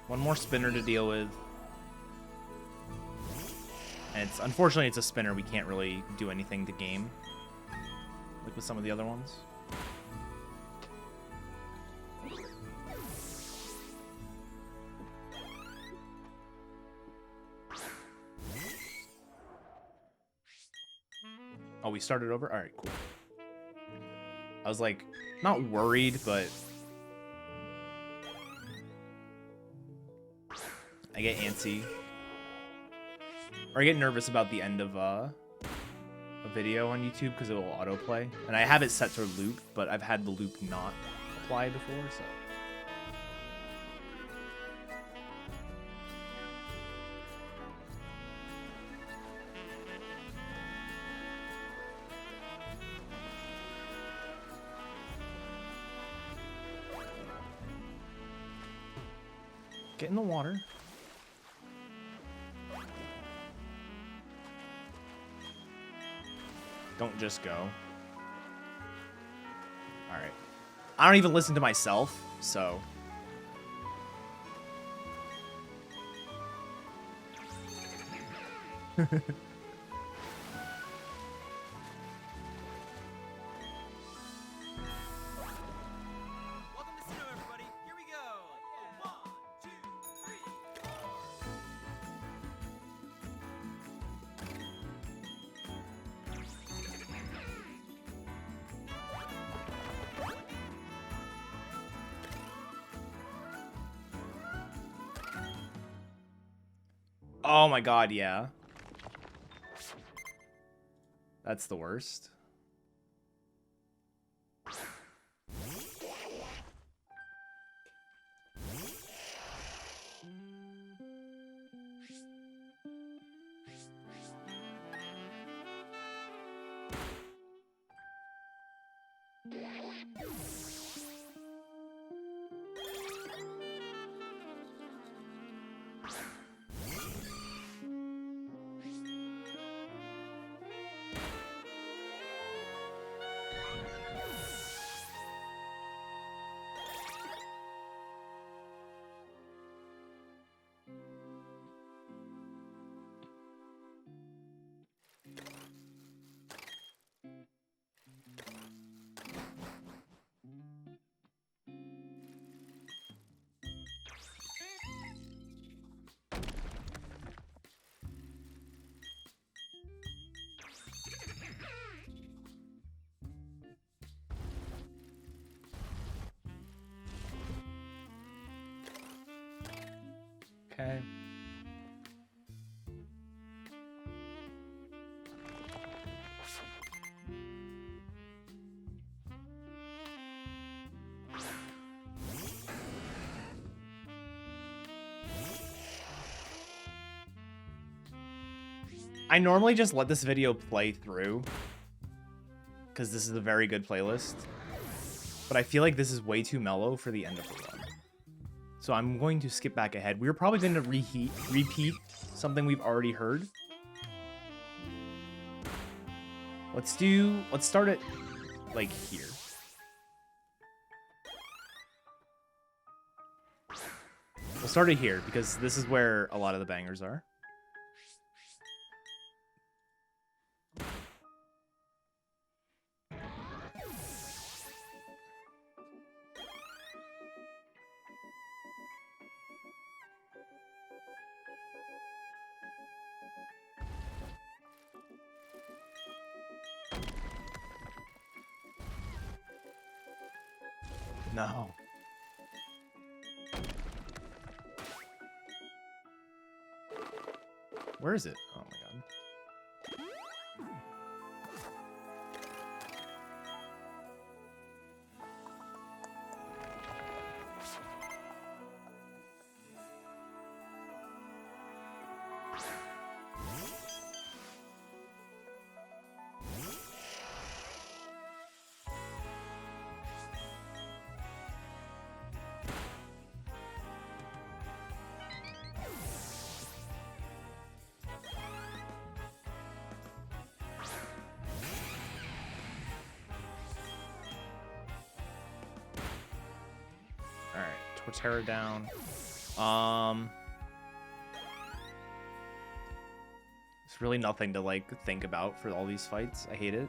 One more spinner to deal with. And unfortunately it's a spinner. We can't really do anything to game, like with some of the other ones. Oh, we started over? All right, cool. I was like, not worried, but I get antsy. Or I get nervous about the end of a video on YouTube because it will autoplay. And I have it set to loop, but I've had the loop not apply before, so. Get in the water. Don't just go. Alright. I don't even listen to myself, so. Oh my god, yeah. That's the worst. Okay. I normally just let this video play through because this is a very good playlist, but I feel like this is way too mellow for the end of the run. So I'm going to skip back ahead. We're probably going to repeat something we've already heard. Let's start it like here. We'll start it here because this is where a lot of the bangers are. No. Where is it? Oh my god. Torterra down. It's really nothing to, like, think about for all these fights. I hate it.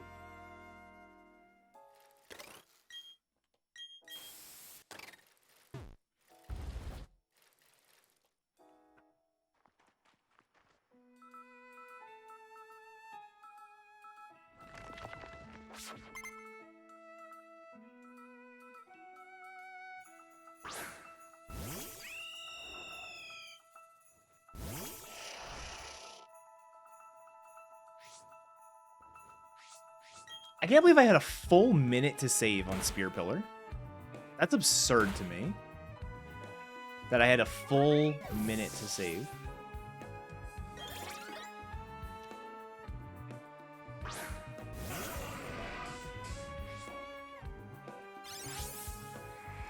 I can't believe I had a full minute to save on Spear Pillar. That's absurd to me. That I had a full minute to save.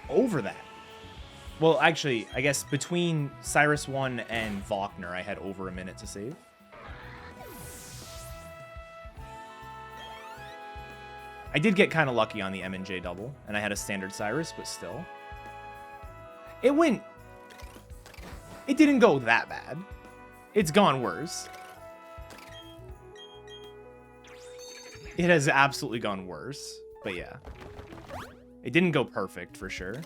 Over that. Well, actually, I guess between Cyrus 1 and Wagner, I had over a minute to save. I did get kind of lucky on the M and J double, and I had a standard Cyrus, but still. It didn't go that bad. It's gone worse. It has absolutely gone worse, but yeah. It didn't go perfect, for sure.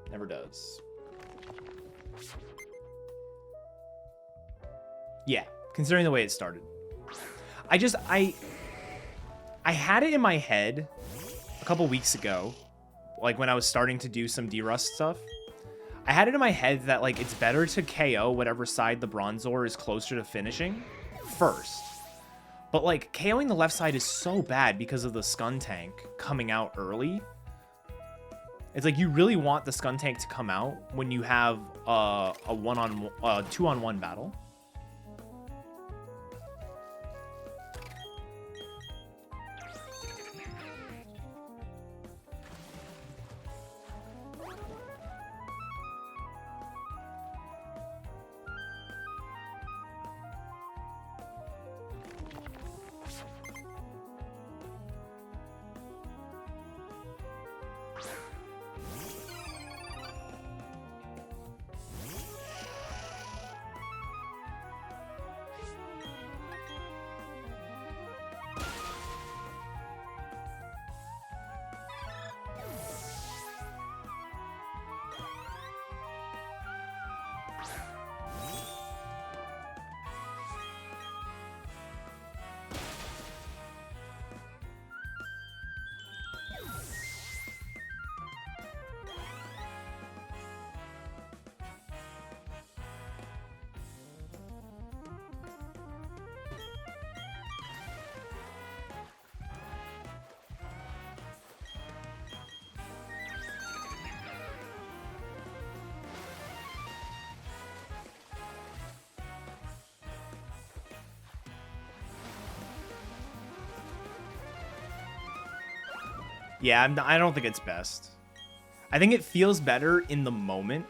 Never does. Yeah, considering the way it started. I had it in my head a couple weeks ago, like when I was starting to do some Derust stuff. I had it in my head that, like, it's better to KO whatever side the Bronzor is closer to finishing first. But, like, KOing the left side is so bad because of the Skuntank coming out early. It's like you really want the Skuntank to come out when you have a 2-on-1 battle. Yeah, I don't think it's best. I think it feels better in the moment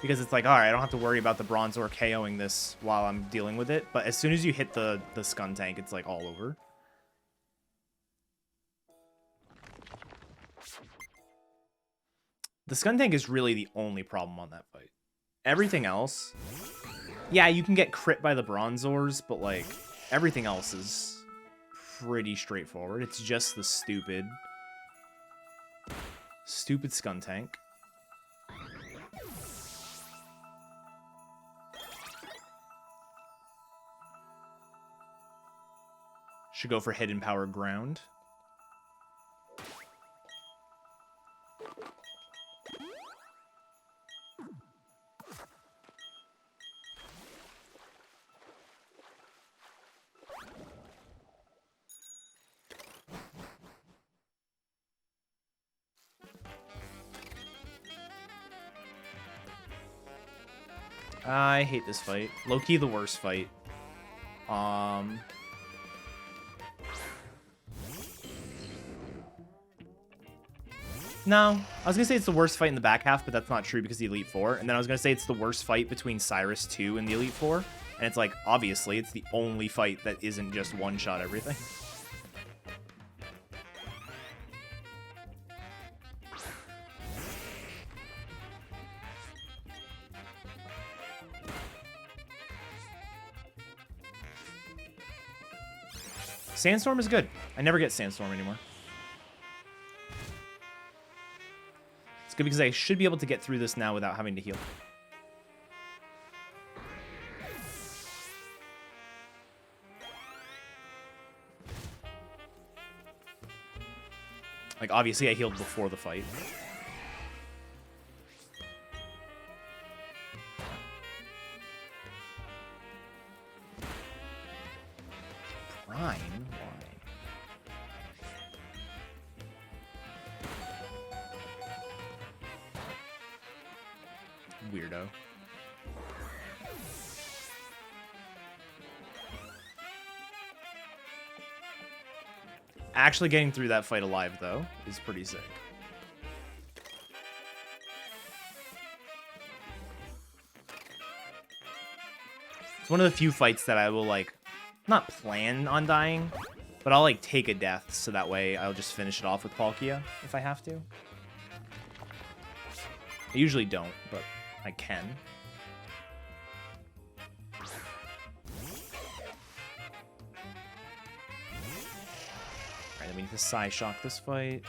because it's like, all right, I don't have to worry about the Bronzor KOing this while I'm dealing with it. But as soon as you hit the Skuntank, it's like all over. The Skuntank is really the only problem on that fight. Everything else, yeah, you can get crit by the Bronzors, but like everything else is pretty straightforward. It's just the stupid Skuntank. Should go for Hidden Power Ground. I hate this fight. Low-key the worst fight. No, I was gonna say it's the worst fight in the back half, but that's not true because the Elite Four. And then I was gonna say it's the worst fight between Cyrus 2 and the Elite Four. And it's like, obviously, it's the only fight that isn't just one-shot everything. Sandstorm is good. I never get Sandstorm anymore. It's good because I should be able to get through this now without having to heal. Like, obviously I healed before the fight. Prime? Why? Weirdo. Actually getting through that fight alive, though, is pretty sick. It's one of the few fights that I will, like, not plan on dying, but I'll, like, take a death, so that way I'll just finish it off with Palkia if I have to. I usually don't, but I can. Alright, then we need to Psyshock this fight.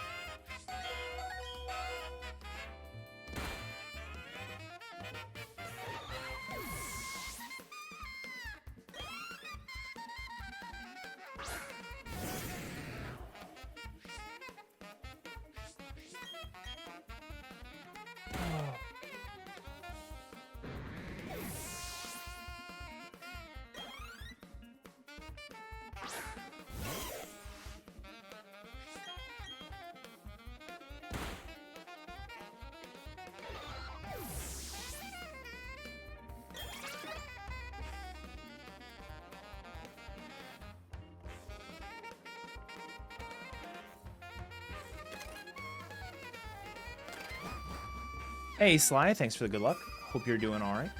Hey, Sly, thanks for the good luck. Hope you're doing all right.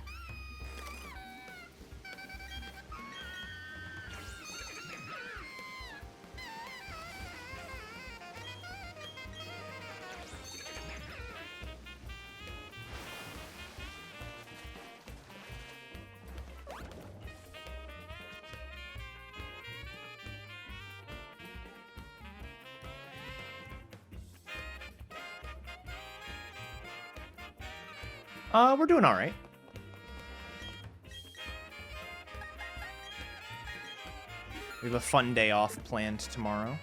We're doing all right. We have a fun day off planned tomorrow.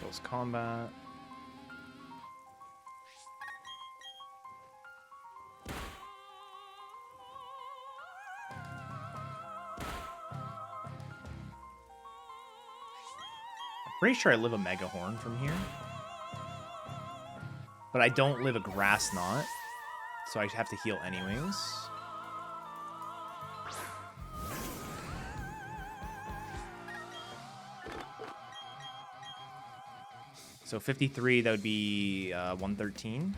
Close combat. I'm pretty sure I live a Mega Horn from here. But I don't live a Grass Knot, so I have to heal anyways. So 53, that would be 113.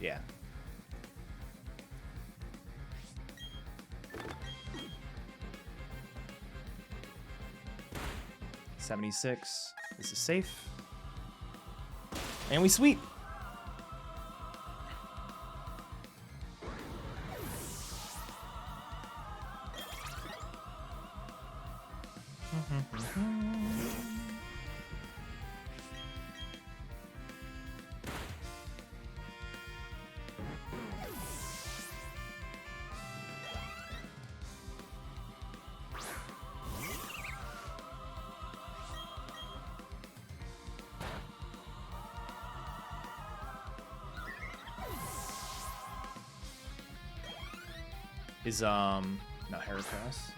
Yeah. $76. This is safe. And we sweep. Is No, Heracross.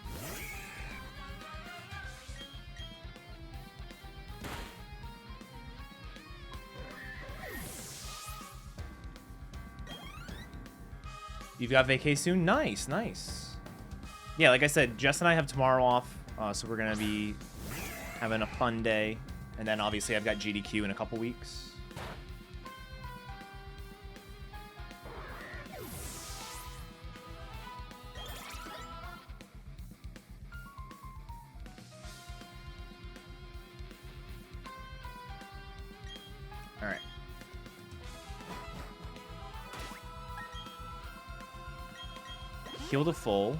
You've got vacay soon? Nice, nice. Yeah, like I said, Jess and I have tomorrow off, so we're going to be having a fun day. And then obviously I've got GDQ in a couple weeks. All right. Heal to full.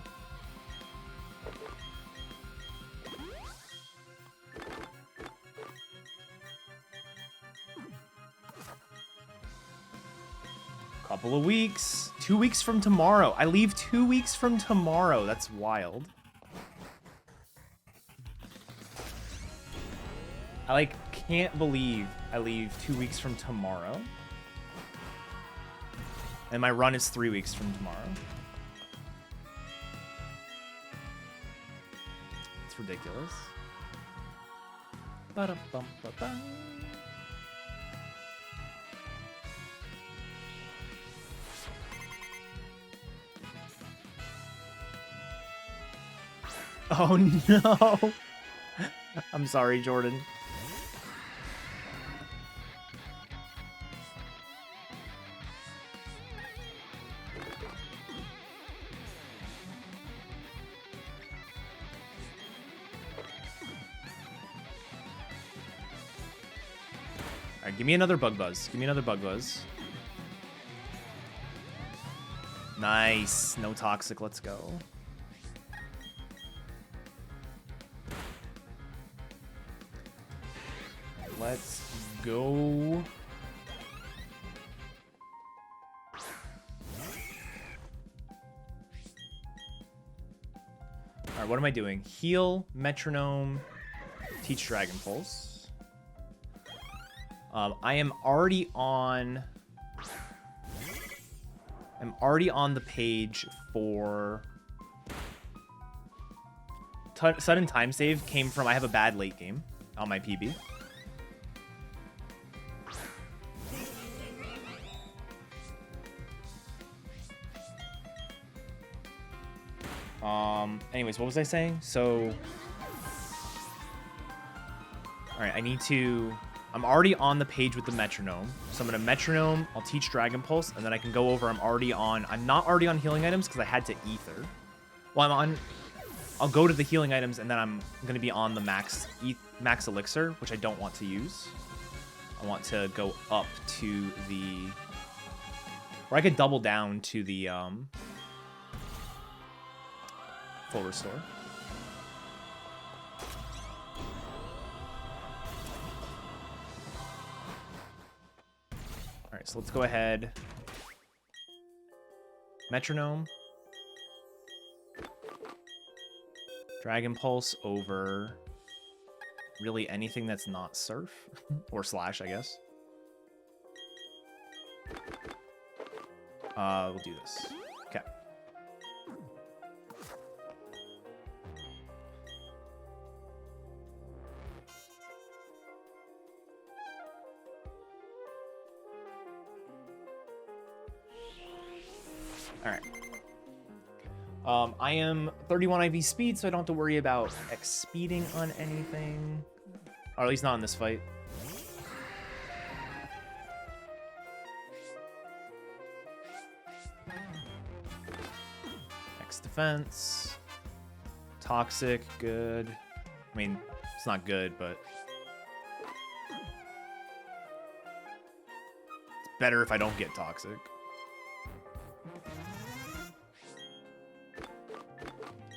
Couple of weeks. 2 weeks from tomorrow. I leave 2 weeks from tomorrow. That's wild. I, like, can't believe I leave 2 weeks from tomorrow. And my run is 3 weeks from tomorrow. It's ridiculous. Ba-da-bum-ba-bum. Oh no! I'm sorry, Jordan. Alright, give me another bug buzz. Give me another bug buzz. Nice. No toxic, let's go. Let's go. Alright, what am I doing? Heal, Metronome, teach Dragon Pulse. I am already on... I'm already on the page for... Sudden time save came from... I have a bad late game on my PB. Anyways, what was I saying? So, all right, I need to, I'm already on the page with the metronome. So I'm going to metronome, I'll teach Dragon Pulse, and then I can go over, I'm not already on healing items because I had to ether. Well, I'll go to the healing items, and then I'm going to be on the max elixir, which I don't want to use. I want to go up to the, or I could double down to the, full restore. Alright, so let's go ahead. Metronome. Dragon Pulse over really anything that's not Surf. Or Slash, I guess. We'll do this. Okay. Alright. I am 31 IV speed, so I don't have to worry about X-speeding on anything. Or at least not in this fight. X defense. Toxic, good. I mean, it's not good, but... it's better if I don't get toxic.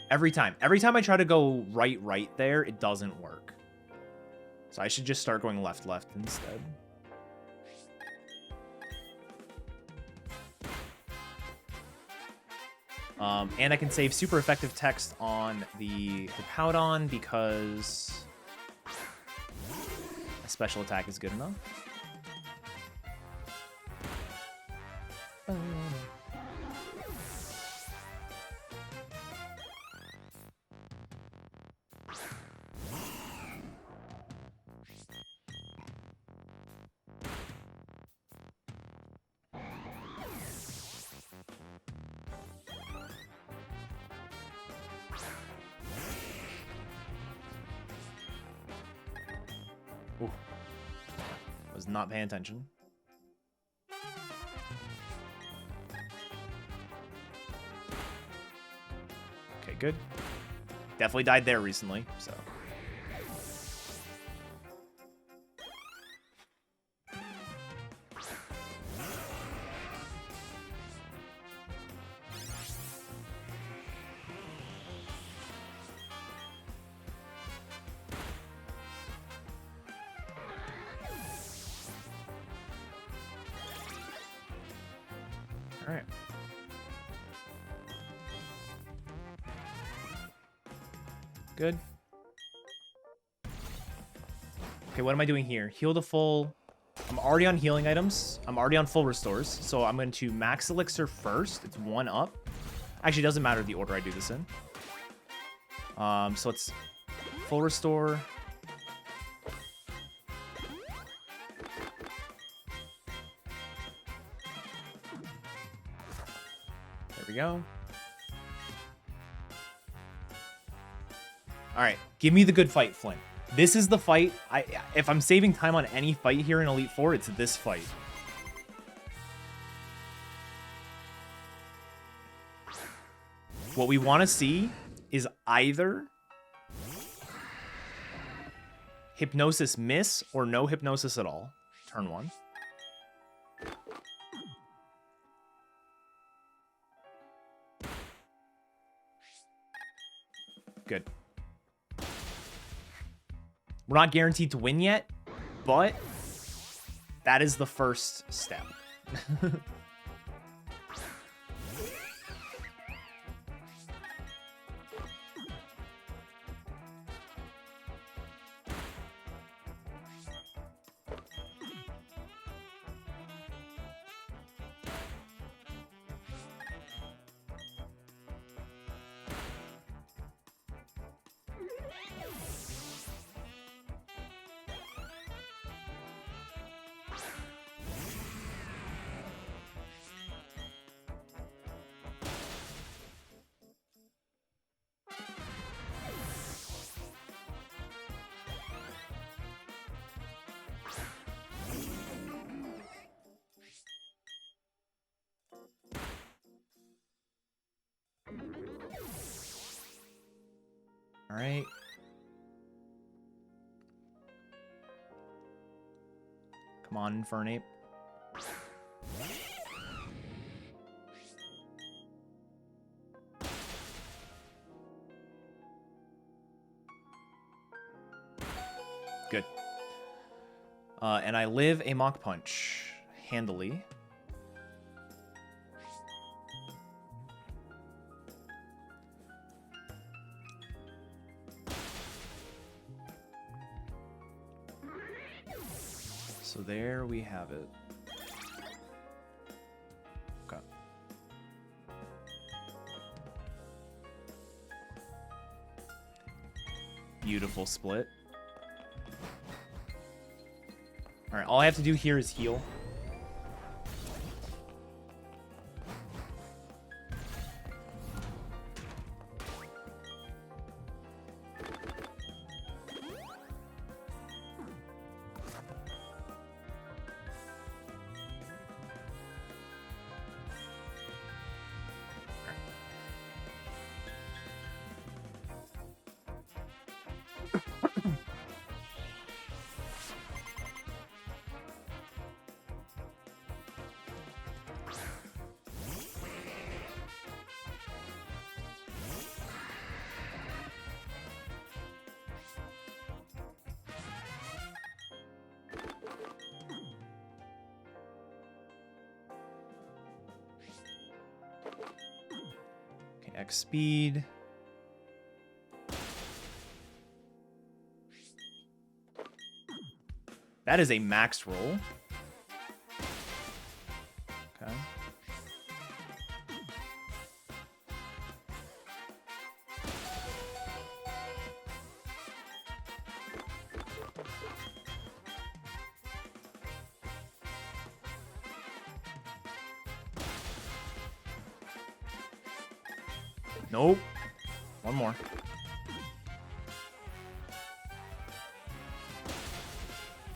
Every time I try to go right there, it doesn't work. So I should just start going left instead. And I can save super effective text on the Powdon because a special attack is good enough. Ooh. Was not paying attention. Okay, good. Definitely died there recently, so. All right. Good. Okay, what am I doing here? Heal to full. I'm already on healing items. I'm already on full restores. So I'm going to max elixir first. It's 1 up. Actually, it doesn't matter the order I do this in. So it's full restore. There we go. All right, give me the good fight, Flint. This is the fight. If I'm saving time on any fight here in Elite Four, it's this fight. What we want to see is either hypnosis miss or no hypnosis at all. Turn 1. Good. We're not guaranteed to win yet, but that is the first step. All right. Come on, Infernape. Good. And I live a Mach Punch handily. So there we have it. Okay. Beautiful split. All right, all I have to do here is heal. X speed. That is a max roll. Okay. Nope. One more.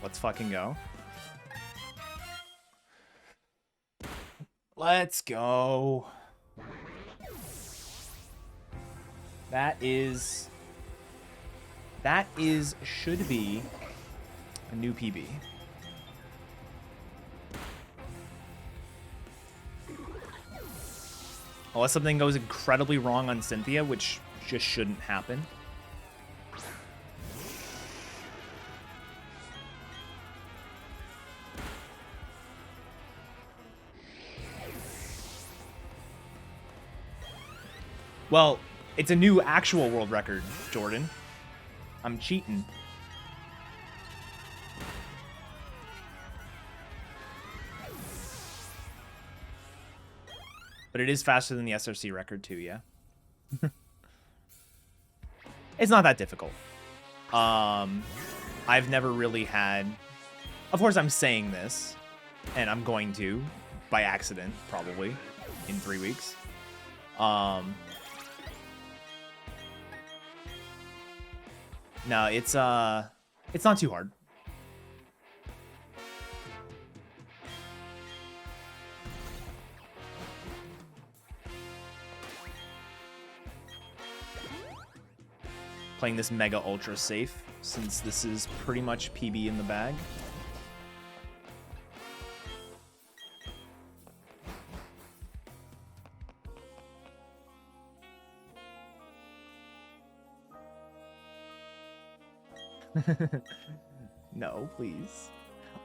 Let's fucking go. Let's go. Should be a new PB. Unless something goes incredibly wrong on Cynthia, which just shouldn't happen. Well, it's a new actual world record, Jordan. I'm cheating. But it is faster than the SRC record too, yeah. It's not that difficult. I've never really had... Of course, I'm saying this, and I'm going to, by accident, probably, in 3 weeks. No, it's not too hard. Playing this mega ultra safe, since this is pretty much PB in the bag. No, please.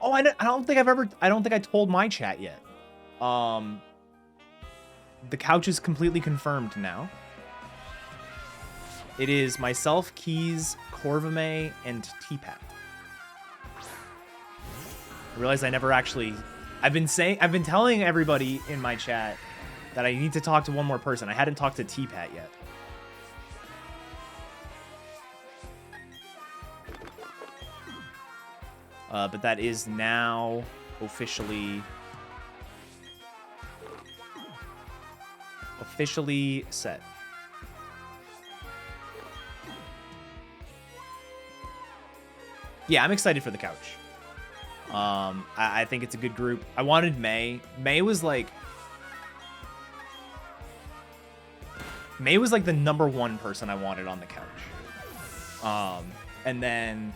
Oh, I don't think I told my chat yet. The couch is completely confirmed now. It is myself, Keys, Corvame, and T-Pat. I realized I never actually... I've been telling everybody in my chat that I need to talk to one more person. I hadn't talked to T-Pat yet. But that is now officially set. Yeah, I'm excited for the couch. I think it's a good group. I wanted May. May was like the #1 person I wanted on the couch. And then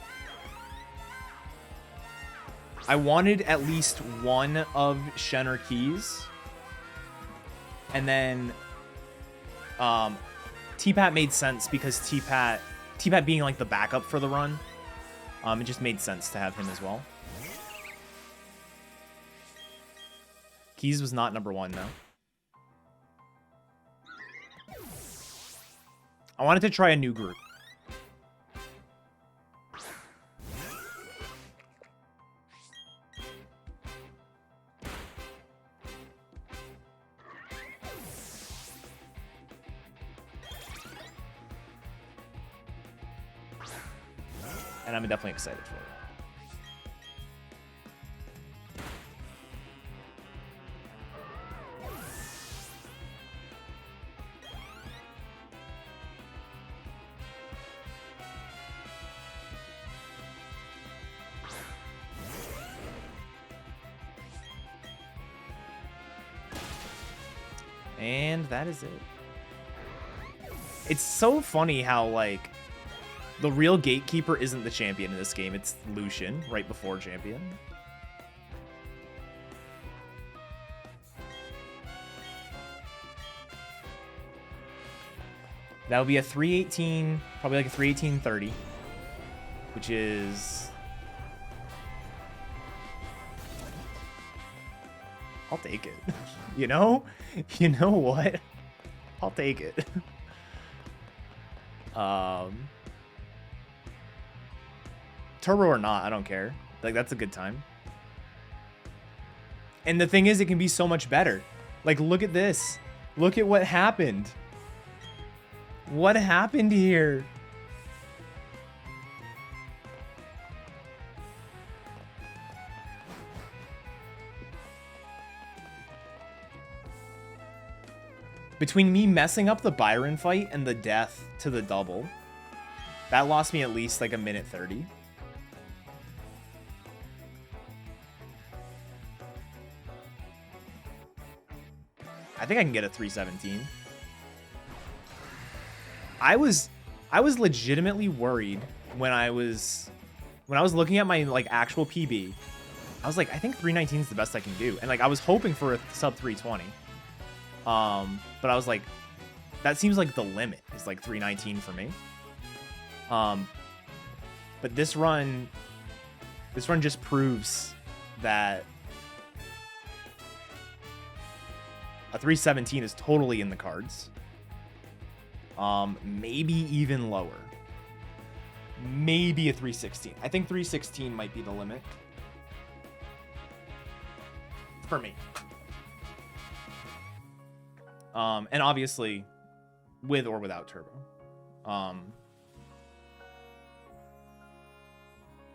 I wanted at least one of Shen or Keys. And then T-Pat made sense because T-Pat being like the backup for the run. It just made sense to have him as well. Keys was not #1 though. I wanted to try a new group. And I'm definitely excited for it. And that is it. It's so funny how, like, the real gatekeeper isn't the champion in this game. It's Lucian, right before champion. That would be a 318, probably like a 318.30, which is... I'll take it. You know? You know what? I'll take it. Turbo or not, I don't care. Like, that's a good time. And the thing is, it can be so much better. Like, look at this. Look at what happened. What happened here? Between me messing up the Byron fight and the death to the double, that lost me at least like a minute 30. I think I can get a 317. I was legitimately worried when I was looking at my like actual PB. I was like, I think 319 is the best I can do, and like I was hoping for a sub 320. But I was like, that seems like the limit is like 319 for me. But this run just proves that a 317 is totally in the cards. Maybe even lower. Maybe a 316. I think 316 might be the limit for me. And obviously with or without turbo.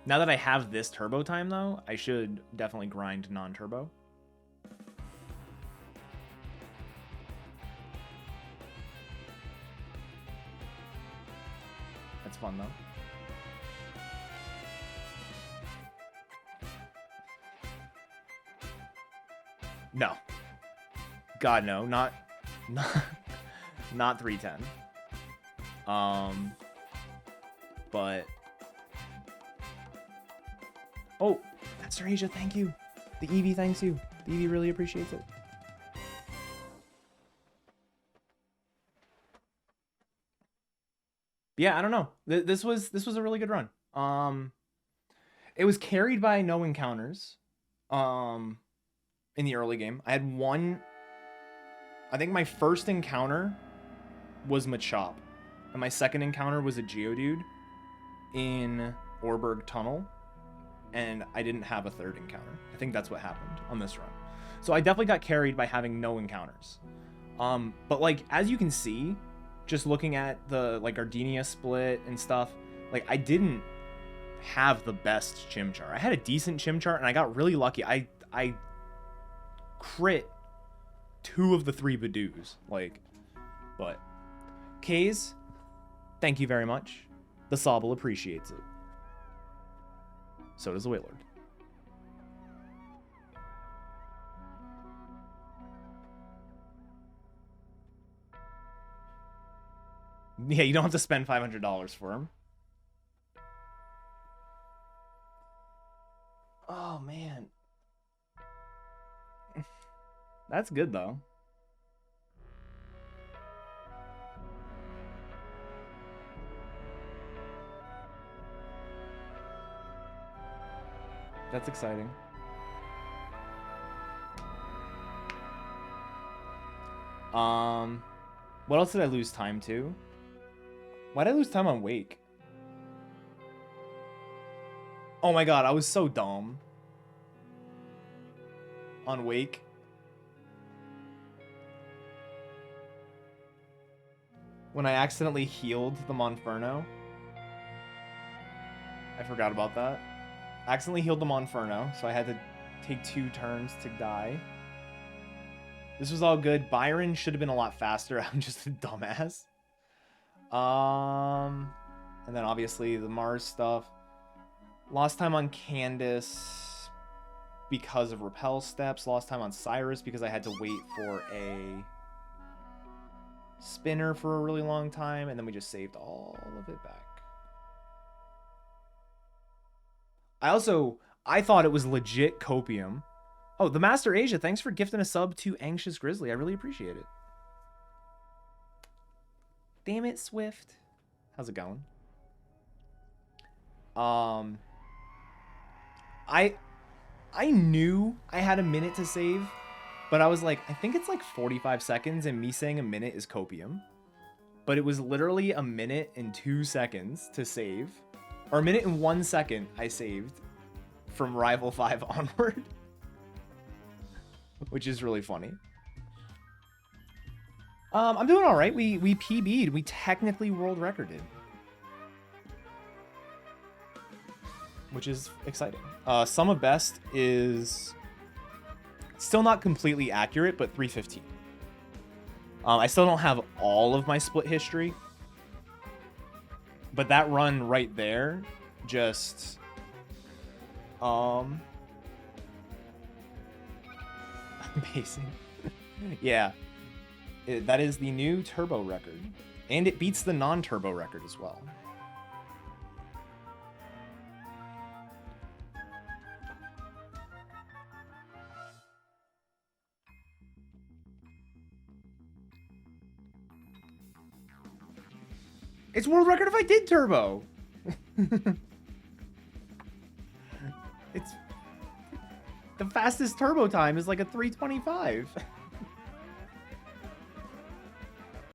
Now that I have this turbo time though, I should definitely grind non-turbo. That's fun though. No. God no, not 310. But oh, Master Asia, thank you. The Eevee thanks you. The Eevee really appreciates it. Yeah, I don't know. This was a really good run. It was carried by no encounters. In the early game, I had one. I think my first encounter was Machop, and my second encounter was a Geodude in Orberg Tunnel, and I didn't have a third encounter. I think that's what happened on this run. So I definitely got carried by having no encounters. But like as you can see, just looking at the like Gardenia split and stuff, like I didn't have the best Chimchar. I had a decent Chimchar, and I got really lucky. I crit 2 of the 3 Badoos, like, but Kays, thank you very much. The Sobble appreciates it. So does the Wailord. Yeah, you don't have to spend $500 for him. Oh man. That's good, though. That's exciting. What else did I lose time to? Why did I lose time on Wake? Oh my god, I was so dumb. On Wake. When I accidentally healed the Monferno. I forgot about that. I accidentally healed the Monferno, so I had to take 2 turns to die. This was all good. Byron should have been a lot faster. I'm just a dumbass. And then obviously the Mars stuff. Lost time on Candace because of repel steps. Lost time on Cyrus because I had to wait for a spinner for a really long time, and then we just saved all of it back. I thought it was legit copium. Oh, the Master Asia, thanks for gifting a sub to Anxious Grizzly. I really appreciate it. Damn it, Swift. How's it going? I knew I had a minute to save, but I was like, I think it's like 45 seconds, and me saying a minute is copium. But it was literally a minute and 2 seconds to save. Or a minute and 1 second I saved from Rival 5 onward. Which is really funny. I'm doing all right. We PB'd. We technically world recorded. Which is exciting. Sum of best is still not completely accurate, but 315. I still don't have all of my split history, but that run right there just amazing. Yeah, that is the new turbo record, and it beats the non-turbo record as well. It's world record if I did turbo. It's the fastest turbo time is like a 3:25.